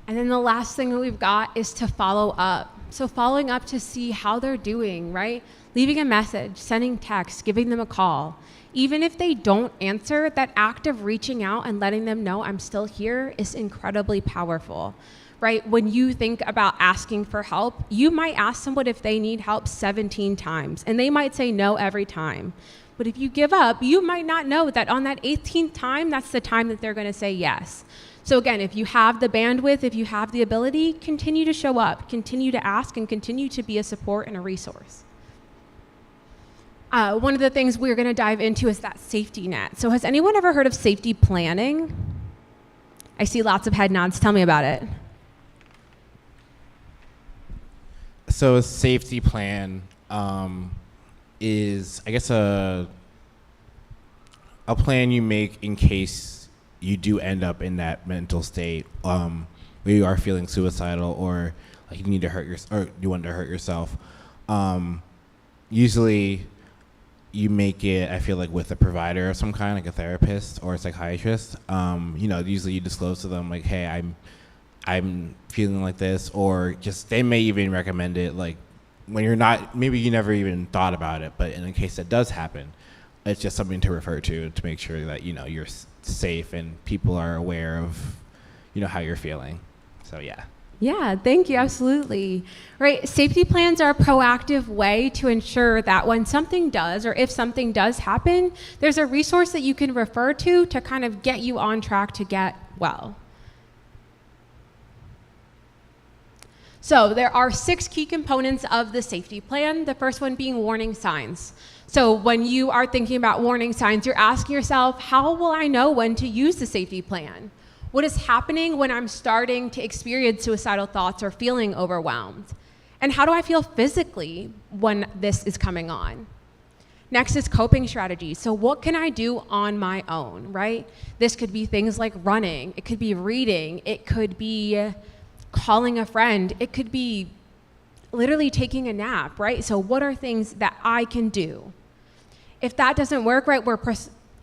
And then the last thing that we've got is to follow up. So following up to see how they're doing, right? Leaving a message, sending text, giving them a call. Even if they don't answer, that act of reaching out and letting them know I'm still here is incredibly powerful, right? When you think about asking for help, you might ask someone if they need help 17 times, and they might say no every time. But if you give up, you might not know that on that 18th time, that's the time that they're gonna say yes. So again, if you have the bandwidth, if you have the ability, continue to show up, continue to ask, and continue to be a support and a resource. One of the things we're going to dive into is that safety net. So has anyone ever heard of safety planning? I see lots of head nods. Tell me about it. So a safety plan is, I guess, a plan you make in case you do end up in that mental state where you are feeling suicidal, or like you need to or you want to hurt yourself. Usually you make it, I feel like, with a provider of some kind, like a therapist or a psychiatrist. Usually you disclose to them, like, hey, I'm feeling like this, or just they may even recommend it, like, when you're not, maybe you never even thought about it, but in a case that does happen, it's just something to refer to make sure that, you're safe and people are aware of, how you're feeling. So, yeah. Yeah, thank you, absolutely. Right, safety plans are a proactive way to ensure that when something does, or if something does happen, there's a resource that you can refer to kind of get you on track to get well. So there are 6 key components of the safety plan, the first one being warning signs. So when you are thinking about warning signs, you're asking yourself, how will I know when to use the safety plan? What is happening when I'm starting to experience suicidal thoughts or feeling overwhelmed? And how do I feel physically when this is coming on? Next is coping strategies. So what can I do on my own, right? This could be things like running. It could be reading. It could be calling a friend. It could be literally taking a nap, right? So what are things that I can do? If that doesn't work, right, we're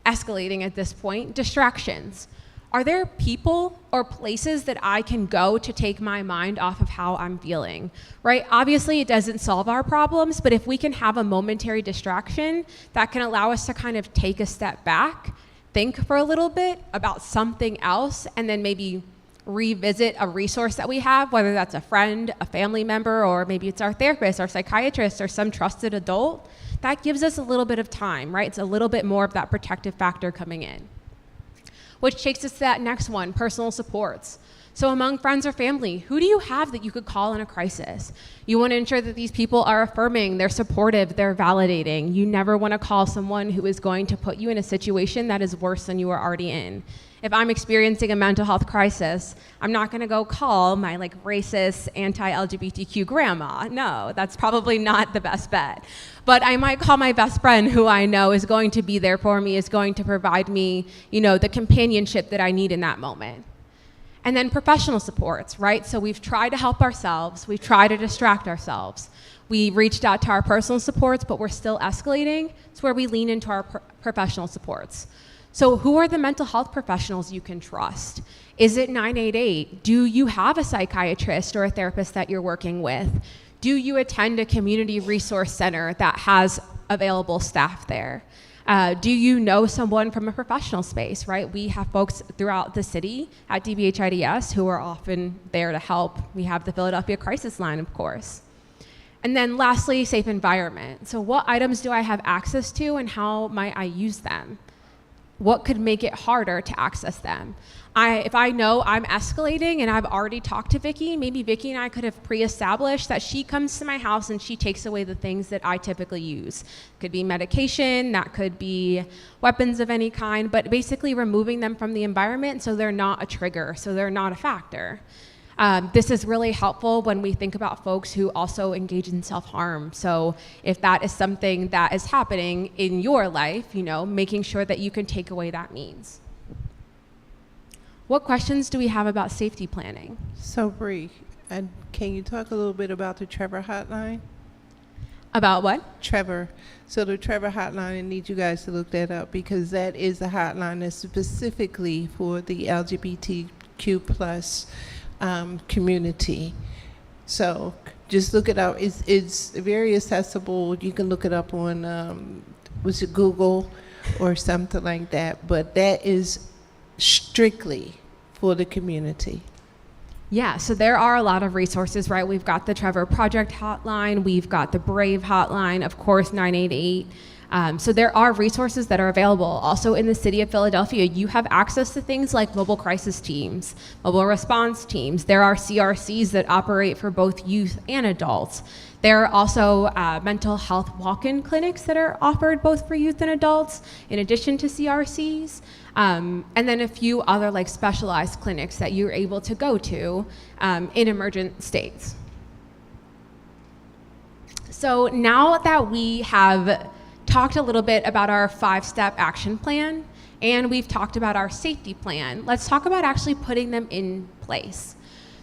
escalating at this point. Distractions. Are there people or places that I can go to take my mind off of how I'm feeling, right? Obviously, it doesn't solve our problems, but if we can have a momentary distraction, that can allow us to kind of take a step back, think for a little bit about something else, and then maybe revisit a resource that we have, whether that's a friend, a family member, or maybe it's our therapist, our psychiatrist, or some trusted adult. That gives us a little bit of time, right? It's a little bit more of that protective factor coming in. Which takes us to that next one, personal supports. So among friends or family, who do you have that you could call in a crisis? You want to ensure that these people are affirming, they're supportive, they're validating. You never want to call someone who is going to put you in a situation that is worse than you are already in. If I'm experiencing a mental health crisis, I'm not going to go call my racist, anti-LGBTQ grandma. No, that's probably not the best bet. But I might call my best friend who I know is going to be there for me, is going to provide me, the companionship that I need in that moment. And then professional supports, right? So we've tried to help ourselves. We've tried to distract ourselves. We reached out to our personal supports, but we're still escalating. It's where we lean into our professional supports. So who are the mental health professionals you can trust? Is it 988? Do you have a psychiatrist or a therapist that you're working with? Do you attend a community resource center that has available staff there? Do you know someone from a professional space, right? We have folks throughout the city at DBHIDS who are often there to help. We have the Philadelphia Crisis Line, of course. And then lastly, safe environment. So what items do I have access to and how might I use them? What could make it harder to access them? If I know I'm escalating and I've already talked to Vicki, maybe Vicki and I could have pre-established that she comes to my house and she takes away the things that I typically use. Could be medication, that could be weapons of any kind, but basically removing them from the environment so they're not a trigger, so they're not a factor. This is really helpful when we think about folks who also engage in self-harm. So if that is something that is happening in your life, making sure that you can take away that means. What questions do we have about safety planning? So, Bree, and can you talk a little bit about the Trevor Hotline? About what? Trevor. So the Trevor Hotline, I need you guys to look that up because that is a hotline that's specifically for the LGBTQ plus community. So just look it up. It's very accessible. You can look it up on was it Google or something like that. But that is strictly for the community. Yeah, so there are a lot of resources, right? We've got the Trevor Project Hotline, we've got the Brave Hotline, of course, 988. So there are resources that are available. Also in the city of Philadelphia, you have access to things like mobile crisis teams, mobile response teams. There are CRCs that operate for both youth and adults. There are also mental health walk-in clinics that are offered both for youth and adults, in addition to CRCs. And then a few other specialized clinics that you're able to go to in emergent states. So now that we have talked a little bit about our 5-step action plan, and we've talked about our safety plan, let's talk about actually putting them in place.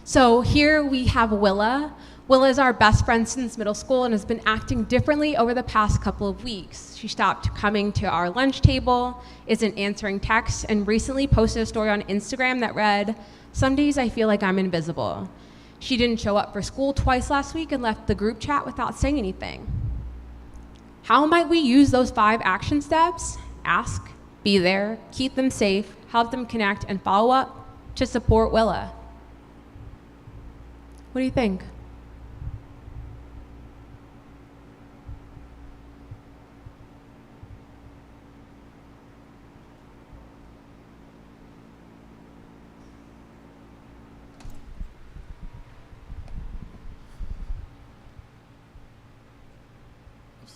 So here we have Willa. Willa is our best friend since middle school and has been acting differently over the past couple of weeks. She stopped coming to our lunch table, isn't answering texts, and recently posted a story on Instagram that read, "Some days I feel like I'm invisible." She didn't show up for school twice last week and left the group chat without saying anything. How might we use those 5 action steps? Ask, be there, keep them safe, help them connect, and follow up to support Willa. What do you think?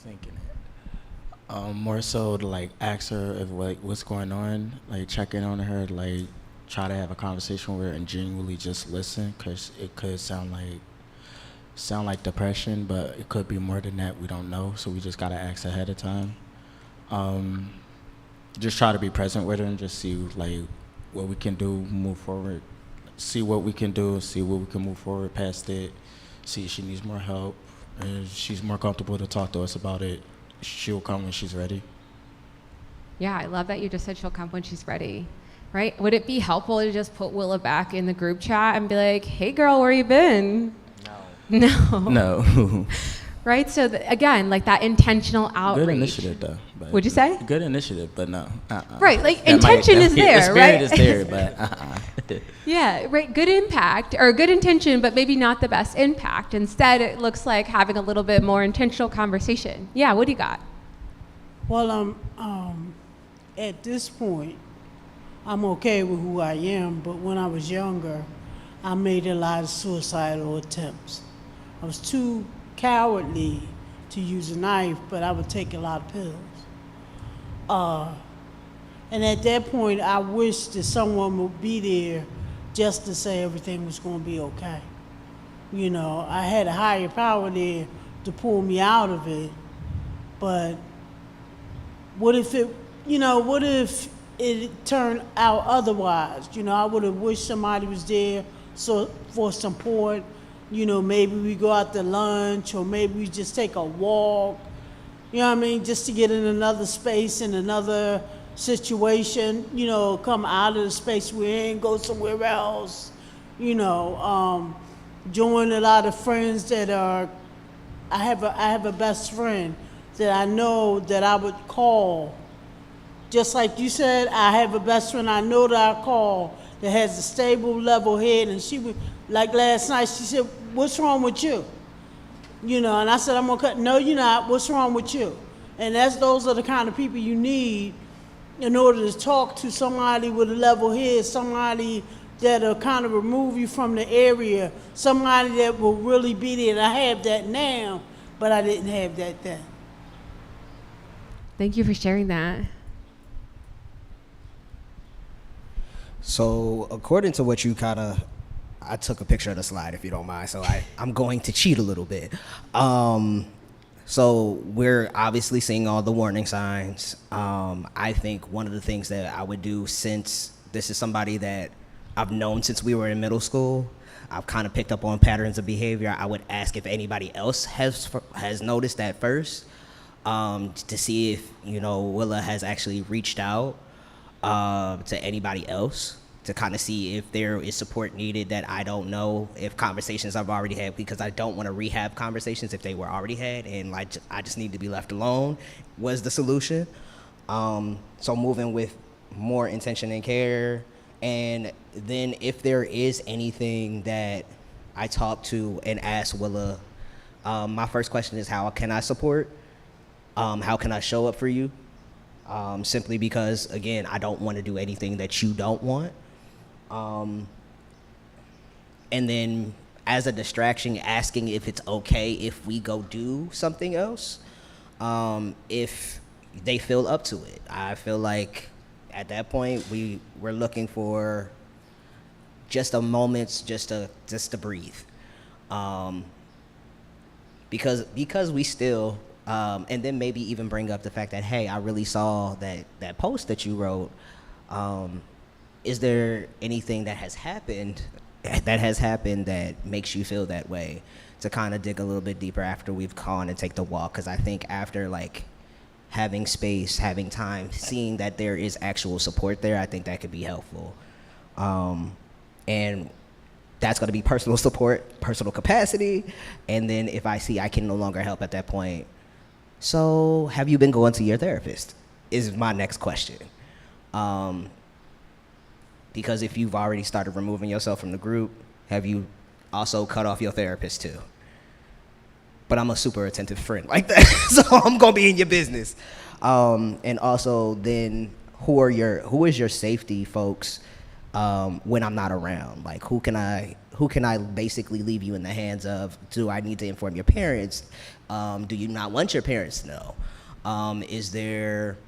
thinking it. More so to like ask her if like what's going on, like check in on her, like try to have a conversation with her and genuinely just listen, because it could sound like depression, but it could be more than that. We don't know, so we just gotta ask ahead of time. Just try to be present with her and just see like what we can do, move forward, see what we can do, see what we can move forward past it, see if she needs more help, and if she's more comfortable to talk to us about it, she'll come when she's ready. Yeah, I love that you just said she'll come when she's ready, right? Would it be helpful to just put Willa back in the group chat and be like, hey girl, where you been? No. No. Right? So again, like that intentional outreach. Good initiative though. But Would you say? Good initiative, but no. Right, like intention is there, the right? spirit is there, but Yeah, right. Good impact or good intention, but maybe not the best impact. Instead, it looks like having a little bit more intentional conversation. Yeah, what do you got? Well, at this point, I'm okay with who I am, but when I was younger, I made a lot of suicidal attempts. I was too cowardly to use a knife, but I would take a lot of pills. And at that point, I wished that someone would be there just to say everything was going to be okay. You know, I had a higher power there to pull me out of it, but what if it turned out otherwise? You know, I would have wished somebody was there for support. You know, maybe we go out to lunch, or maybe we just take a walk, you know what I mean, just to get in another space, in another situation, you know, come out of the space we're in, go somewhere else, you know, join a lot of friends that are, I have a best friend that I know that I would call. Just like you said, I have a best friend I know that I call that has a stable, level head, and she would, like last night, she said, what's wrong with you? You know, and I said, I'm gonna cut, no, you're not, what's wrong with you? And those are the kind of people you need in order to talk to somebody with a level head, somebody that'll kind of remove you from the area, somebody that will really be there. And I have that now, but I didn't have that then. Thank you for sharing that. So according to what you I took a picture of the slide if you don't mind, so I'm going to cheat a little bit. So we're obviously seeing all the warning signs. I think one of the things that I would do, since this is somebody that I've known since we were in middle school, I've kind of picked up on patterns of behavior. I would ask if anybody else has noticed that first, to see if, you know, Willa has actually reached out to anybody else, to kind of see if there is support needed that I don't know, if conversations I've already had, because I don't want to rehab conversations if they were already had, and like I just need to be left alone was the solution. So moving with more intention and care, and then if there is anything that I talk to and ask Willa, my first question is, how can I support? How can I show up for you? Simply because, again, I don't want to do anything that you don't want. And then as a distraction, asking if it's okay if we go do something else, if they feel up to it. I feel like at that point we're looking for just a moment, just to breathe, because we still, and then maybe even bring up the fact that, hey, I really saw that post that you wrote. Is there anything that has happened that makes you feel that way? To kind of dig a little bit deeper after we've gone and take the walk, because I think after like having space, having time, seeing that there is actual support there, I think that could be helpful. And that's going to be personal support, personal capacity, and then if I see I can no longer help at that point, so have you been going to your therapist? Is my next question. Because if you've already started removing yourself from the group, have you also cut off your therapist too? But I'm a super attentive friend like that, so I'm gonna be in your business. And also, then who is your safety folks when I'm not around? Like who who can I basically leave you in the hands of? Do I need to inform your parents? Do you not want your parents to know? Is there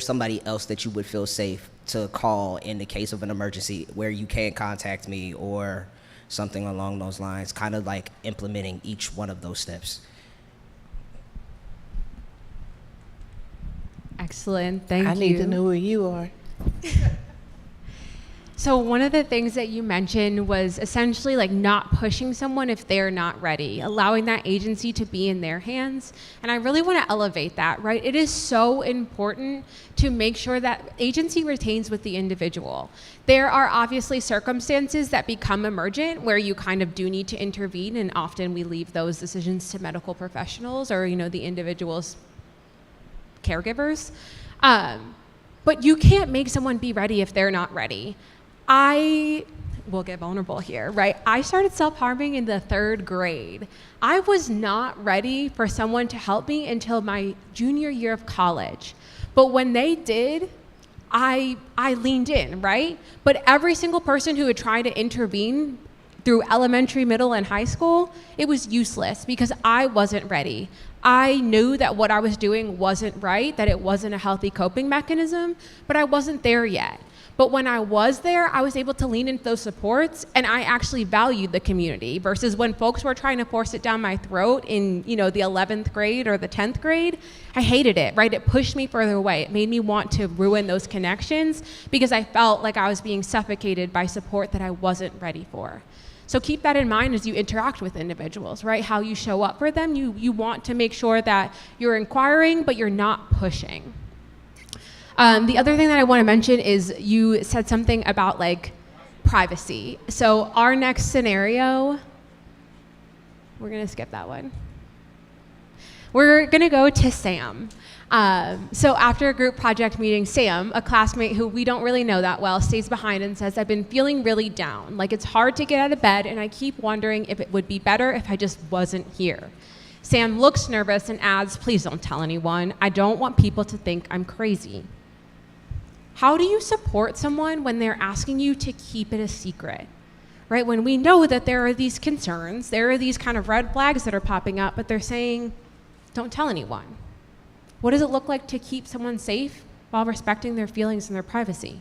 somebody else that you would feel safe to call in the case of an emergency where you can't contact me or something along those lines? Kind of like implementing each one of those steps. Excellent. Thank you. I need to know where you are. So one of the things that you mentioned was essentially like not pushing someone if they're not ready, allowing that agency to be in their hands. And I really want to elevate that, right? It is so important to make sure that agency retains with the individual. There are obviously circumstances that become emergent where you kind of do need to intervene, and often we leave those decisions to medical professionals or, the individual's caregivers. But you can't make someone be ready if they're not ready. I will get vulnerable here, right? I started self-harming in the 3rd grade. I was not ready for someone to help me until my junior year of college. But when they did, I leaned in, right? But every single person who would try to intervene through elementary, middle, and high school, it was useless because I wasn't ready. I knew that what I was doing wasn't right, that it wasn't a healthy coping mechanism, but I wasn't there yet. But when I was there, I was able to lean into those supports, and I actually valued the community versus when folks were trying to force it down my throat in, the 11th grade or the 10th grade, I hated it, right? It pushed me further away. It made me want to ruin those connections because I felt like I was being suffocated by support that I wasn't ready for. So keep that in mind as you interact with individuals, right? How you show up for them. You want to make sure that you're inquiring, but you're not pushing. The other thing that I want to mention is you said something about like privacy. So our next scenario, we're going to skip that one. We're going to go to Sam. So after a group project meeting, Sam, a classmate who we don't really know that well, stays behind and says, I've been feeling really down. Like it's hard to get out of bed and I keep wondering if it would be better if I just wasn't here. Sam looks nervous and adds, please don't tell anyone. I don't want people to think I'm crazy. How do you support someone when they're asking you to keep it a secret? Right? When we know that there are these concerns, there are these kind of red flags that are popping up, but they're saying, don't tell anyone. What does it look like to keep someone safe while respecting their feelings and their privacy?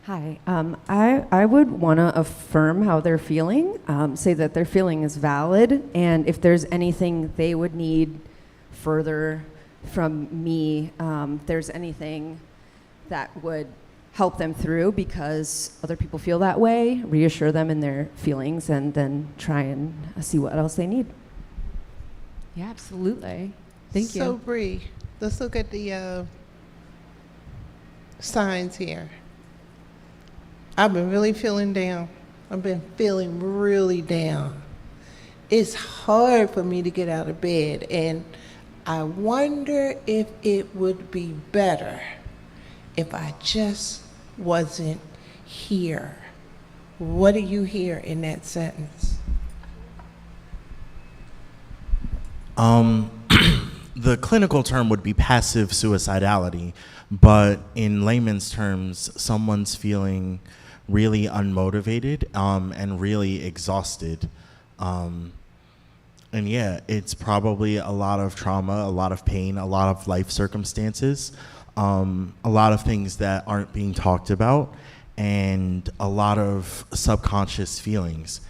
Hi, I would want to affirm how they're feeling, say that their feeling is valid, and if there's anything they would need further from me, if there's anything that would help them through because other people feel that way, reassure them in their feelings, and then try and see what else they need. Yeah, absolutely. Thank you. So, Bree, let's look at the signs here. I've been really feeling down. I've been feeling really down. It's hard for me to get out of bed, and I wonder if it would be better if I just wasn't here. What do you hear in that sentence? The clinical term would be passive suicidality, but in layman's terms, someone's feeling really unmotivated and really exhausted. And yeah, it's probably a lot of trauma, a lot of pain, a lot of life circumstances, a lot of things that aren't being talked about, and a lot of subconscious feelings.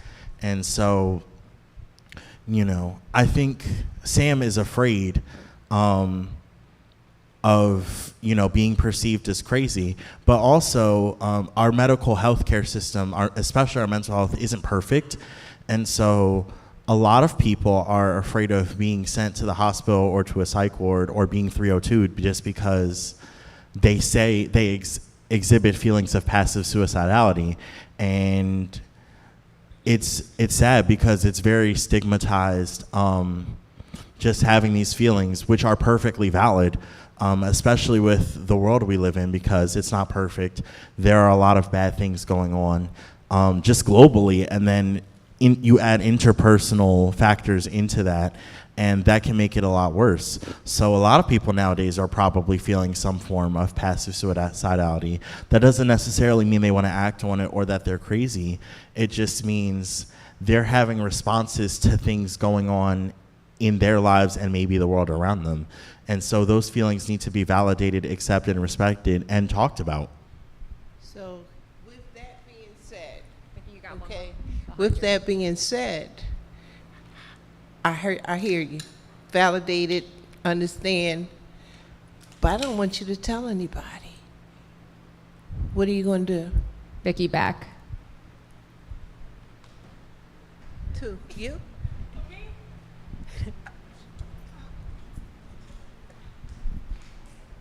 And so, I think Sam is afraid of being perceived as crazy, but also our medical healthcare system, especially our mental health, isn't perfect, and so a lot of people are afraid of being sent to the hospital or to a psych ward or being 302'd just because they say they exhibit feelings of passive suicidality, and it's sad because it's very stigmatized. Just having these feelings, which are perfectly valid, especially with the world we live in, because it's not perfect. There are a lot of bad things going on just globally, and then you add interpersonal factors into that, And that can make it a lot worse. So a lot of people nowadays are probably feeling some form of passive suicidality. That doesn't necessarily mean they want to act on it or that they're crazy. It just means they're having responses to things going on in their lives and maybe the world around them. And so those feelings need to be validated, accepted, and respected, and talked about. So with that being said, with that being said, I hear you. Validate it, understand, but I don't want you to tell anybody. What are you going to do? Vicky back. To you?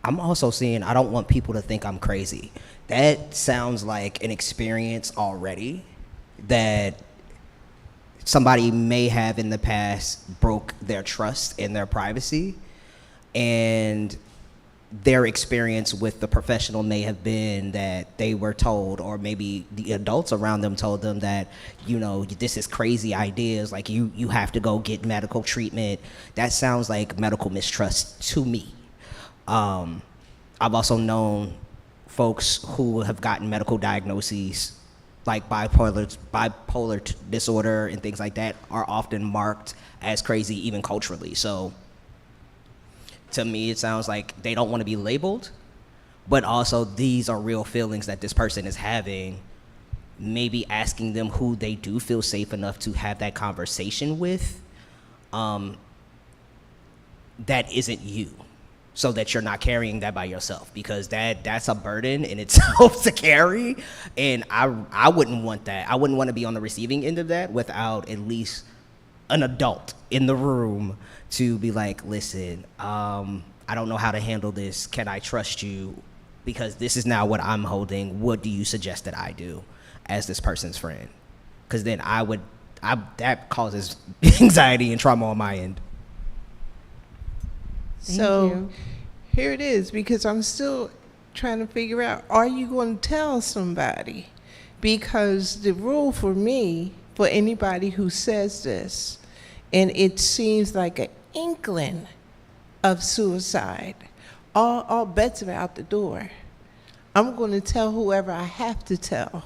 I'm also seeing, I don't want people to think I'm crazy. That sounds like an experience already that somebody may have in the past broke their trust in their privacy, and their experience with the professional may have been that they were told, or maybe the adults around them told them that, you know, this is crazy ideas, like you have to go get medical treatment. That sounds like medical mistrust to me. I've also known folks who have gotten medical diagnoses like bipolar disorder and things like that are often marked as crazy even culturally. So to me, it sounds like they don't want to be labeled, but also these are real feelings that this person is having. Maybe asking them who they do feel safe enough to have that conversation with, that isn't you, so that you're not carrying that by yourself, because that's a burden in itself to carry, and I wouldn't want that. I wouldn't want to be on the receiving end of that without at least an adult in the room to be like, listen, I don't know how to handle this. Can I trust you? Because this is now what I'm holding. What do you suggest that I do as this person's friend? Because then that causes anxiety and trauma on my end. So here it is, because I'm still trying to figure out, are you going to tell somebody? Because the rule for me, for anybody who says this, and it seems like an inkling of suicide, all bets are out the door. I'm going to tell whoever I have to tell,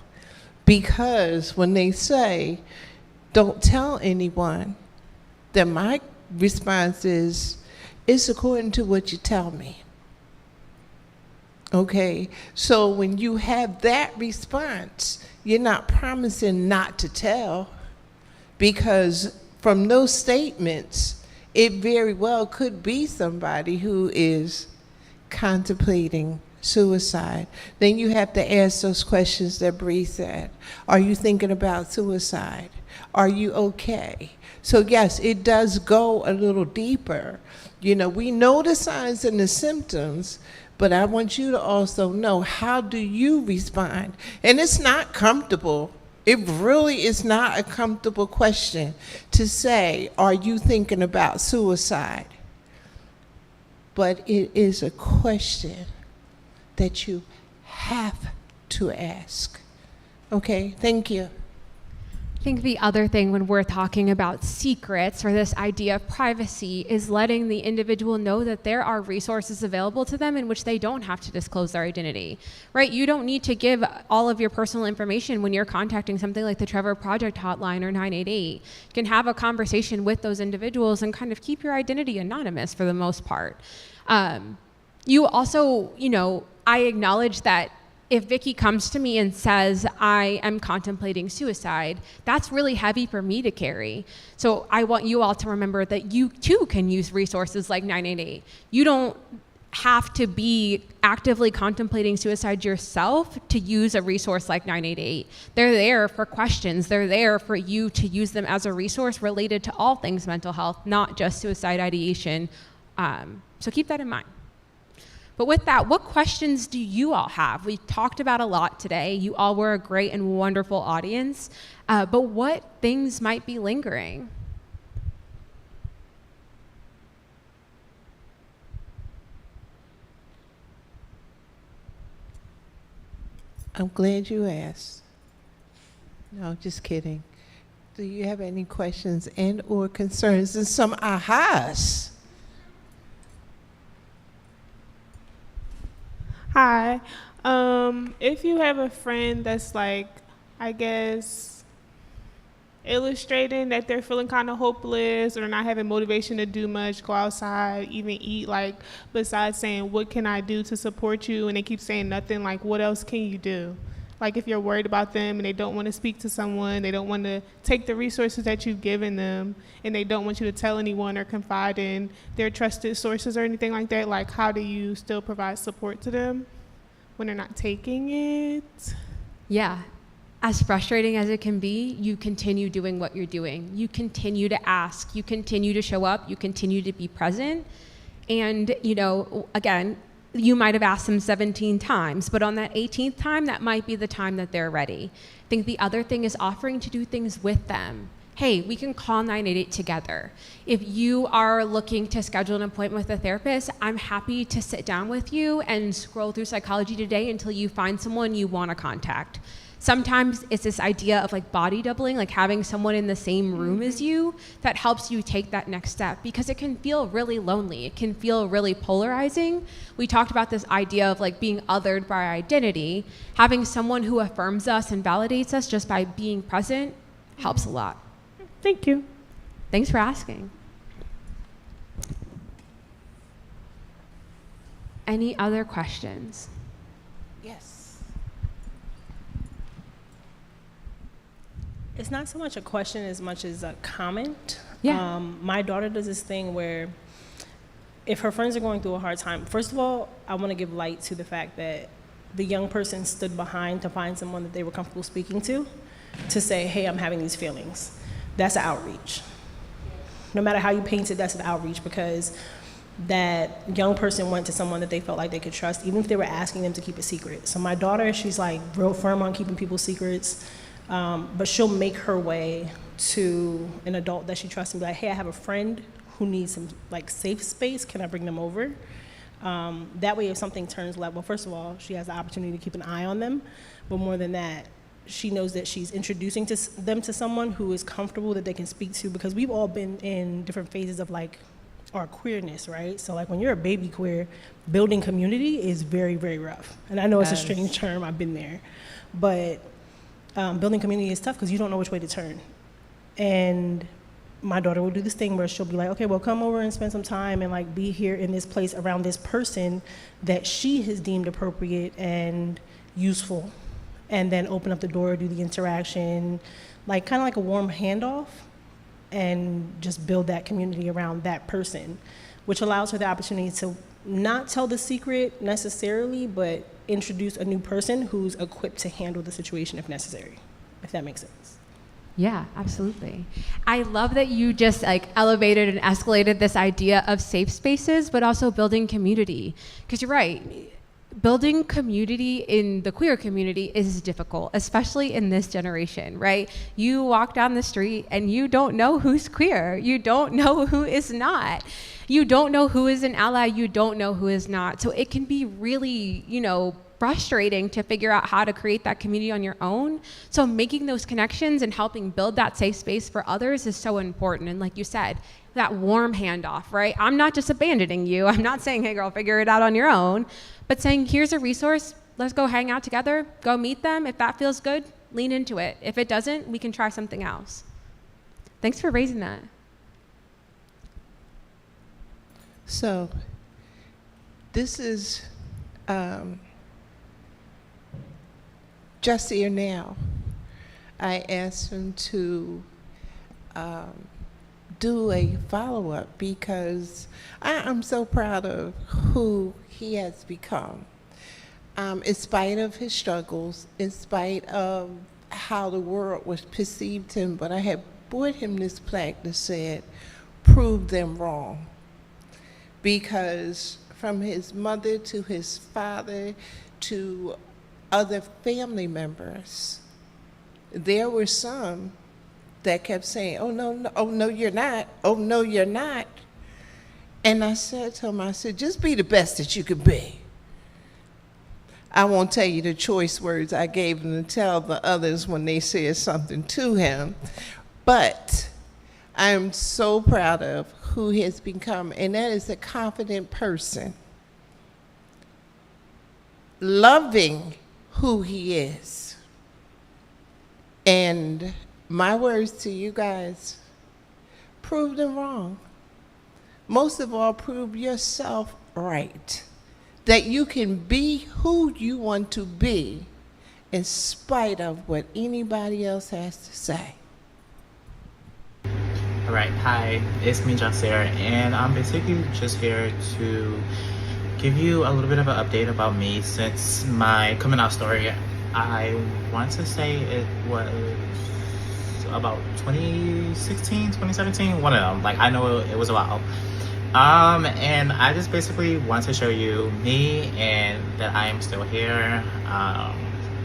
because when they say, don't tell anyone, then my response is, it's according to what you tell me. Okay, so when you have that response, you're not promising not to tell, because from those statements, it very well could be somebody who is contemplating suicide. Then you have to ask those questions that Bree said. Are you thinking about suicide? Are you okay? So yes, it does go a little deeper. You know, we know the signs and the symptoms, but I want you to also know, how do you respond? And it's not comfortable. It really is not a comfortable question to say, are you thinking about suicide? But it is a question that you have to ask. Okay, thank you. I think the other thing when we're talking about secrets or this idea of privacy is letting the individual know that there are resources available to them in which they don't have to disclose their identity, right? You don't need to give all of your personal information when you're contacting something like the Trevor Project Hotline or 988. You can have a conversation with those individuals and kind of keep your identity anonymous for the most part. You also, you know, I acknowledge that if Vicky comes to me and says, I am contemplating suicide, that's really heavy for me to carry. So I want you all to remember that you too can use resources like 988. You don't have to be actively contemplating suicide yourself to use a resource like 988. They're there for questions. They're there for you to use them as a resource related to all things mental health, not just suicide ideation. So keep that in mind. But with that, what questions do you all have? We talked about a lot today. You all were a great and wonderful audience. But what things might be lingering? I'm glad you asked. No, just kidding. Do you have any questions and or concerns and some ahas? Hi. If you have a friend that's like, I guess, illustrating that they're feeling kind of hopeless or not having motivation to do much, go outside, even eat, like, besides saying, what can I do to support you? And they keep saying nothing, like, what else can you do? Like, if you're worried about them and they don't want to speak to someone, they don't want to take the resources that you've given them, and they don't want you to tell anyone or confide in their trusted sources or anything like that, like, how do you still provide support to them when they're not taking it? Yeah. As frustrating as it can be, you continue doing what you're doing. You continue to ask, you continue to show up, you continue to be present. And, you know, again, you might have asked them 17 times, but on that 18th time, that might be the time that they're ready. I think the other thing is offering to do things with them. Hey, we can call 988 together. If you are looking to schedule an appointment with a therapist, I'm happy to sit down with you and scroll through Psychology Today until you find someone you want to contact. Sometimes it's this idea of like body doubling, like having someone in the same room as you that helps you take that next step, because it can feel really lonely. It can feel really polarizing. We talked about this idea of like being othered by our identity. Having someone who affirms us and validates us just by being present helps a lot. Thank you. Thanks for asking. Any other questions? Yes. It's not so much a question as much as a comment. Yeah. My daughter does this thing where if her friends are going through a hard time, first of all, I want to give light to the fact that the young person stood behind to find someone that they were comfortable speaking to say, hey, I'm having these feelings. That's an outreach. No matter how you paint it, that's an outreach, because that young person went to someone that they felt like they could trust, even if they were asking them to keep a secret. So my daughter, she's like real firm on keeping people's secrets. But she'll make her way to an adult that she trusts and be like, hey, I have a friend who needs some like safe space. Can I bring them over? That way if something turns left, well, first of all, she has the opportunity to keep an eye on them. But more than that, she knows that she's introducing them to someone who is comfortable that they can speak to, because we've all been in different phases of like our queerness, right? So like when you're a baby queer, building community is very, very rough. And I know it's a strange term, I've been there. But building community is tough because you don't know which way to turn. And my daughter will do this thing where she'll be like, okay, well, come over and spend some time and like be here in this place around this person that she has deemed appropriate and useful. And then open up the door, do the interaction, like kind of like a warm handoff, and just build that community around that person, which allows her the opportunity to not tell the secret necessarily, but introduce a new person who's equipped to handle the situation if necessary, if that makes sense. Yeah, absolutely. I love that you just like elevated and escalated this idea of safe spaces, but also building community. Because you're right, building community in the queer community is difficult, especially in this generation, right? You walk down the street and you don't know who's queer. You don't know who is not. You don't know who is an ally. You don't know who is not. So it can be really, frustrating to figure out how to create that community on your own. So making those connections and helping build that safe space for others is so important. And like you said, that warm handoff, right? I'm not just abandoning you. I'm not saying, hey girl, figure it out on your own, but saying, here's a resource. Let's go hang out together, go meet them. If that feels good, lean into it. If it doesn't, we can try something else. Thanks for raising that. So this is just here now. I asked him to do a follow-up because I'm so proud of who he has become. In spite of his struggles, in spite of how the world was perceived him, but I had bought him this plaque that said, prove them wrong. Because from his mother to his father to other family members, there were some that kept saying, oh no, oh no, you're not, oh no, you're not. And I said to him, I said, just be the best that you could be. I won't tell you the choice words I gave him to tell the others when they said something to him, But I am so proud of who he has become, and that is a confident person, loving who he is. And my words to you guys, prove them wrong. Most of all, prove yourself right. That you can be who you want to be in spite of what anybody else has to say. Alright, hi, it's me, Jasir, and I'm basically just here to give you a little bit of an update about me since my coming out story. I want to say it was about 2016, 2017, one of them. Like, I know it was a while. And I just basically want to show you me and that I am still here,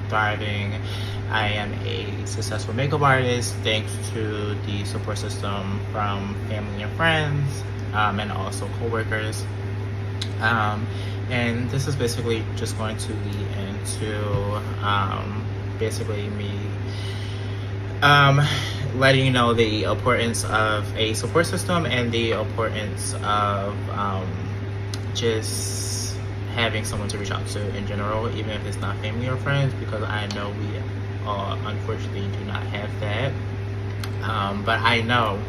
thriving. I am a successful makeup artist thanks to the support system from family and friends, and also co-workers. And this is basically just going to lead into basically me letting you know the importance of a support system and the importance of just having someone to reach out to in general, even if it's not family or friends, because I know we unfortunately do not have that. But I know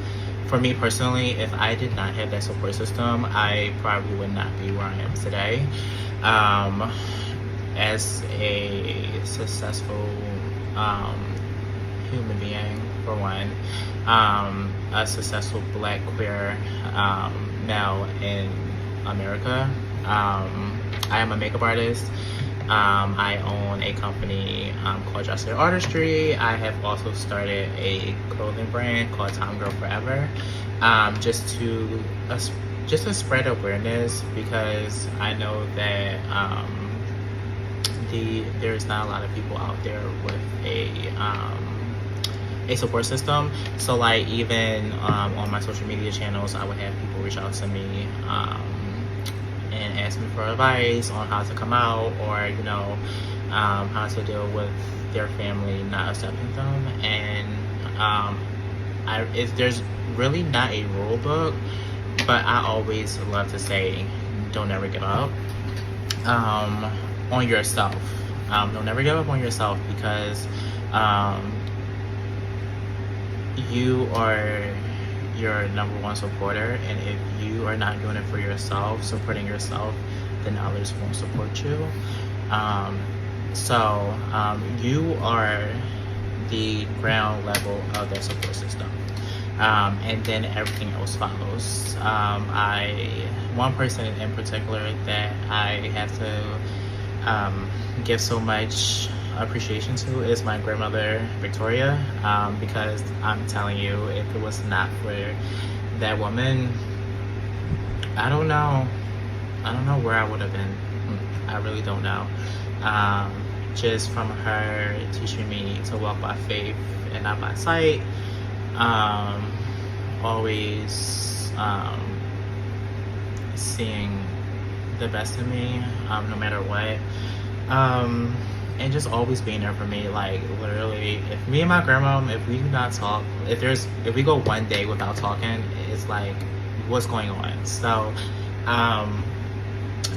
for me personally, if I did not have that support system, I probably would not be where I am today. As a successful human being, for one, a successful Black queer male in America. I am a makeup artist. I own a company called Jasir Artistry. I have also started a clothing brand called Time Girl Forever, just to spread awareness, because I know that there's not a lot of people out there with a support system. So like even on my social media channels, I would have people reach out to me and ask me for advice on how to come out, or you know, how to deal with their family not accepting them. And there's really not a rule book, but I always love to say, don't ever give up on yourself. Don't ever give up on yourself, because you are your number one supporter, and if you are not doing it for yourself, supporting yourself, then others won't support you. So you are the ground level of their support system, and then everything else follows. One person in particular that I have to give so much appreciation to is my grandmother, Victoria, because I'm telling you, if it was not for that woman, I don't know where I would have been. I really don't know. Just from her teaching me to walk by faith and not by sight, always seeing the best in me, no matter what. And just always being there for me. Like literally, if me and my grandma, if we do not talk, if we go one day without talking, it's like, what's going on? So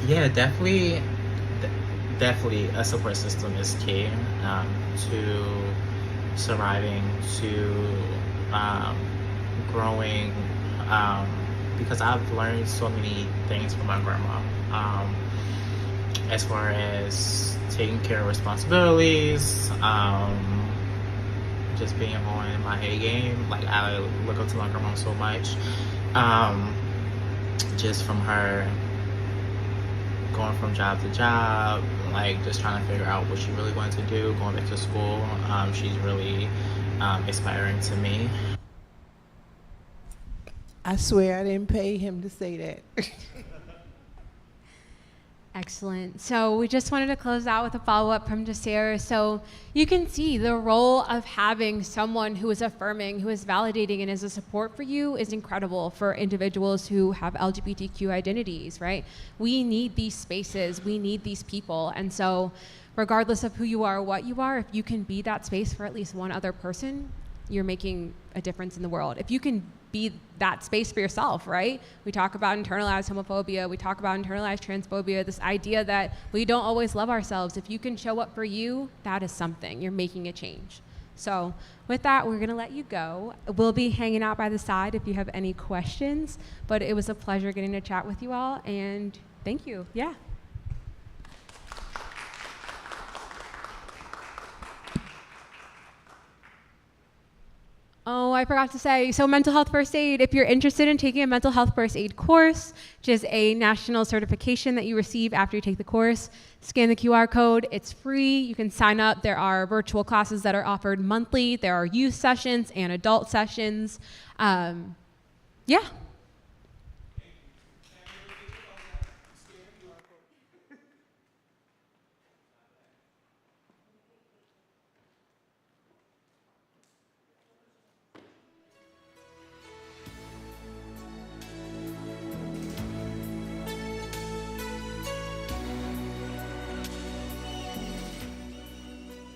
yeah, definitely a support system is key to surviving, to growing, because I've learned so many things from my grandma, as far as taking care of responsibilities, just being on my A game. Like I look up to my grandma so much, just from her going from job to job, like just trying to figure out what she really wanted to do, going back to school. She's really inspiring to me. I swear I didn't pay him to say that. Excellent. So we just wanted to close out with a follow-up from Jasir. So you can see the role of having someone who is affirming, who is validating, and is a support for you is incredible for individuals who have LGBTQ identities, right? We need these spaces. We need these people. And so regardless of who you are or what you are, if you can be that space for at least one other person, you're making a difference in the world. If you can be that space for yourself, right? We talk about internalized homophobia, we talk about internalized transphobia, this idea that we don't always love ourselves. If you can show up for you, that is something. You're making a change. So with that, we're gonna let you go. We'll be hanging out by the side if you have any questions, but it was a pleasure getting to chat with you all, and thank you. Yeah. Oh, I forgot to say, so mental health first aid, if you're interested in taking a mental health first aid course, which is a national certification that you receive after you take the course, scan the QR code, it's free, you can sign up. There are virtual classes that are offered monthly, there are youth sessions and adult sessions. Yeah.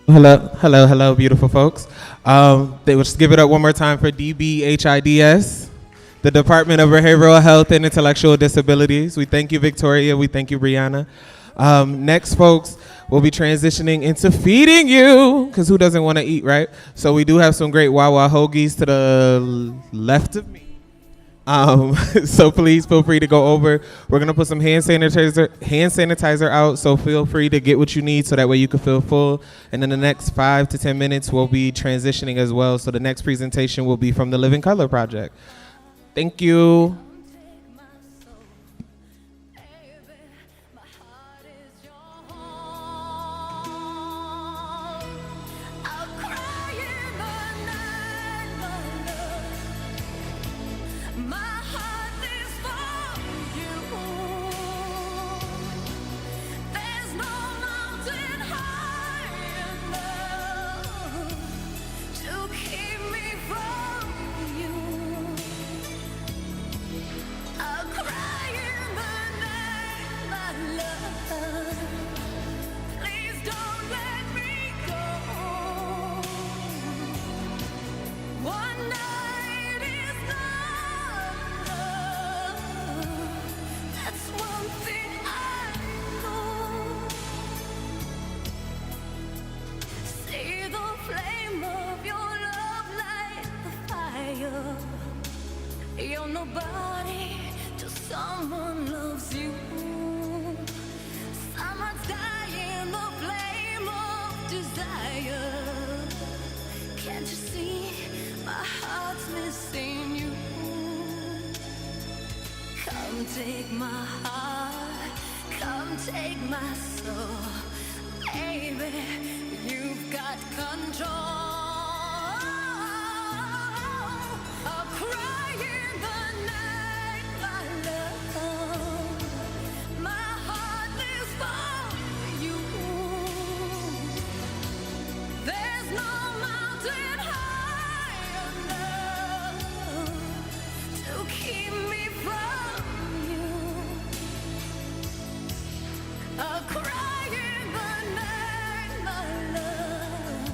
Hello, beautiful folks. They will just give it up one more time for DBHIDS, the Department of Behavioral Health and Intellectual Disabilities. We thank you, Victoria. We thank you, Brianna. Next, folks, we'll be transitioning into feeding you, because who doesn't want to eat, right? So we do have some great Wawa hoagies to the left of me. So please feel free to go over. We're gonna put some hand sanitizer out, so feel free to get what you need so that way you can feel full. And in the next 5 to 10 minutes, we'll be transitioning as well. So the next presentation will be from the Living Color Project. Thank you. You're nobody till someone loves you. Someone's dying the flame of desire. Can't you see my heart's missing you? Come take my heart, come take my soul. Baby, you've got control. I'll cry in the night, my love. My heart lives for you. There's no mountain high enough to keep me from you. I'll cry in the night, my love.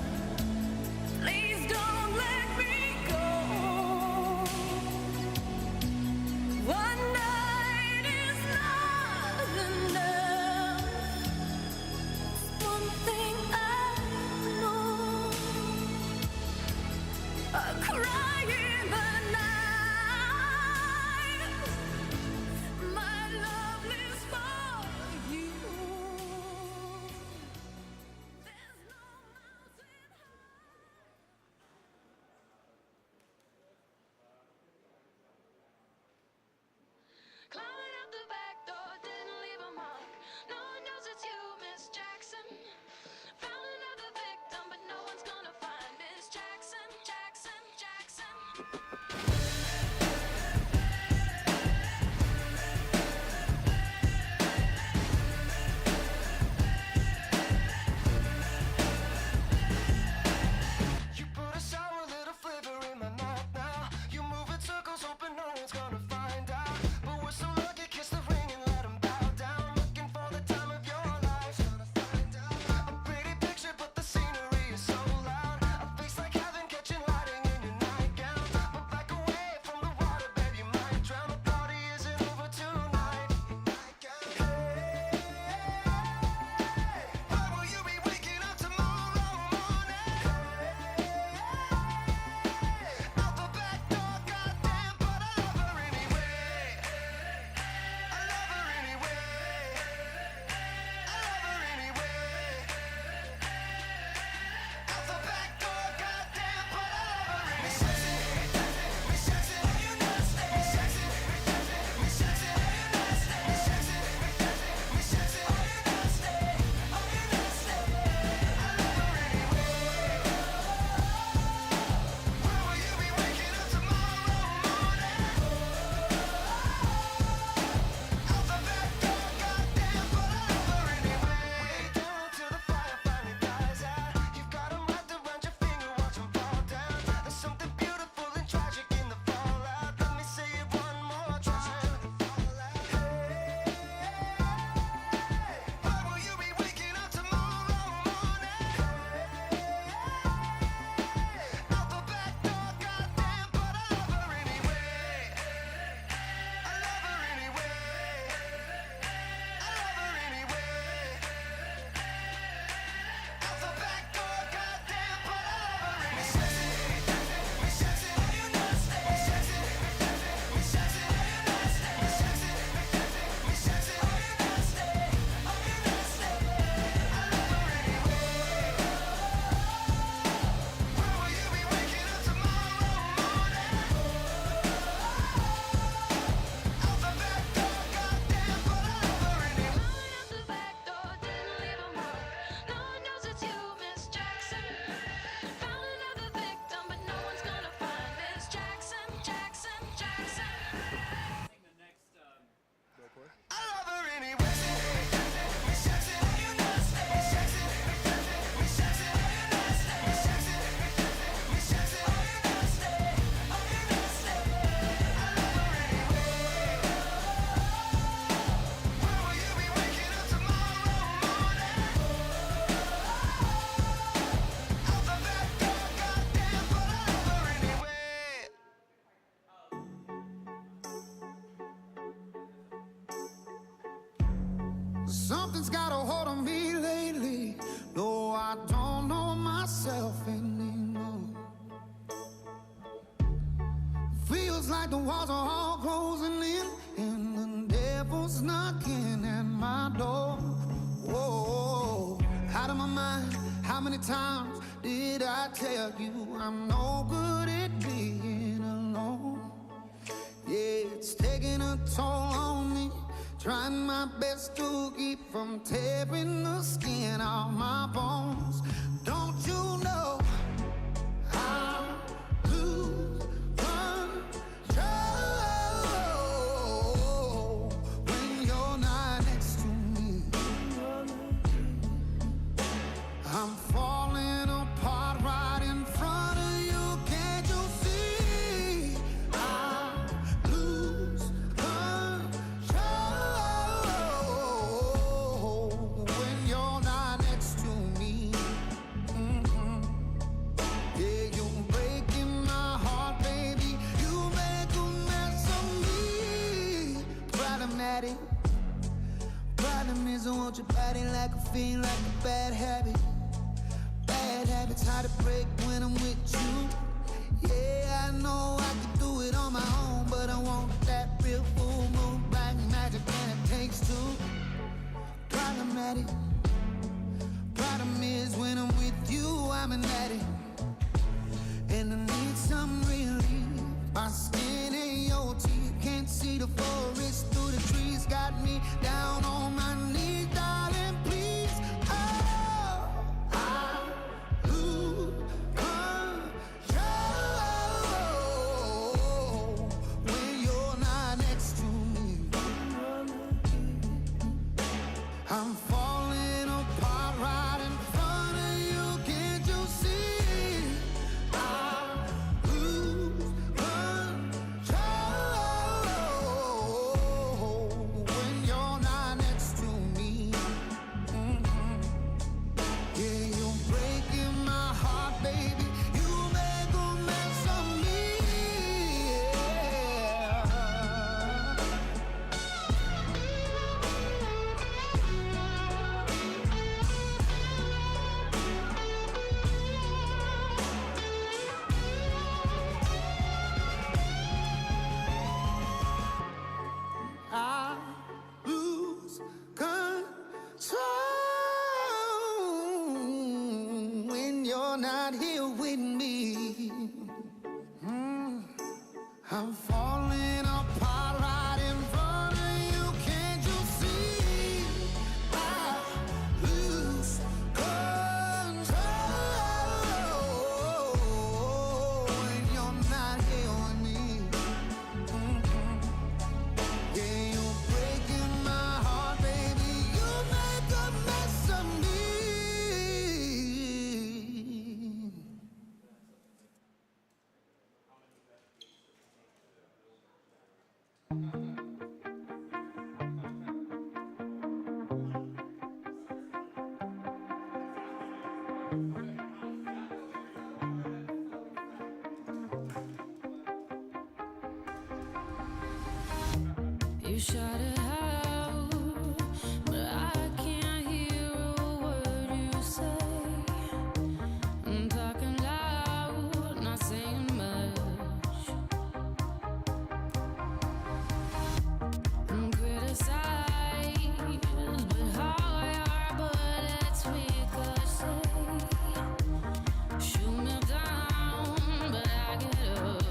Please don't let me go. One night is not enough. One thing I know. I'll cry in the night. My love lives for you. Climbing out the back door, didn't leave a mark. No one knows it's you, Miss Jackson. Found another victim, but no one's gonna find Miss Jackson, Jackson, Jackson. You put a sour little flavor in my mouth now. You move in circles, hoping no one's gonna find out. But we're so lucky, kiss the ring and let 'em bow down. Looking for the time of your life. A pretty picture, but the scenery is so loud. A face like heaven catching lighting in Something's got a hold on me lately. No, I don't know myself anymore. Feels like the walls are all closing in, and the devil's knocking at my door. Whoa, out of my mind. How many times did I tell you I'm no good at being alone? Yeah, it's taking a toll on me. Trying my best to keep from tearing the skin off my bones. Don't you know I lose control when you're not next to me? I'm falling apart right in front of you. Can't you see? I lose control when you're not next to me. Yeah, you're breaking my heart, baby. You make a mess of me. Problematic. Problem is I want your body like a fiend, like a bad habit. Bad habits hard to break when I'm with you. Yeah, I know I can do it on my own, but I want that real full moon, black magic, and it takes two. Problematic. Problem is when I'm with you, I'm an addict, and I need some relief. My skin and your teeth can't see the forest through the trees. Got me down on my knees, darling, please. Oh, I lose control when you're not next to me. I'm falling apart right in front of you. Can't you see? I lose control when you're not next to me. Yeah, you're breaking my heart, baby. You make a mess of me. I lose control when you're not here with me. I'm falling apart right in front of you. Can't you see? I lose control when you're not here with me. Yeah, you're breaking my heart, baby. You make a mess of me. You shout it out, but I can't hear a word you say. I'm talking loud, not saying much. I'm criticized, but how your bullets ricochet. Shoot me down, but I get up.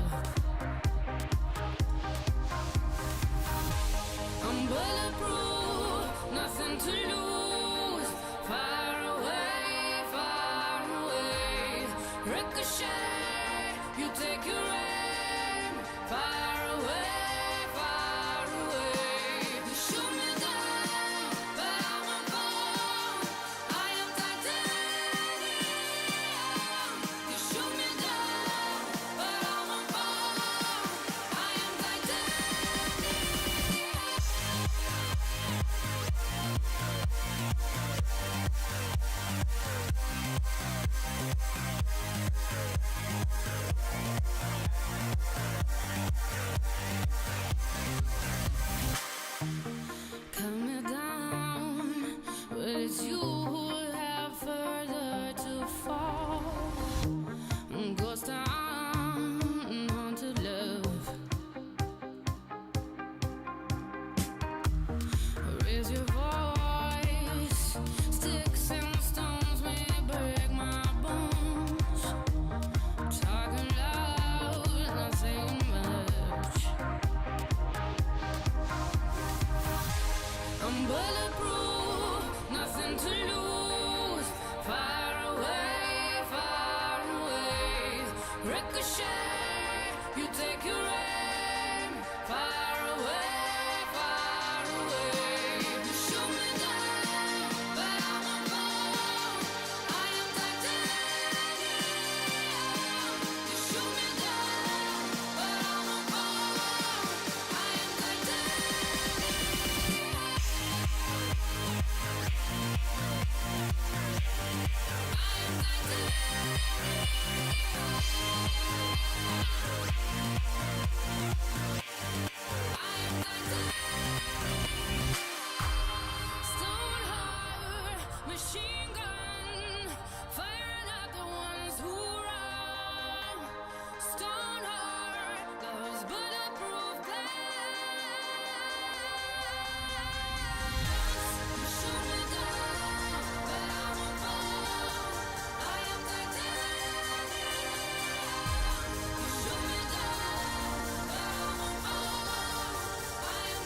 I'm bulletproof, nothing to lose. Far away, ricochet. You take your aim. Far away. You shoot me down, but I won't fall. I am titanium. You shoot me down, but I won't fall. I am titanium. bulletproof, nothing to lose. Far away, ricochet, you take your aim. Far away, you shoot me down, but I won't fall. I am titanium. You shoot me down, but I won't fall. I am Stone heart, machine gun, firing at the ones who run. Stone heart, those bulletproof glass. You shoot me down, but I won't fall. I am titanium. You shoot me down, but I won't fall. I am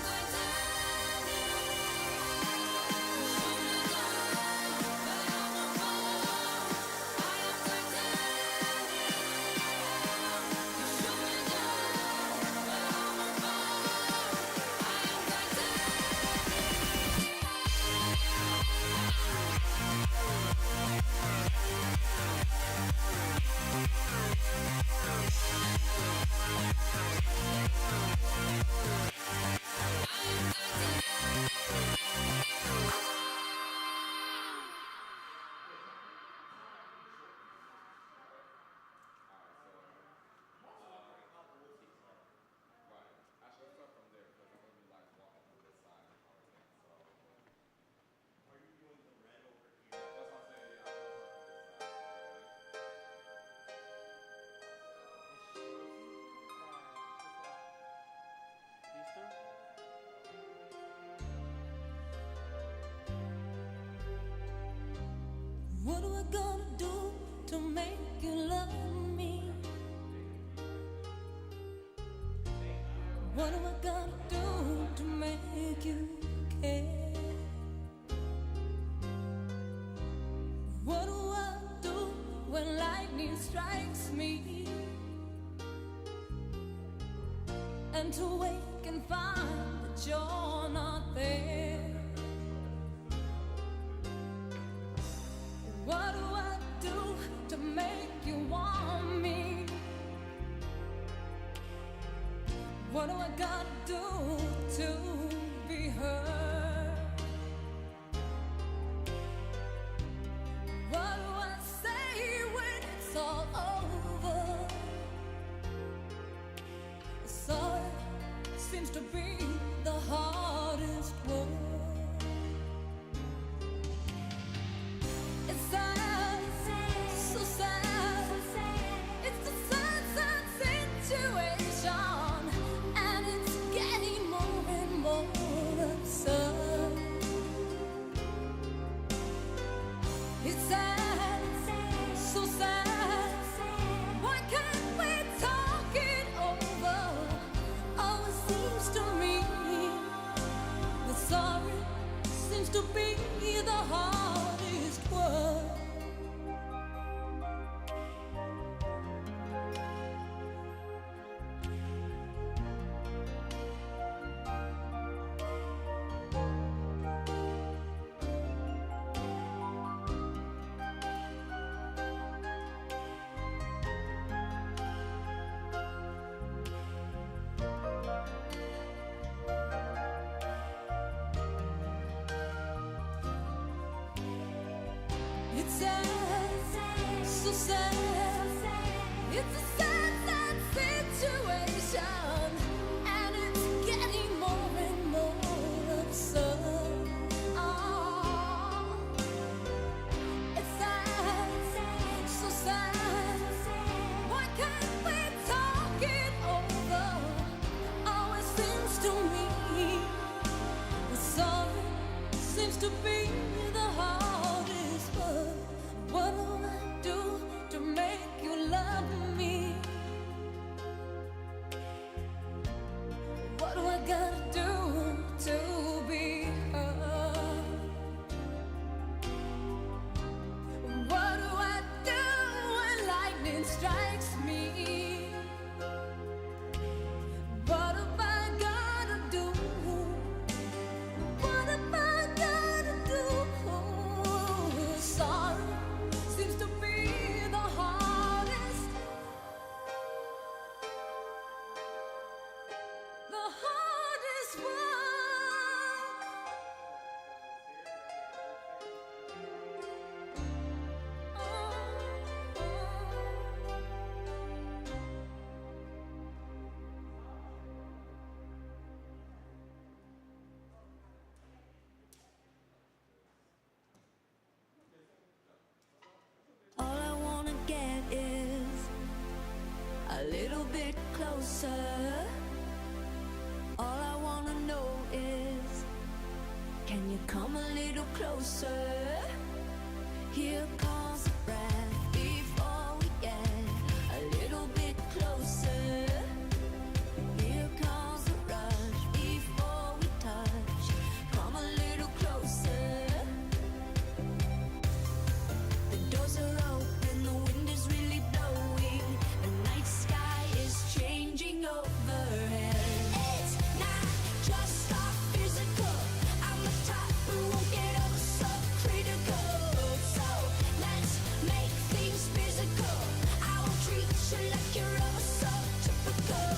What am I gonna do to make you love me? What am I gonna do to make you care? What do I do when lightning strikes me? And to wake and find that you're not there. What do I do to make you want me? What do I gotta do to be heard? What do I say when it's all over? Sorry seems to be the hardest word. It's sad, so sad. It's a sad, sad situation, and it's getting more and more absurd. It's sad, so sad. Why can't we talk it over? Oh, it seems to me that sorry seems to be the hardest word. It's sad, so sad. It's a sad, sad situation, and it's getting more and more absurd. Oh, it's sad, so sad. Why can't we talk it over? Oh, it seems to me that sorry seems to be the hardest word. What do I do to make you love me? What do I gotta do to be heard? little bit closer. All I wanna know is, can you come a little closer? Here comes the breath before we get a little bit closer. Here comes the rush before we touch. Come a little closer. The doors are open, the wind is really blowing. The night sky is changing overhead. It's not just our physical. I'm the type who won't get over so critical. So let's make things physical. I won't treat you like you're over so typical.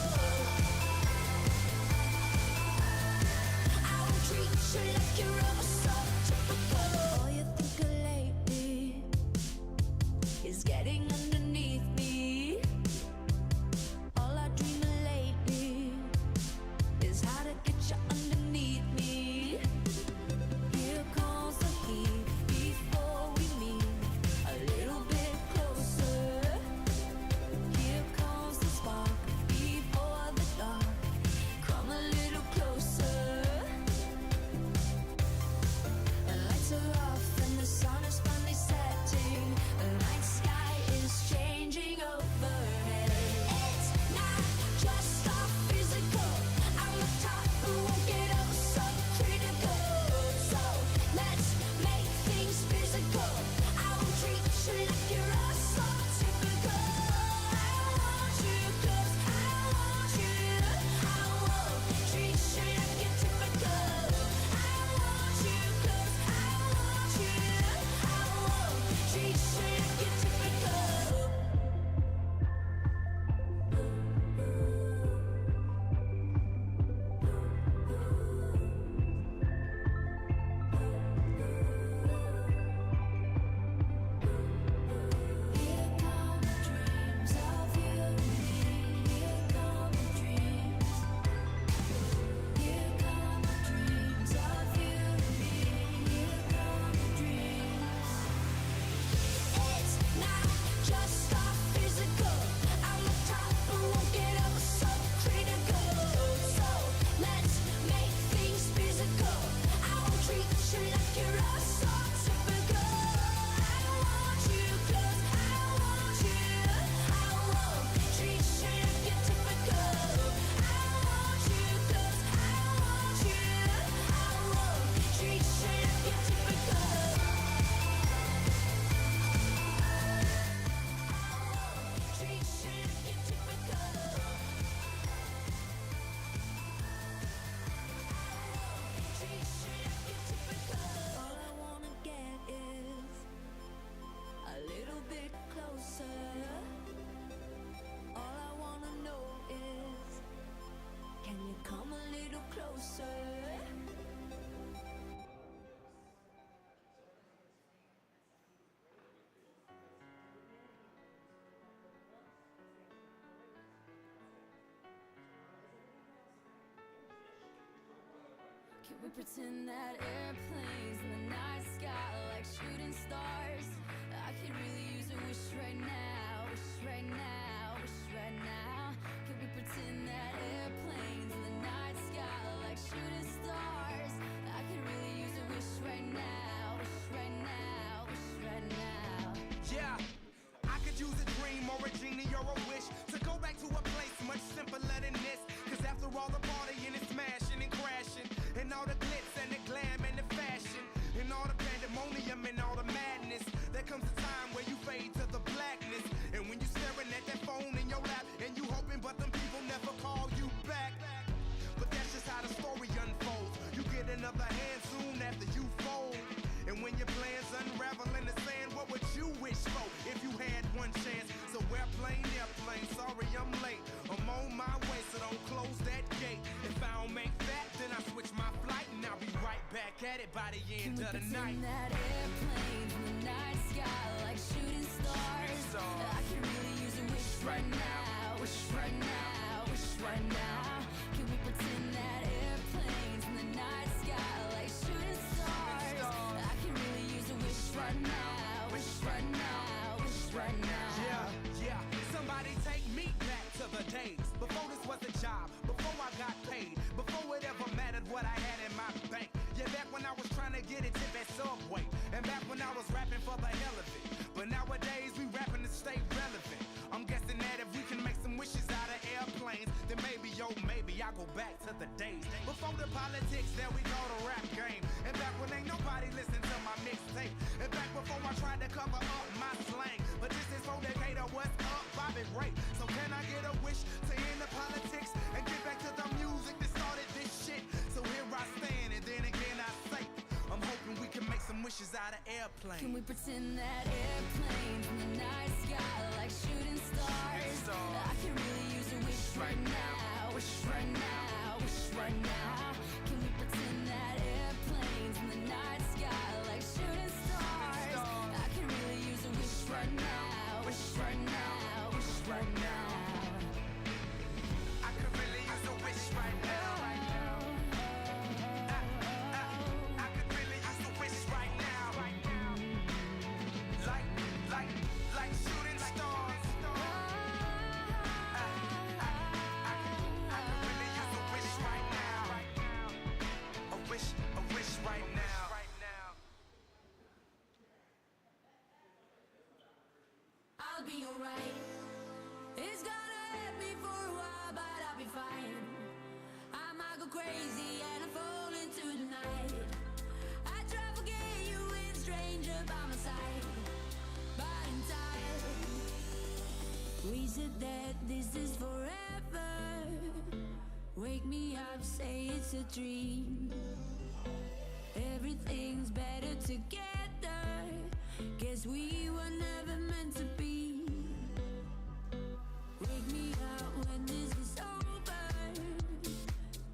I won't treat you like you're over so typical. All you think of lately is getting underneath me. All I dream of lately is how to get you underneath me. Here comes the heat before we meet a little bit closer. Here comes the spark before the dark. Come a little closer. The lights are off and the sun is finally setting. The night sky is changing overhead. It's not just our physical. I'm the type who won't get over so critical. So let's make things physical. I won't treat you like you're all so typical. I want you close. I want you. I won't treat you like you're typical. I want you close. I want you. I won't treat you like you're typical. Here come dreams of you and me. Here come dreams. Here come dreams of you and me. Here come dreams. It's not just our physical. I'm the type who won't get over so critical. So let's make things physical. I won't treat you like you're all so typical. I want you close. I want you. I won't treat you like you're typical. I want you close. I want you. I won't treat you like you're typical. Treat you like you're typical. Treat you like you're typical. All I wanna get is a little bit closer. All I wanna know is, can you come a little closer? Can we pretend that airplanes in the night sky like shooting stars? I could really use a wish right now, wish right now, wish right now. Can we pretend that airplanes in the night sky like shooting stars? I could really use a wish right now, wish right now, wish right now. Yeah, I could use a dream or a genie or a wish to go back to a place much simpler than this. Cause after all the partying and smashing and crashing, and all the glitz and the glam and the fashion, and all the pandemonium and all the madness, there comes a time where you fade to the blackness. And when you staring at that phone in your lap, and you hoping but them people never call you back. But that's just how the story unfolds. You get another hand soon after you fold. And when your plans unravel in the sand, what would you wish for if you had one chance? So airplane, sorry I'm late. I'm on my way, so don't close that gate. If I don't make that, then I switch my flight, and I'll be right back at it by the end of the night. Can we pretend that airplanes in the night sky like shooting stars? I could really use a wish right now, wish right now, wish right now. Can we pretend that airplanes in the night sky like shooting stars? I could really use a wish right now, wish right now, wish right now. Yeah, somebody take me back to I go back to the days before the politics, there we go, the rap game. And back when ain't nobody listened to my mixtape. And back before I tried to cover up my slang. But this is for Decatur, what's up, Bobby Ray. So can I get a wish to end the politics and get back to the music that started this shit? So here I stand, and then again I say, I'm hoping we can make some wishes out of airplanes. Can we pretend that airplanes in the night sky like shooting stars? I can really use a wish right now. Wish right now. Wish right now. Can we pretend that airplanes in the night sky like shooting stars? I can really use a wish right now. Wish right now. Wish right now. I could really use a wish right now. I could really use a wish right now. Like shooting stars. I could really use a wish right now. A wish right now. I'll be alright. It's gonna hurt me for a while, but I'll be fine. I might go crazy and I fall into the night. I try to forget you with a stranger by my side, but in time we said that this is forever. Wake me up, say it's a dream. Everything's better together. Guess we were never meant to be. Wake me up when this is over.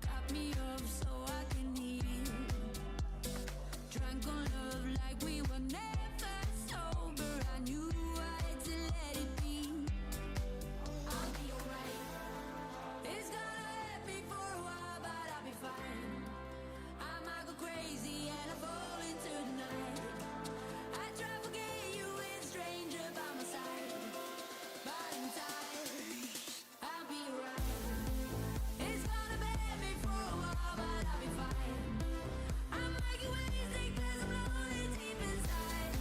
Cut me off so I can heal. Drunk on love like we were never sober. I knew I had to let it be. I'll be alright. It's gonna hurt me for a while, but I'll be fine. I might go crazy and I fall into the night. I try to forget you with a stranger by my side, but in time I'll be right. It's gonna hurt me for a while, but I'll be fine. I might get wasted 'cause I'm lonely deep inside.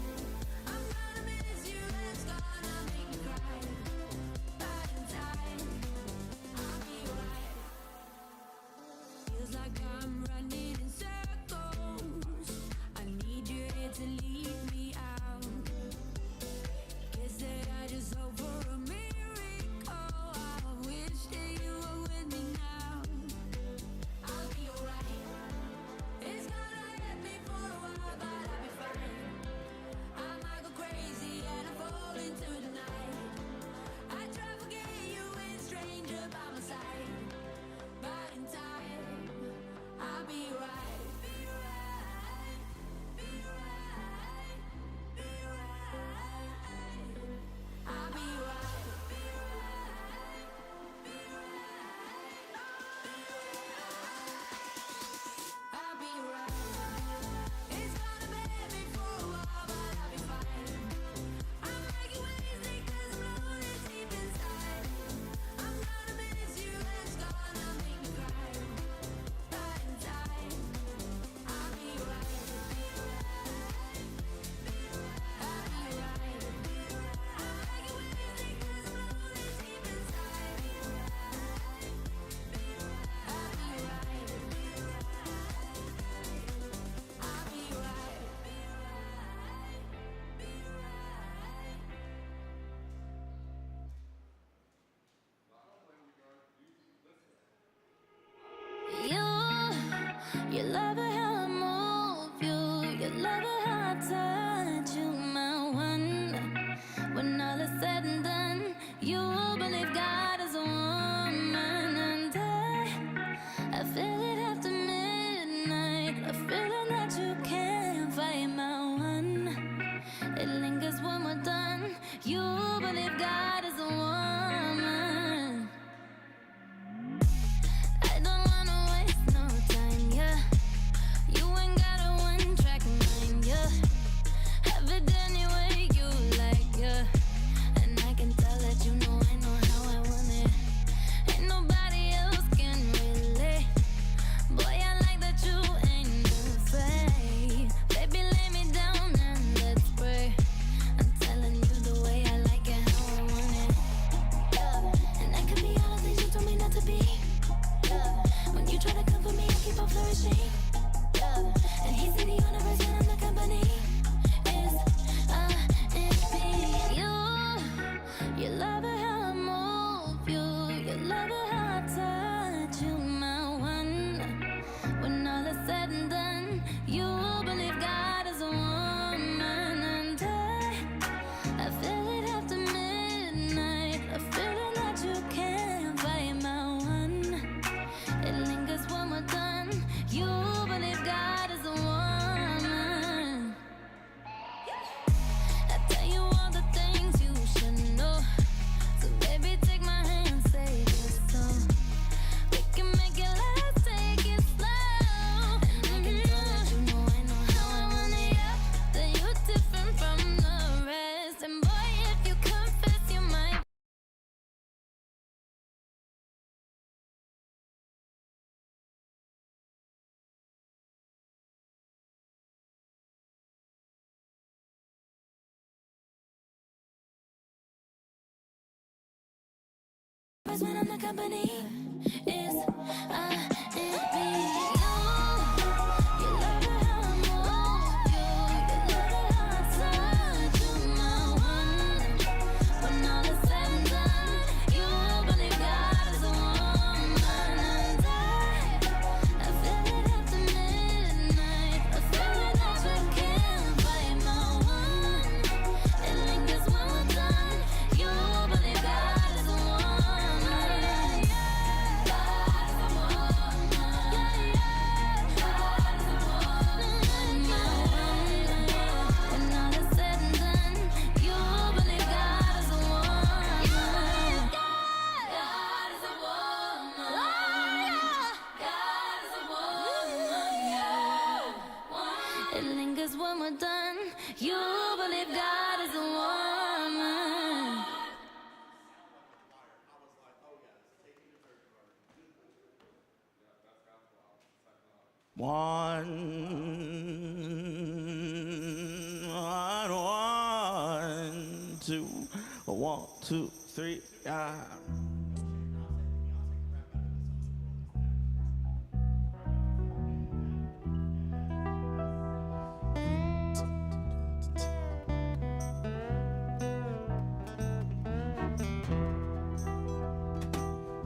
I'm gonna miss you and it's gonna make me cry, but in time I'll be right. Feels like I'm running in circles. I need you here to lead me out. Guess that I just hope for a miracle. I wish that you were with me now. I'll be alright. It's gonna hurt me for a while, but I'll be fine. I might go crazy and I fall into the night. I try to forget you with a stranger by my side, but in time I'll be right. Be right. Be right. difference when I'm the company is it me? You love it how I move you. You love it how I touch you, my one. When all is said and done, you believe God is a woman. And I feel it after midnight. A feeling that you can't fight, my one. It lingers when we're done. You believe God is a woman. God is a woman. Yeah, yeah. God is a woman. When all is said and done, you believe God is a woman. God is a woman. God is a woman. Yeah. It lingers when we're done. You believe God is a woman. One, two, 1, 2, 3, yeah.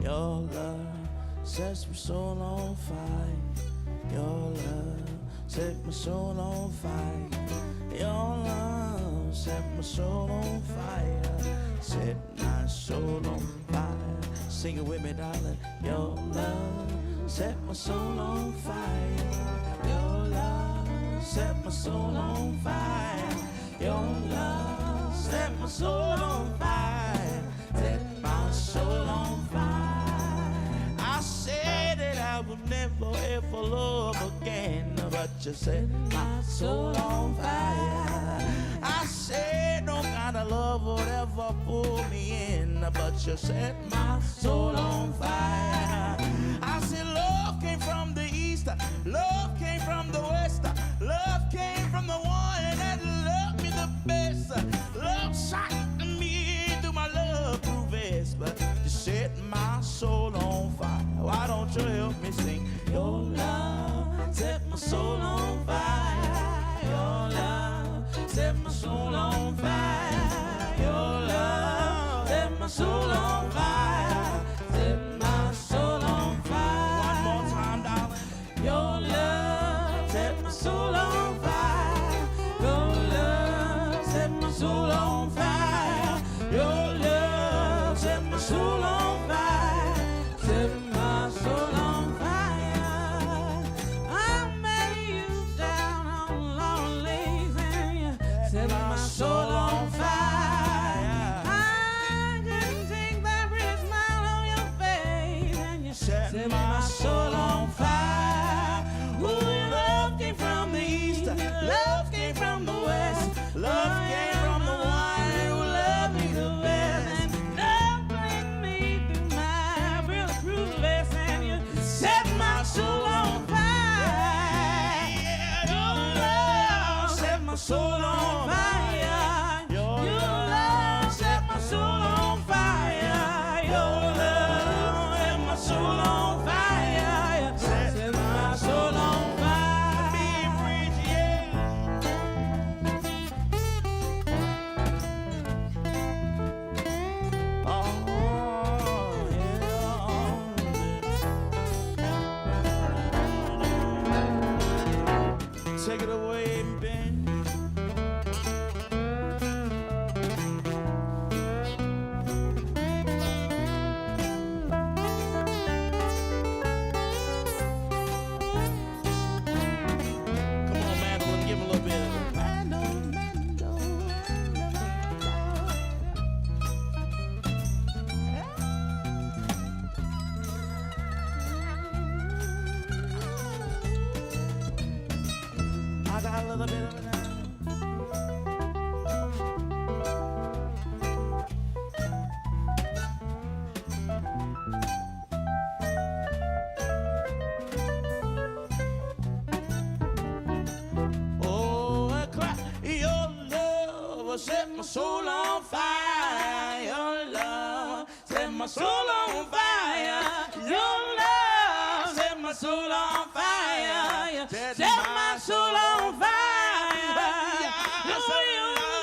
Your love sets my soul on fire. Your love set my soul on fire. Your love set my soul on fire. Set my soul on fire. Sing it with me, darling. Your love set my soul on fire. Your love set my soul on fire. Your love set my soul on fire. Set my soul on fire. I said that I would never ever love again, but you set my soul on fire. I said no kind of love would ever pull me in, but you set my soul on fire. I said love came from the east, love came from the west, love came from the one that loved me the best. Love shot me through my love through vest, but you set my soul on fire. Why don't you help me sing? Your love set my soul on fire. Your love set my soul on fire. Your love set my soul on fire. Set my soul on fire. One more time, darling. Your love set my soul on fire. Your love set my soul on fire. Your love set my soul on fire. Set my soul on fire. I met you down on Lonely's and you set my soul on fire. I couldn't take that pretty smile on your face and you set my soul on fire. Ooh, your love came from the east, love came from the west, love came from the one who loved me the best. And love bring me through my real true vest and you set my soul on fire. Your love set my soul on fire. Your love set my soul on fire. Your love set my soul on fire. Set my soul on fire. Be free, yeah. Take it away, Ben. Come on, Madeline, give him a little bit of it. I got a little bit of it now. Oh, I cry. Your love set my soul on fire. Your love set my soul on fire. Your love set my soul on fire. Set my soul on fire. Your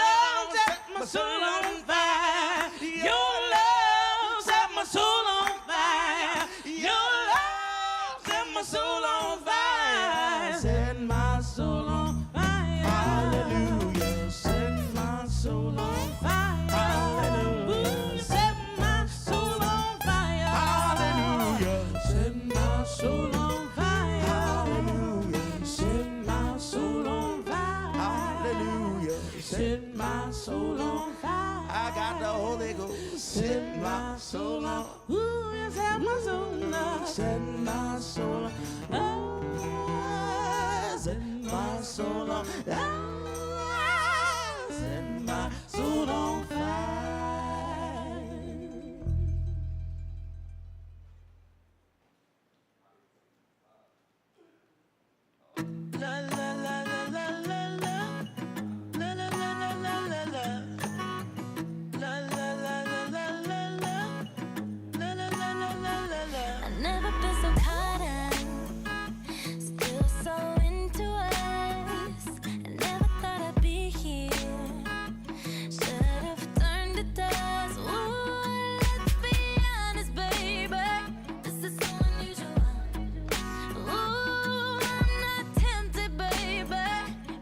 love set my soul on fire. Your love set my soul on fire. Your love set my soul on fire. Set my soul on fire. Hallelujah. Set my soul on fire. Hallelujah. Set my soul on fire. Hallelujah. Set my soul on fire. Hallelujah. Set my soul on fire. Hallelujah. Set my soul on fire. I got the Holy Ghost. Set my soul on. Ooh, yeah, set my soul on. Set my soul on. Oh, set my soul on. Ah, set my soul on fire. La la la la la la la. La la la la la la la. La la la la la la la. La la la la la la la. I've never been so caught up, still so into us. I never thought I'd be here. Should've turned to dust. Ooh, let's be honest, baby. This is so unusual. Ooh, I'm not tempted, baby,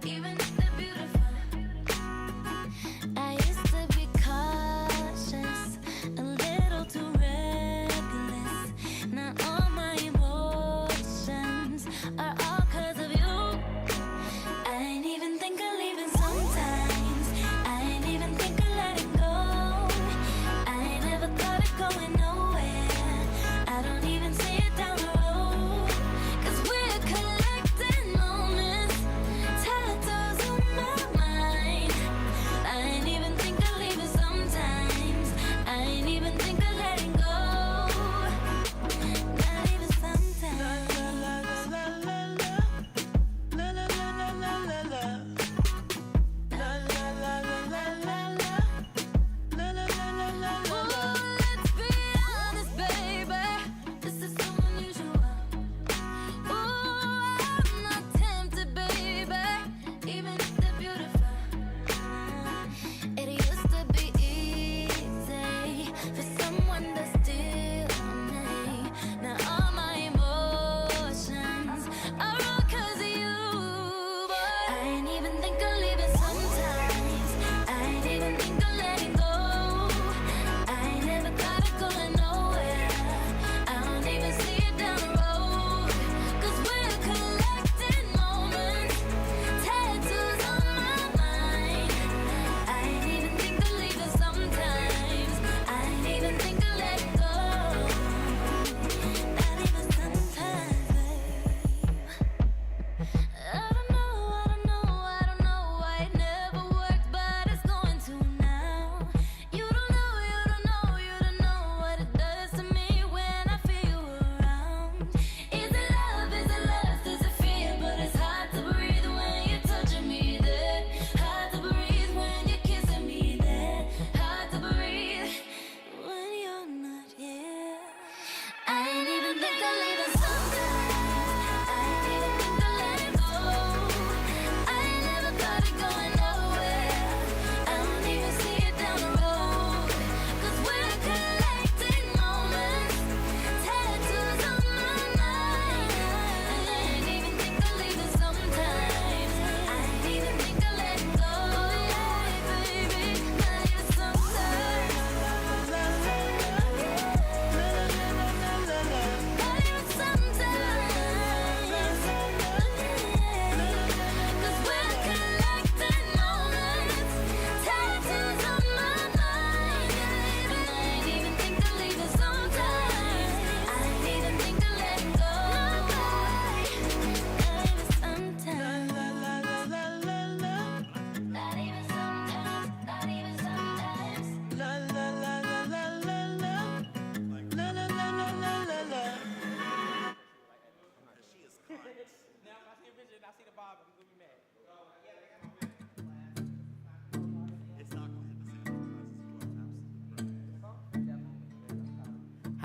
even if they're beautiful. I used to be cautious, a little too reckless. Now all my emotions are all 'cause of you. I ain't even think of leaving sometimes. I ain't even think of letting go. I ain't never thought of going nowhere. I don't even see it down the road. 'Cause we're collecting moments, tattoos on my mind. I ain't even think of leaving sometimes. I ain't even think of letting go. Not even sometimes. La la la la la la. La la la la la la la. La la la la la la la. La la la la la la la. Ooh, let's be honest, baby. This is so unusual. Ooh, I'm not tempted, baby, even if they're beautiful. It used to be easy for someone to steal me. Now all my emotions are all 'cause of you, boy. I ain't even think of leaving sometimes. I ain't even think of letting go. I ain't never thought of going nowhere. I don't even see it down the road. 'Cause we're collecting moments, tattoos on my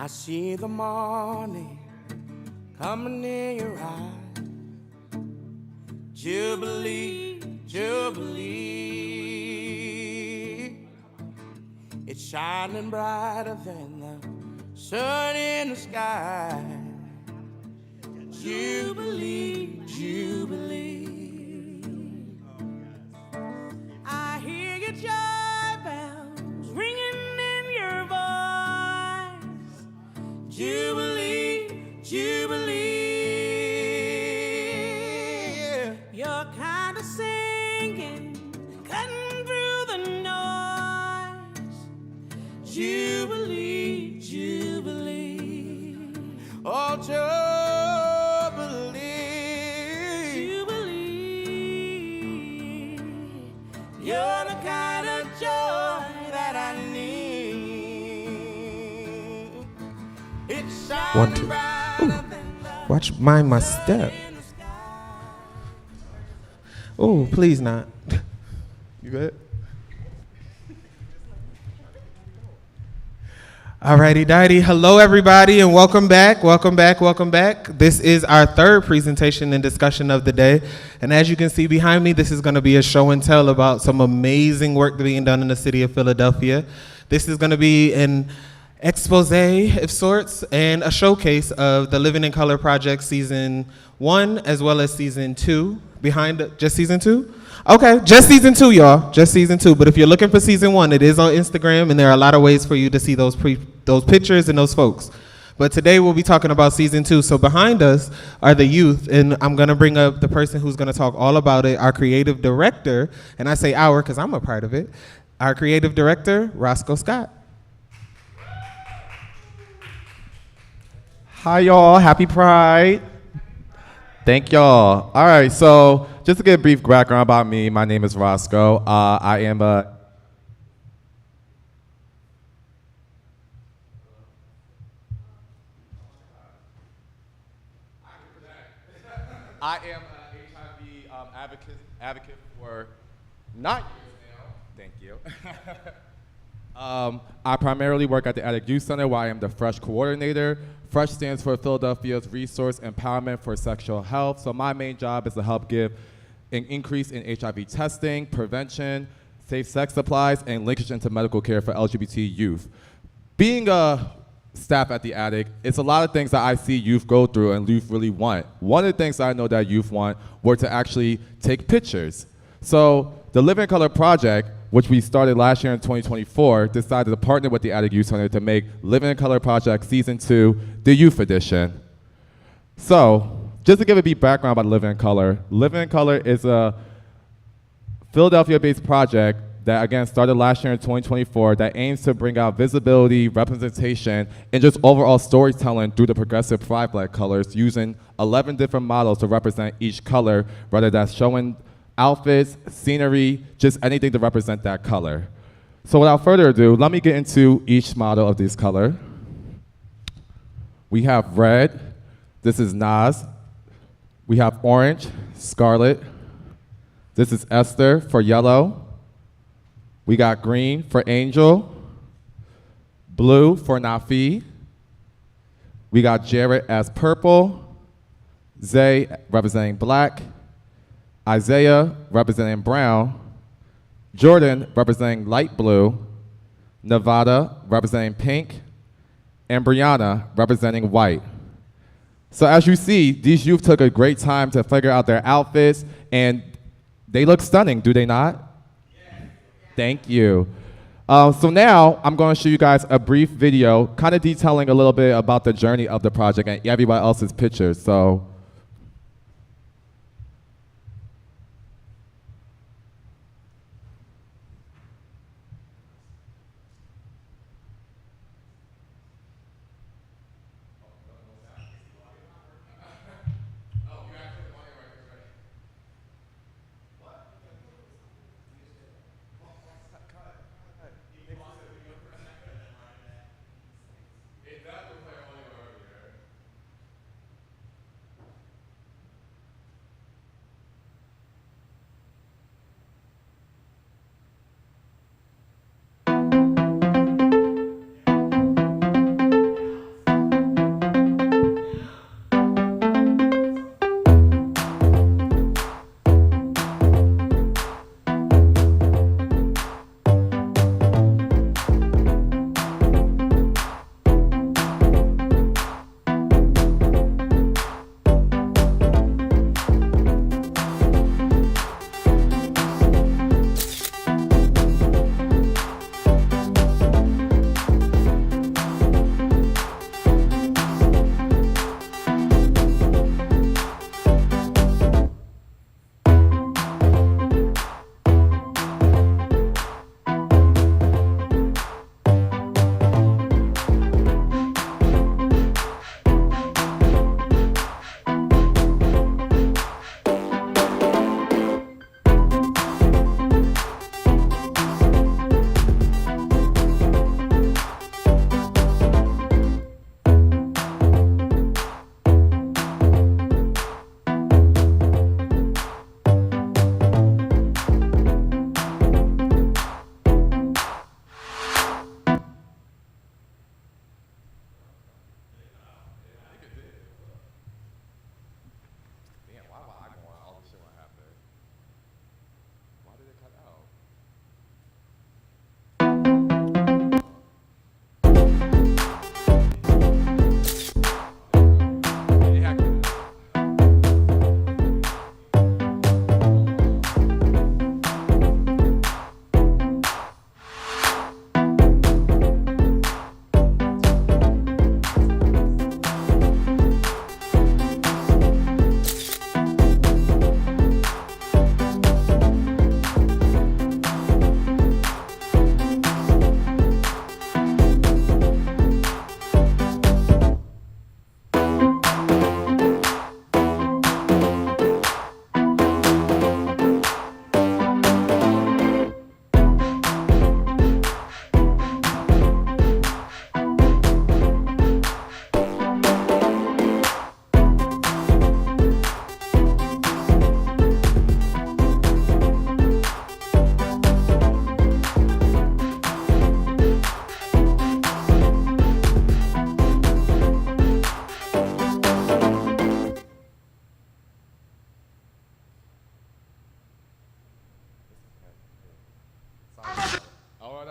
I see the morning coming in your eyes. Jubilee, Jubilee. It's shining brighter than the sun in the sky. Jubilee, Jubilee. I hear your joy bells ringing in your voice. Jubilee, Jubilee. You're kind of singing, cutting through the noise. Jubilee, Jubilee. Oh, Jubilee. Jubilee. You're the kind of joy that I need. It's One, two. Ooh. Watch mind my step. Oh, please not. You good? Alrighty, dighty. Hello, everybody, and welcome back. Welcome back. Welcome back. This is our third presentation and discussion of the day. And as you can see behind me, this is going to be a show and tell about some amazing work being done in the city of Philadelphia. This is going to be an expose of sorts and a showcase of the Living in Color Project Season 1 as well as Season 2. Just Season 2? Okay, just Season 2, y'all. Just Season 2. But if you're looking for Season 1, it is on Instagram, and there are a lot of ways for you to see those pictures and those folks. But today we'll be talking about Season 2. So behind us are the youth, and I'm going to bring up the person who's going to talk all about it, our creative director, and I say our because I'm a part of it, our creative director, Roscoe Scott. Hi, y'all. Happy Pride. Thank y'all. All right, so just to get a brief background about me, my name is Roscoe. I am a HIV advocate for 9 years now. Thank you. I primarily work at the Addict Youth Center, where I am the FRESH coordinator. FRESH stands for Philadelphia's Resource Empowerment for Sexual Health. So my main job is to help give an increase in HIV testing, prevention, safe sex supplies, and linkage into medical care for LGBT youth. Being a staff at the Addict, it's a lot of things that I see youth go through and youth really want. One of the things I know that youth want were to actually take pictures. So the Live in Color Project, which we started last year in 2024, decided to partner with the Addict Youth Center to make Live in Color Project Season 2, the Youth Edition. So, just to give a brief background about Live in Color is a Philadelphia-based project that, again, started last year in 2024 that aims to bring out visibility, representation, and just overall storytelling through the progressive Pride Flag colors using 11 different models to represent each color, whether that's showing outfits, scenery, just anything to represent that color. So without further ado, let me get into each model of this color. We have red, this is Nas. We have orange, Scarlet. This is Esther for yellow. We got green for Angel. Blue for Nafi. We got Jarrett as purple. Zay representing black. Isaiah representing brown, Jordan representing light blue, Nevada representing pink, and Brianna representing white. So as you see, these youth took a great time to figure out their outfits, and they look stunning, do they not? Yes. Thank you. So now I'm going to show you guys a brief video, kind of detailing a little bit about the journey of the project and everybody else's pictures. So.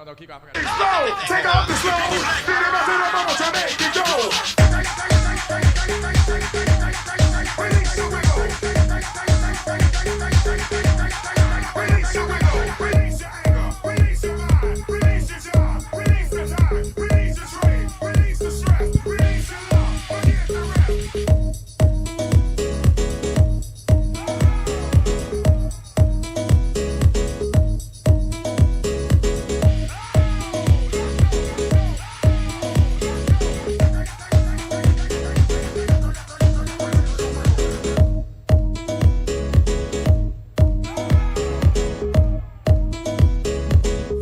no, keep going. Slow, take off the slow. Vamos a make it go. Release the wiggle. Release the wiggle. Release your anger. Release your mind. Release your job. Release the time. Release the strain. Release the stress. Release your love. Forget the rest.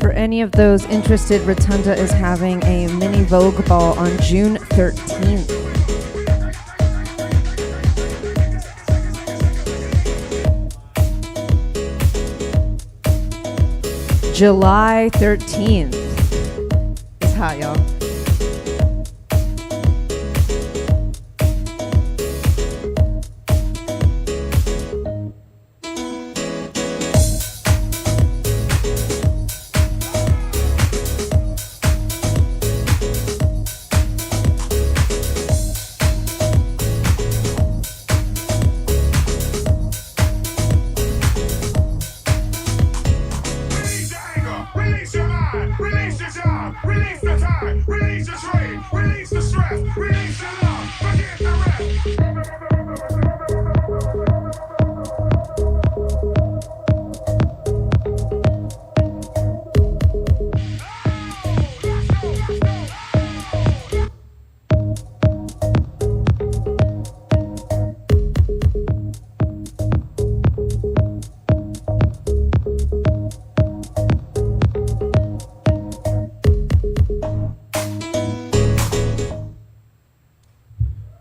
For any of those interested, Rotunda is having a mini Vogue ball on June 13th. July 13th. It's hot, y'all. Release your anger. Release your mind. Release your job. Release the time. Release your strain. Release the stress. Release your love. Forget the rest.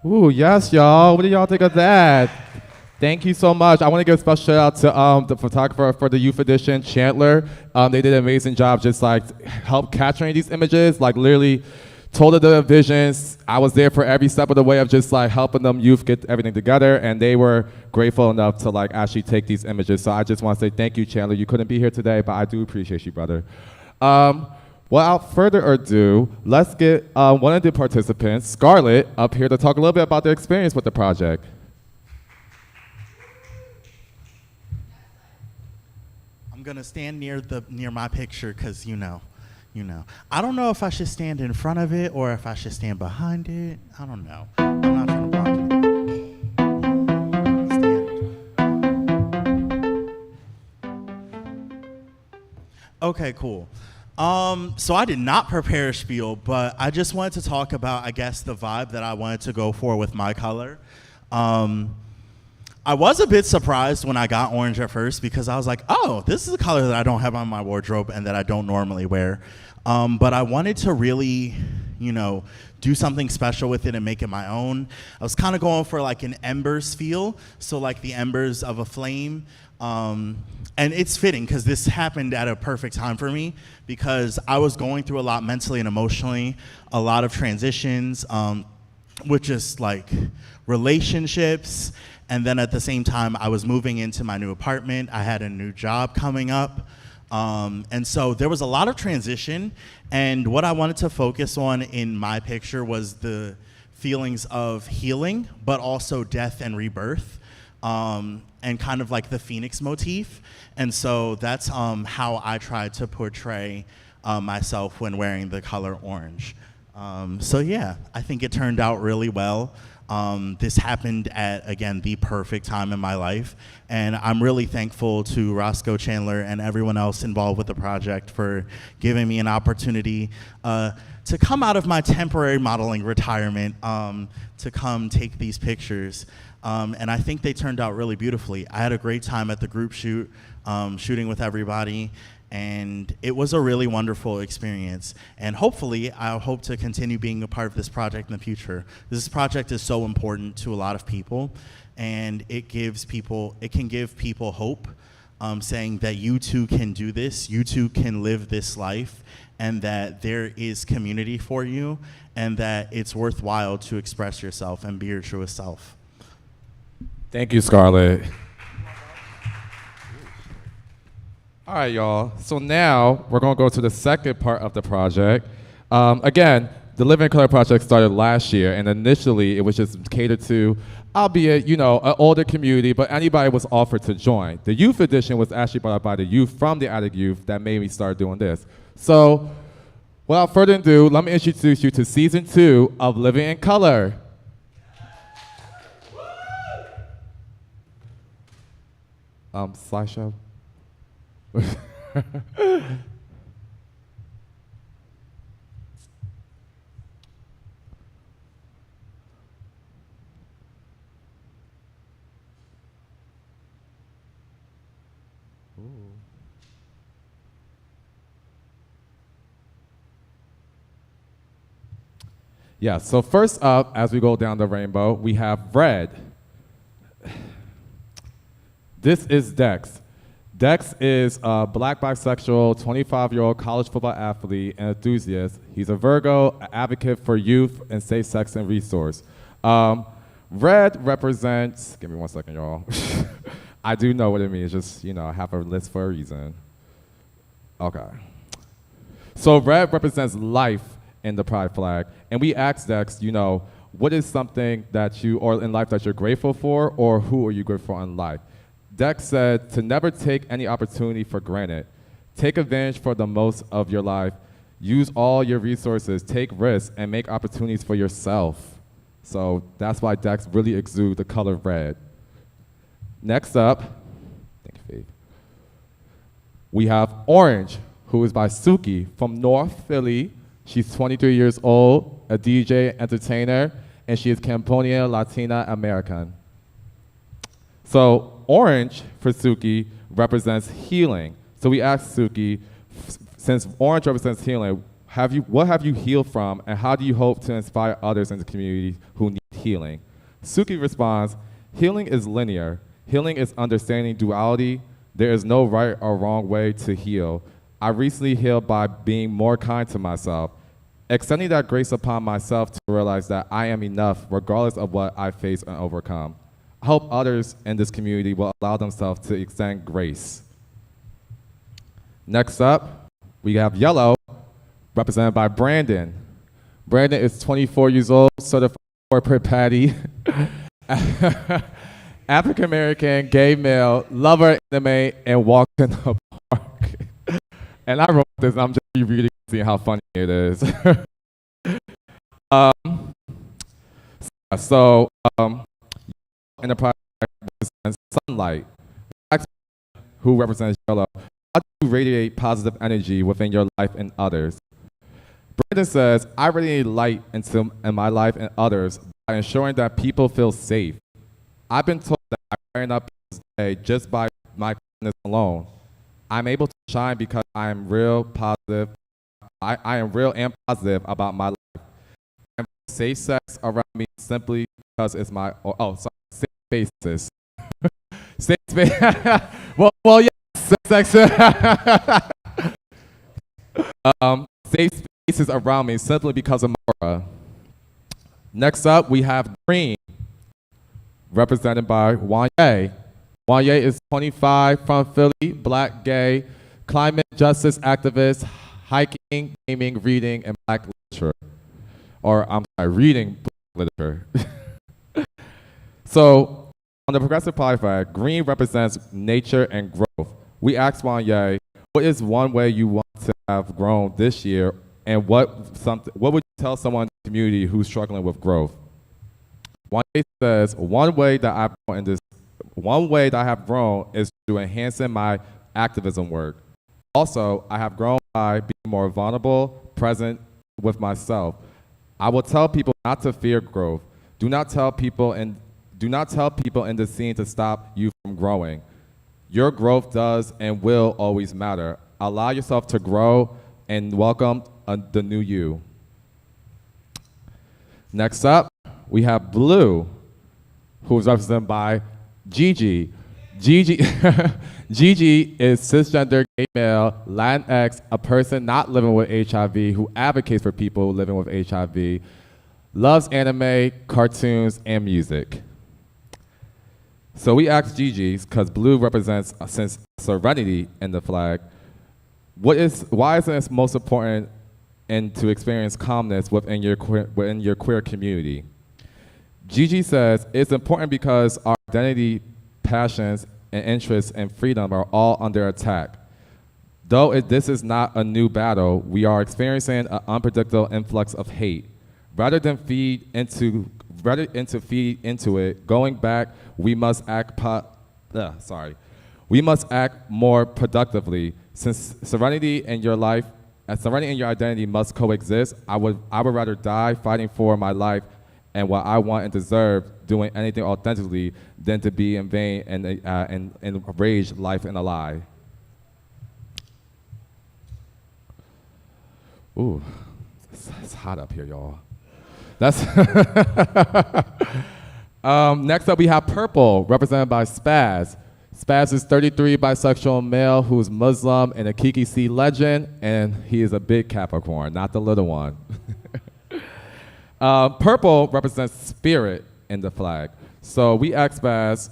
Ooh, yes, y'all. What do y'all think of that? Thank you so much. I want to give a special shout out to the photographer for the youth edition, Chandler. They did an amazing job just like help capturing these images, like literally told them the visions. I was there for every step of the way of just like helping them youth get everything together, and they were grateful enough to like actually take these images. So I just want to say thank you, Chandler. You couldn't be here today, but I do appreciate you, brother. Without further ado, let's get one of the participants, Scarlett, up here to talk a little bit about their experience with the project. I'm gonna stand near my picture because you know. I don't know if I should stand in front of it or if I should stand behind it. I don't know. I'm not trying to block it. Okay, cool. So I did not prepare a spiel, but I just wanted to talk about, I guess, the vibe that I wanted to go for with my color. I was a bit surprised when I got orange at first because I was like, oh, this is a color that I don't have on my wardrobe and that I don't normally wear. But I wanted to really, do something special with it and make it my own. I was kind of going for like an embers feel, so like the embers of a flame. And it's fitting because this happened at a perfect time for me because I was going through a lot mentally and emotionally, a lot of transitions with just like relationships. And then at the same time, I was moving into my new apartment. I had a new job coming up. And so there was a lot of transition. And what I wanted to focus on in my picture was the feelings of healing, but also death and rebirth. And kind of like the Phoenix motif. And so that's how I tried to portray myself when wearing the color orange. So yeah, I think it turned out really well. This happened at, again, the perfect time in my life. And I'm really thankful to Roscoe Chandler and everyone else involved with the project for giving me an opportunity to come out of my temporary modeling retirement to come take these pictures. And I think they turned out really beautifully. I had a great time at the group shoot, shooting with everybody, and it was a really wonderful experience. And hopefully, I hope to continue being a part of this project in the future. This project is so important to a lot of people, and it can give people hope, saying that you too can do this, you too can live this life, and that there is community for you, and that it's worthwhile to express yourself and be your truest self. Thank you, Scarlett. All right, y'all. So now we're going to go to the second part of the project. Again, the Living in Color project started last year, and initially it was just catered to, albeit, you know, an older community, but anybody was offered to join. The youth edition was actually brought up by the youth from the Attic Youth that made me start doing this. So, without further ado, let me introduce you to season 2 of Living in Color. Slideshow. Yeah, so first up, as we go down the rainbow, we have red. This is Dex. Dex is a black bisexual, 25-year-old college football athlete and enthusiast. He's a Virgo, an advocate for youth and safe sex and resource. Red represents, give me 1 second, y'all. I do know what it means, just, you know, I have a list for a reason. Okay. So red represents life in the pride flag. And we asked Dex, you know, what is something that you, or in life that you're grateful for, or who are you grateful for in life? Dex said to never take any opportunity for granted. Take advantage for the most of your life. Use all your resources, take risks, and make opportunities for yourself. So that's why Dex really exudes the color red. Next up, thank you, Faith. We have Orange, who is by Suki from North Philly. She's 23 years old, a DJ, entertainer, and she is Cambodian Latina American. So orange for Suki represents healing. So we asked Suki, since orange represents healing, what have you healed from, and how do you hope to inspire others in the community who need healing? Suki responds, healing is linear. Healing is understanding duality. There is no right or wrong way to heal. I recently healed by being more kind to myself, extending that grace upon myself to realize that I am enough regardless of what I face and overcome. I hope others in this community will allow themselves to extend grace. Next up, we have yellow, represented by Brandon. Brandon is 24 years old, certified corporate patty, African American, gay male, lover, anime, and walks in the park. And I wrote this, I'm just rereading, seeing how funny it is. In the project represents sunlight. Who represents yellow? How do you radiate positive energy within your life and others? Brandon says, I radiate light in my life and others by ensuring that people feel safe. I've been told that I brighten up this day just by my kindness alone. I'm able to shine because I am real positive. I am real and positive about my life. I'm safe sex around me simply because it's my, safe spaces. Safe space. well, yes, sex. Safe spaces around me simply because of Mara. Next up, we have green, represented by Wanye. Wanye is 25, from Philly, black, gay, climate justice activist, hiking, gaming, reading, and black literature. Or, I'm sorry, reading black literature. So, on the Progressive Pride flag, green represents nature and growth. We asked Wanye, what is one way you want to have grown this year, and what would you tell someone in the community who's struggling with growth? Wanye says, one way that I have grown is through enhancing my activism work. Also, I have grown by being more vulnerable, present with myself. I will tell people not to fear growth. Do not tell people in the scene to stop you from growing. Your growth does and will always matter. Allow yourself to grow and welcome the new you. Next up, we have blue, who is represented by Gigi. Gigi is cisgender, gay male, Latinx, a person not living with HIV who advocates for people living with HIV, loves anime, cartoons, and music. So we asked Gigi, because blue represents, since serenity in the flag, why is it most important and to experience calmness within your queer community? Gigi says, it's important because our identity, passions, and interests and freedom are all under attack. Though this is not a new battle, we are experiencing an unpredictable influx of hate. Rather than feed into it, going back, we must act more productively. Since serenity in your life, serenity in your identity must coexist, I would rather die fighting for my life and what I want and deserve, doing anything authentically, than to be in vain and rage life in a lie. Ooh, it's hot up here, y'all. That's next up, we have Purple, represented by Spaz. Spaz is 33, bisexual male who's Muslim and a Kiki C legend, and he is a big Capricorn, not the little one. Purple represents spirit in the flag. So we asked Spaz,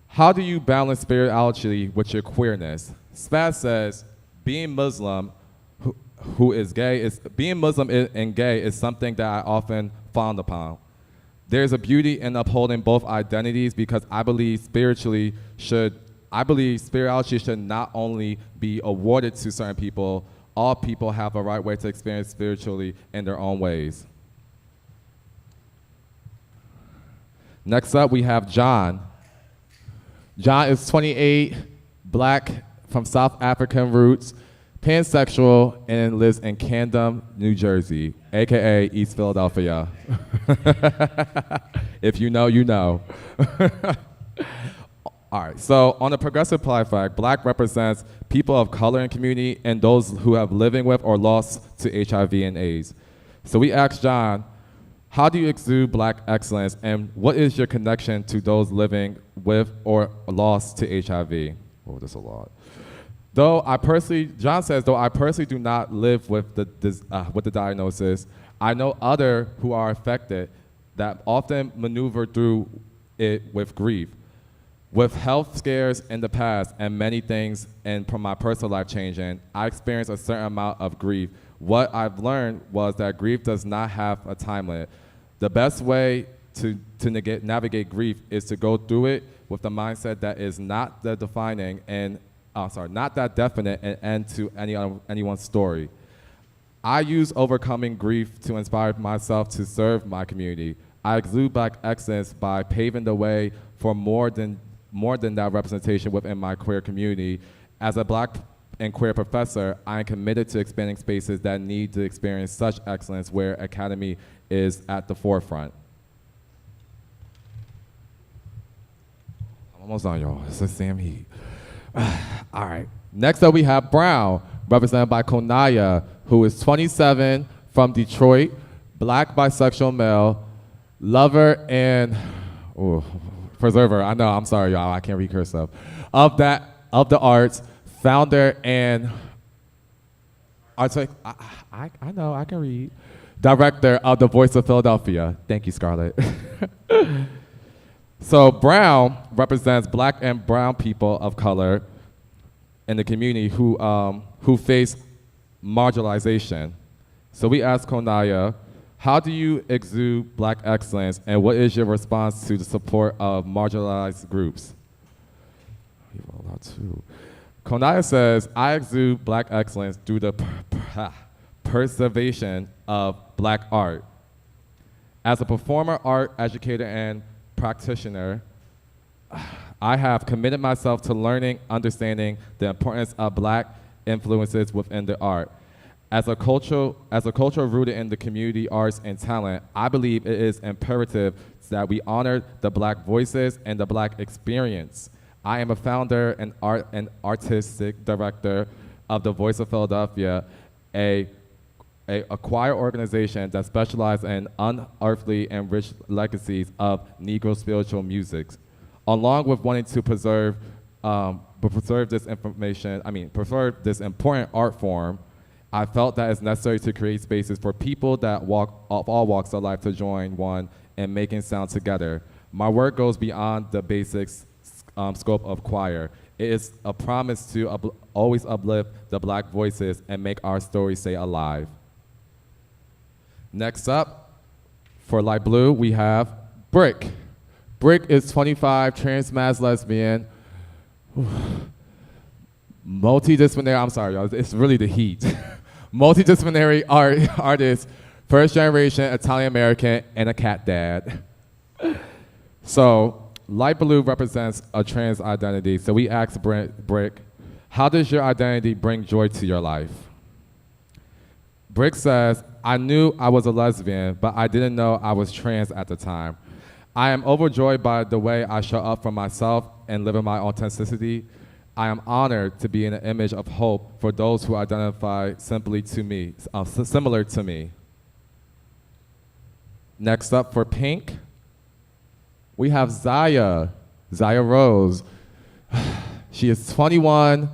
how do you balance spirituality with your queerness? Spaz says, being Muslim and gay is something that I often frown upon. There's a beauty in upholding both identities because I believe spirituality should not only be awarded to certain people, all people have a right way to experience spirituality in their own ways. Next up, we have John. John is 28, black, from South African roots, pansexual, and lives in Camden, New Jersey, AKA East Philadelphia. If you know, you know. All right, so on the Progressive Pride flag, black represents people of color in community and those who have living with or lost to HIV and AIDS. So we asked John, how do you exude black excellence, and what is your connection to those living with or lost to HIV? Oh, that's a lot. John says, though I personally do not live with the diagnosis, I know others who are affected that often maneuver through it with grief. With health scares in the past and many things and from my personal life changing, I experienced a certain amount of grief. What I've learned was that grief does not have a time limit. The best way to navigate grief is to go through it with the mindset that is not that defining and not that definite and end to anyone's story. I use overcoming grief to inspire myself to serve my community. I exude black excellence by paving the way for more than that representation within my queer community. As a black and queer professor, I am committed to expanding spaces that need to experience such excellence where Academy is at the forefront. I'm almost done, y'all. It's the same heat. All right. Next up, we have Brown, represented by Konaya, who is 27, from Detroit, black bisexual male, lover and preserver. I know. I'm sorry, y'all. I can't read cursive. Of the arts, founder and I know. I can read. Director of the Voice of Philadelphia. Thank you, Scarlett. So Brown represents black and brown people of color in the community who face marginalization. So we asked Konaya, how do you exude black excellence, and what is your response to the support of marginalized groups? Konaya says, I exude black excellence through the preservation of black art. As a performer, art educator, and practitioner, I have committed myself to learning, understanding the importance of black influences within the art. As a culture rooted in the community arts and talent, I believe it is imperative that we honor the black voices and the black experience. I am a founder and artistic director of the Voice of Philadelphia, a choir organization that specializes in unearthly and rich legacies of Negro spiritual music. Along with wanting to preserve this important art form, I felt that it's necessary to create spaces for people that of all walks of life to join one in making sound together. My work goes beyond the basic scope of choir. It is a promise to always uplift the Black voices and make our story stay alive. Next up, for light blue, we have Brick. Brick is 25, trans mass lesbian, multidisciplinary, I'm sorry, y'all, it's really the heat. Multidisciplinary artist, first generation Italian American, and a cat dad. So, light blue represents a trans identity. So we asked Brick, how does your identity bring joy to your life? Brick says, I knew I was a lesbian, but I didn't know I was trans at the time. I am overjoyed by the way I show up for myself and live in my authenticity. I am honored to be an image of hope for those who identify similar to me. Next up for Pink, we have Zaya Rose. She is 21.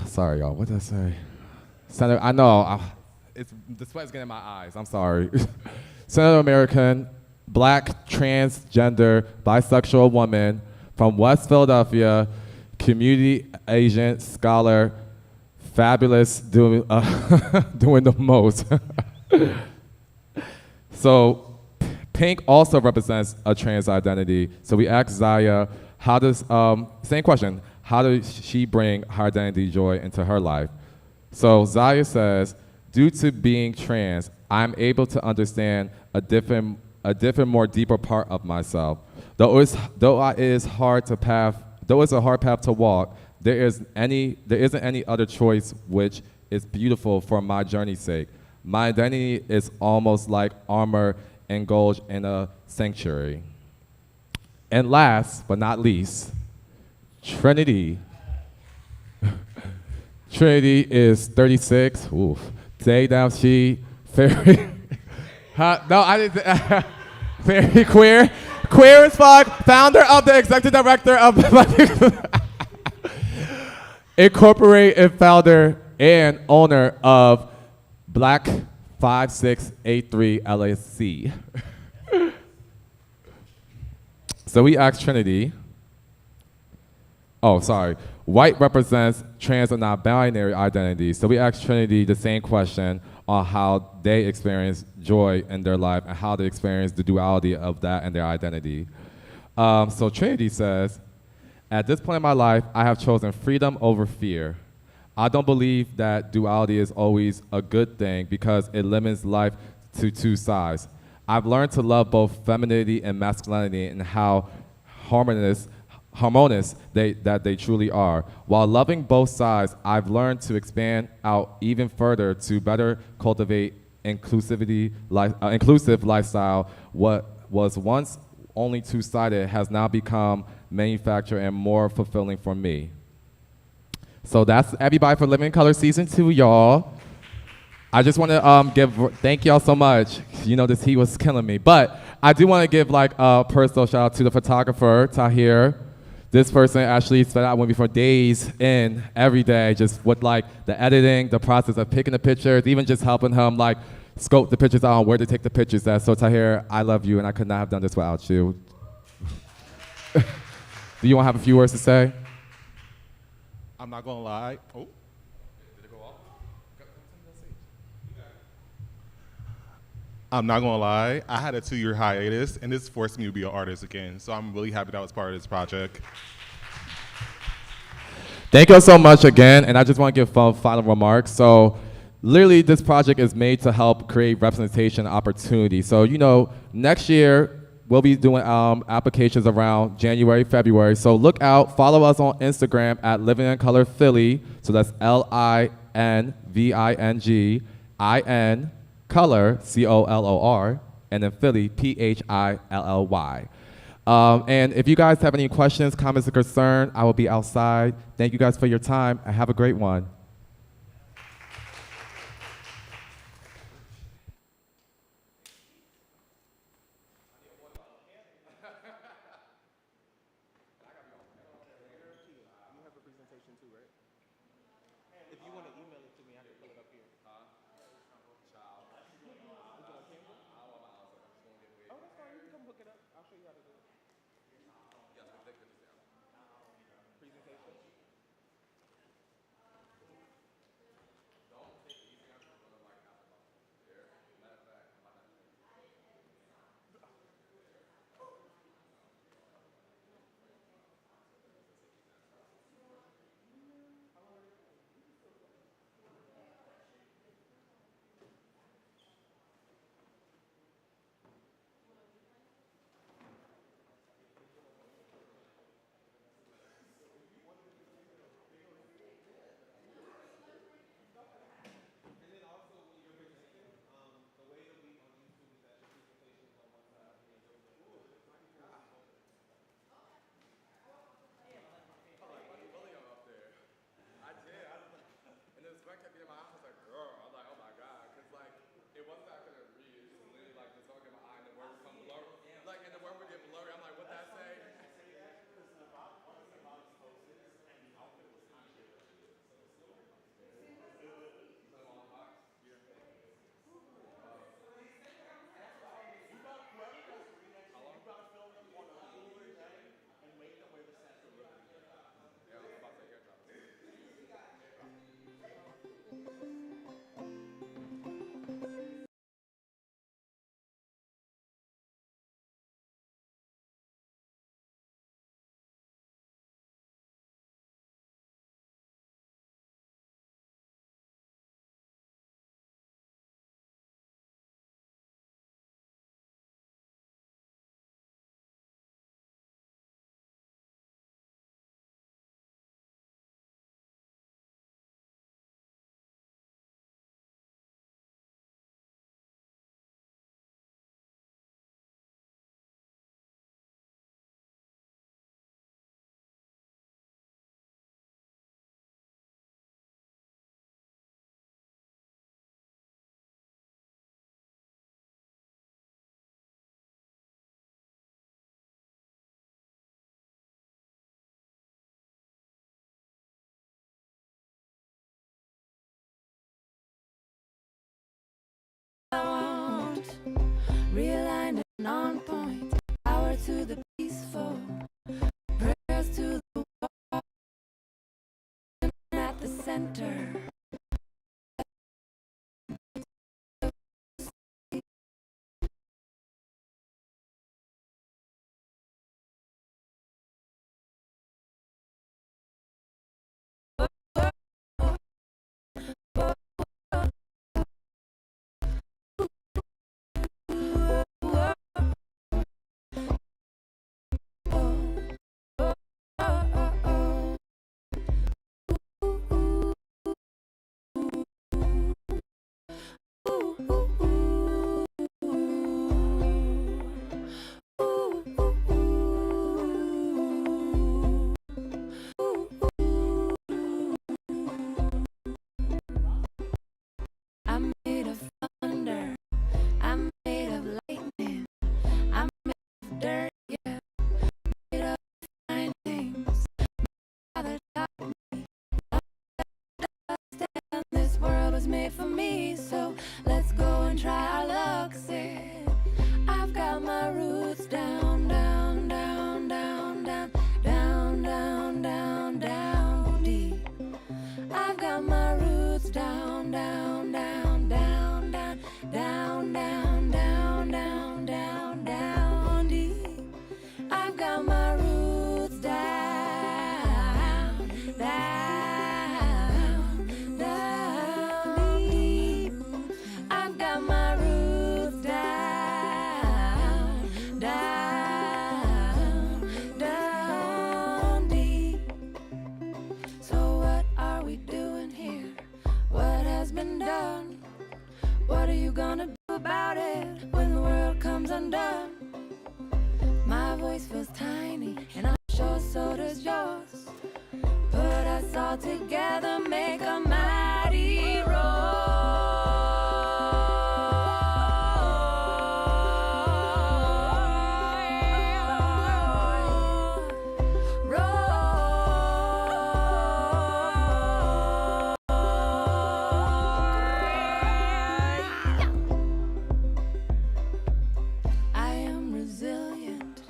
Sorry, y'all, what did I say? Senator, I know, the sweat's getting in my eyes, I'm sorry. Senator American, Black, transgender, bisexual woman from West Philadelphia, community agent, scholar, fabulous, doing the most. So Pink also represents a trans identity. So we asked Zaya, same question, how does she bring her identity joy into her life? So Zaya says, due to being trans, I'm able to understand a different, more deeper part of myself. Though it's a hard path to walk, there isn't any other choice which is beautiful for my journey's sake. My identity is almost like armor engulfed in a sanctuary. And last but not least, Trinity. Trinity is 36. Oof. Today now she very very queer. Queer as fuck, founder of the executive director of Incorporate and founder and owner of Black 5683 LLC. So we asked Trinity, white represents trans or non-binary identity. So we asked Trinity the same question on how they experience joy in their life and how they experience the duality of that and their identity. So Trinity says, at this point in my life, I have chosen freedom over fear. I don't believe that duality is always a good thing because it limits life to two sides. I've learned to love both femininity and masculinity and how harmonious that they truly are. While loving both sides, I've learned to expand out even further to better cultivate inclusive lifestyle. What was once only two-sided has now become manufactured and more fulfilling for me. So that's everybody for Living in Color Season 2, y'all. I just want to thank y'all so much. You know, this heat was killing me. But I do want to give a personal shout out to the photographer, Tahir. This person actually spent out with me for days in every day, just with the editing, the process of picking the pictures, even just helping him scope the pictures out on where to take the pictures at. So Tahir, I love you and I could not have done this without you. Do you want to have a few words to say? I'm not gonna lie. Oh. Did it go off? I'm not gonna lie. I had a 2-year hiatus, and this forced me to be an artist again. So I'm really happy that I was part of this project. Thank you so much again, and I just want to give final remarks. So, literally, this project is made to help create representation opportunity. So, next year we'll be doing applications around January, February. So look out, follow us on Instagram at Living in Color Philly. So that's LINVINGIN Color, COLOR, and then Philly, PHILLY. And if you guys have any questions, comments, or concern, I will be outside. Thank you guys for your time, and have a great one. on point. Power to the peaceful, prayers to the war at the center. I'm made of thunder, I'm made of lightning, I'm made of dirt, yeah, made of fine things. Father taught me, understand this world was made for me, so let's go and try our luck, see. I've got my roots down, down, down, down, down, down, down, down, down deep. I've got my roots down, down, down, down, down, down, down, down, down, down, down deep. I've got my roots down, down, down deep. I've got my roots down, down, down deep. So what are we doing here? What has been done? What are you gonna do about it when the world comes undone? My voice feels tiny, and I'm sure so does yours. Put us all together, make a mighty I am resilient.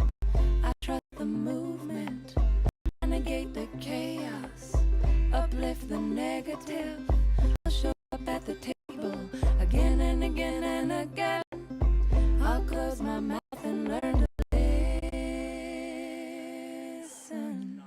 I trust the movement. Renegate the chaos. Uplift the negative. I'll show up at the table again and again and again. I'll close my mouth and learn to listen.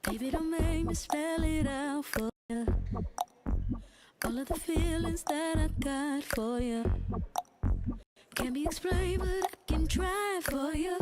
Baby, don't make me spell it out for you. All of the feelings that I got for you can't be explained, but I can try for you.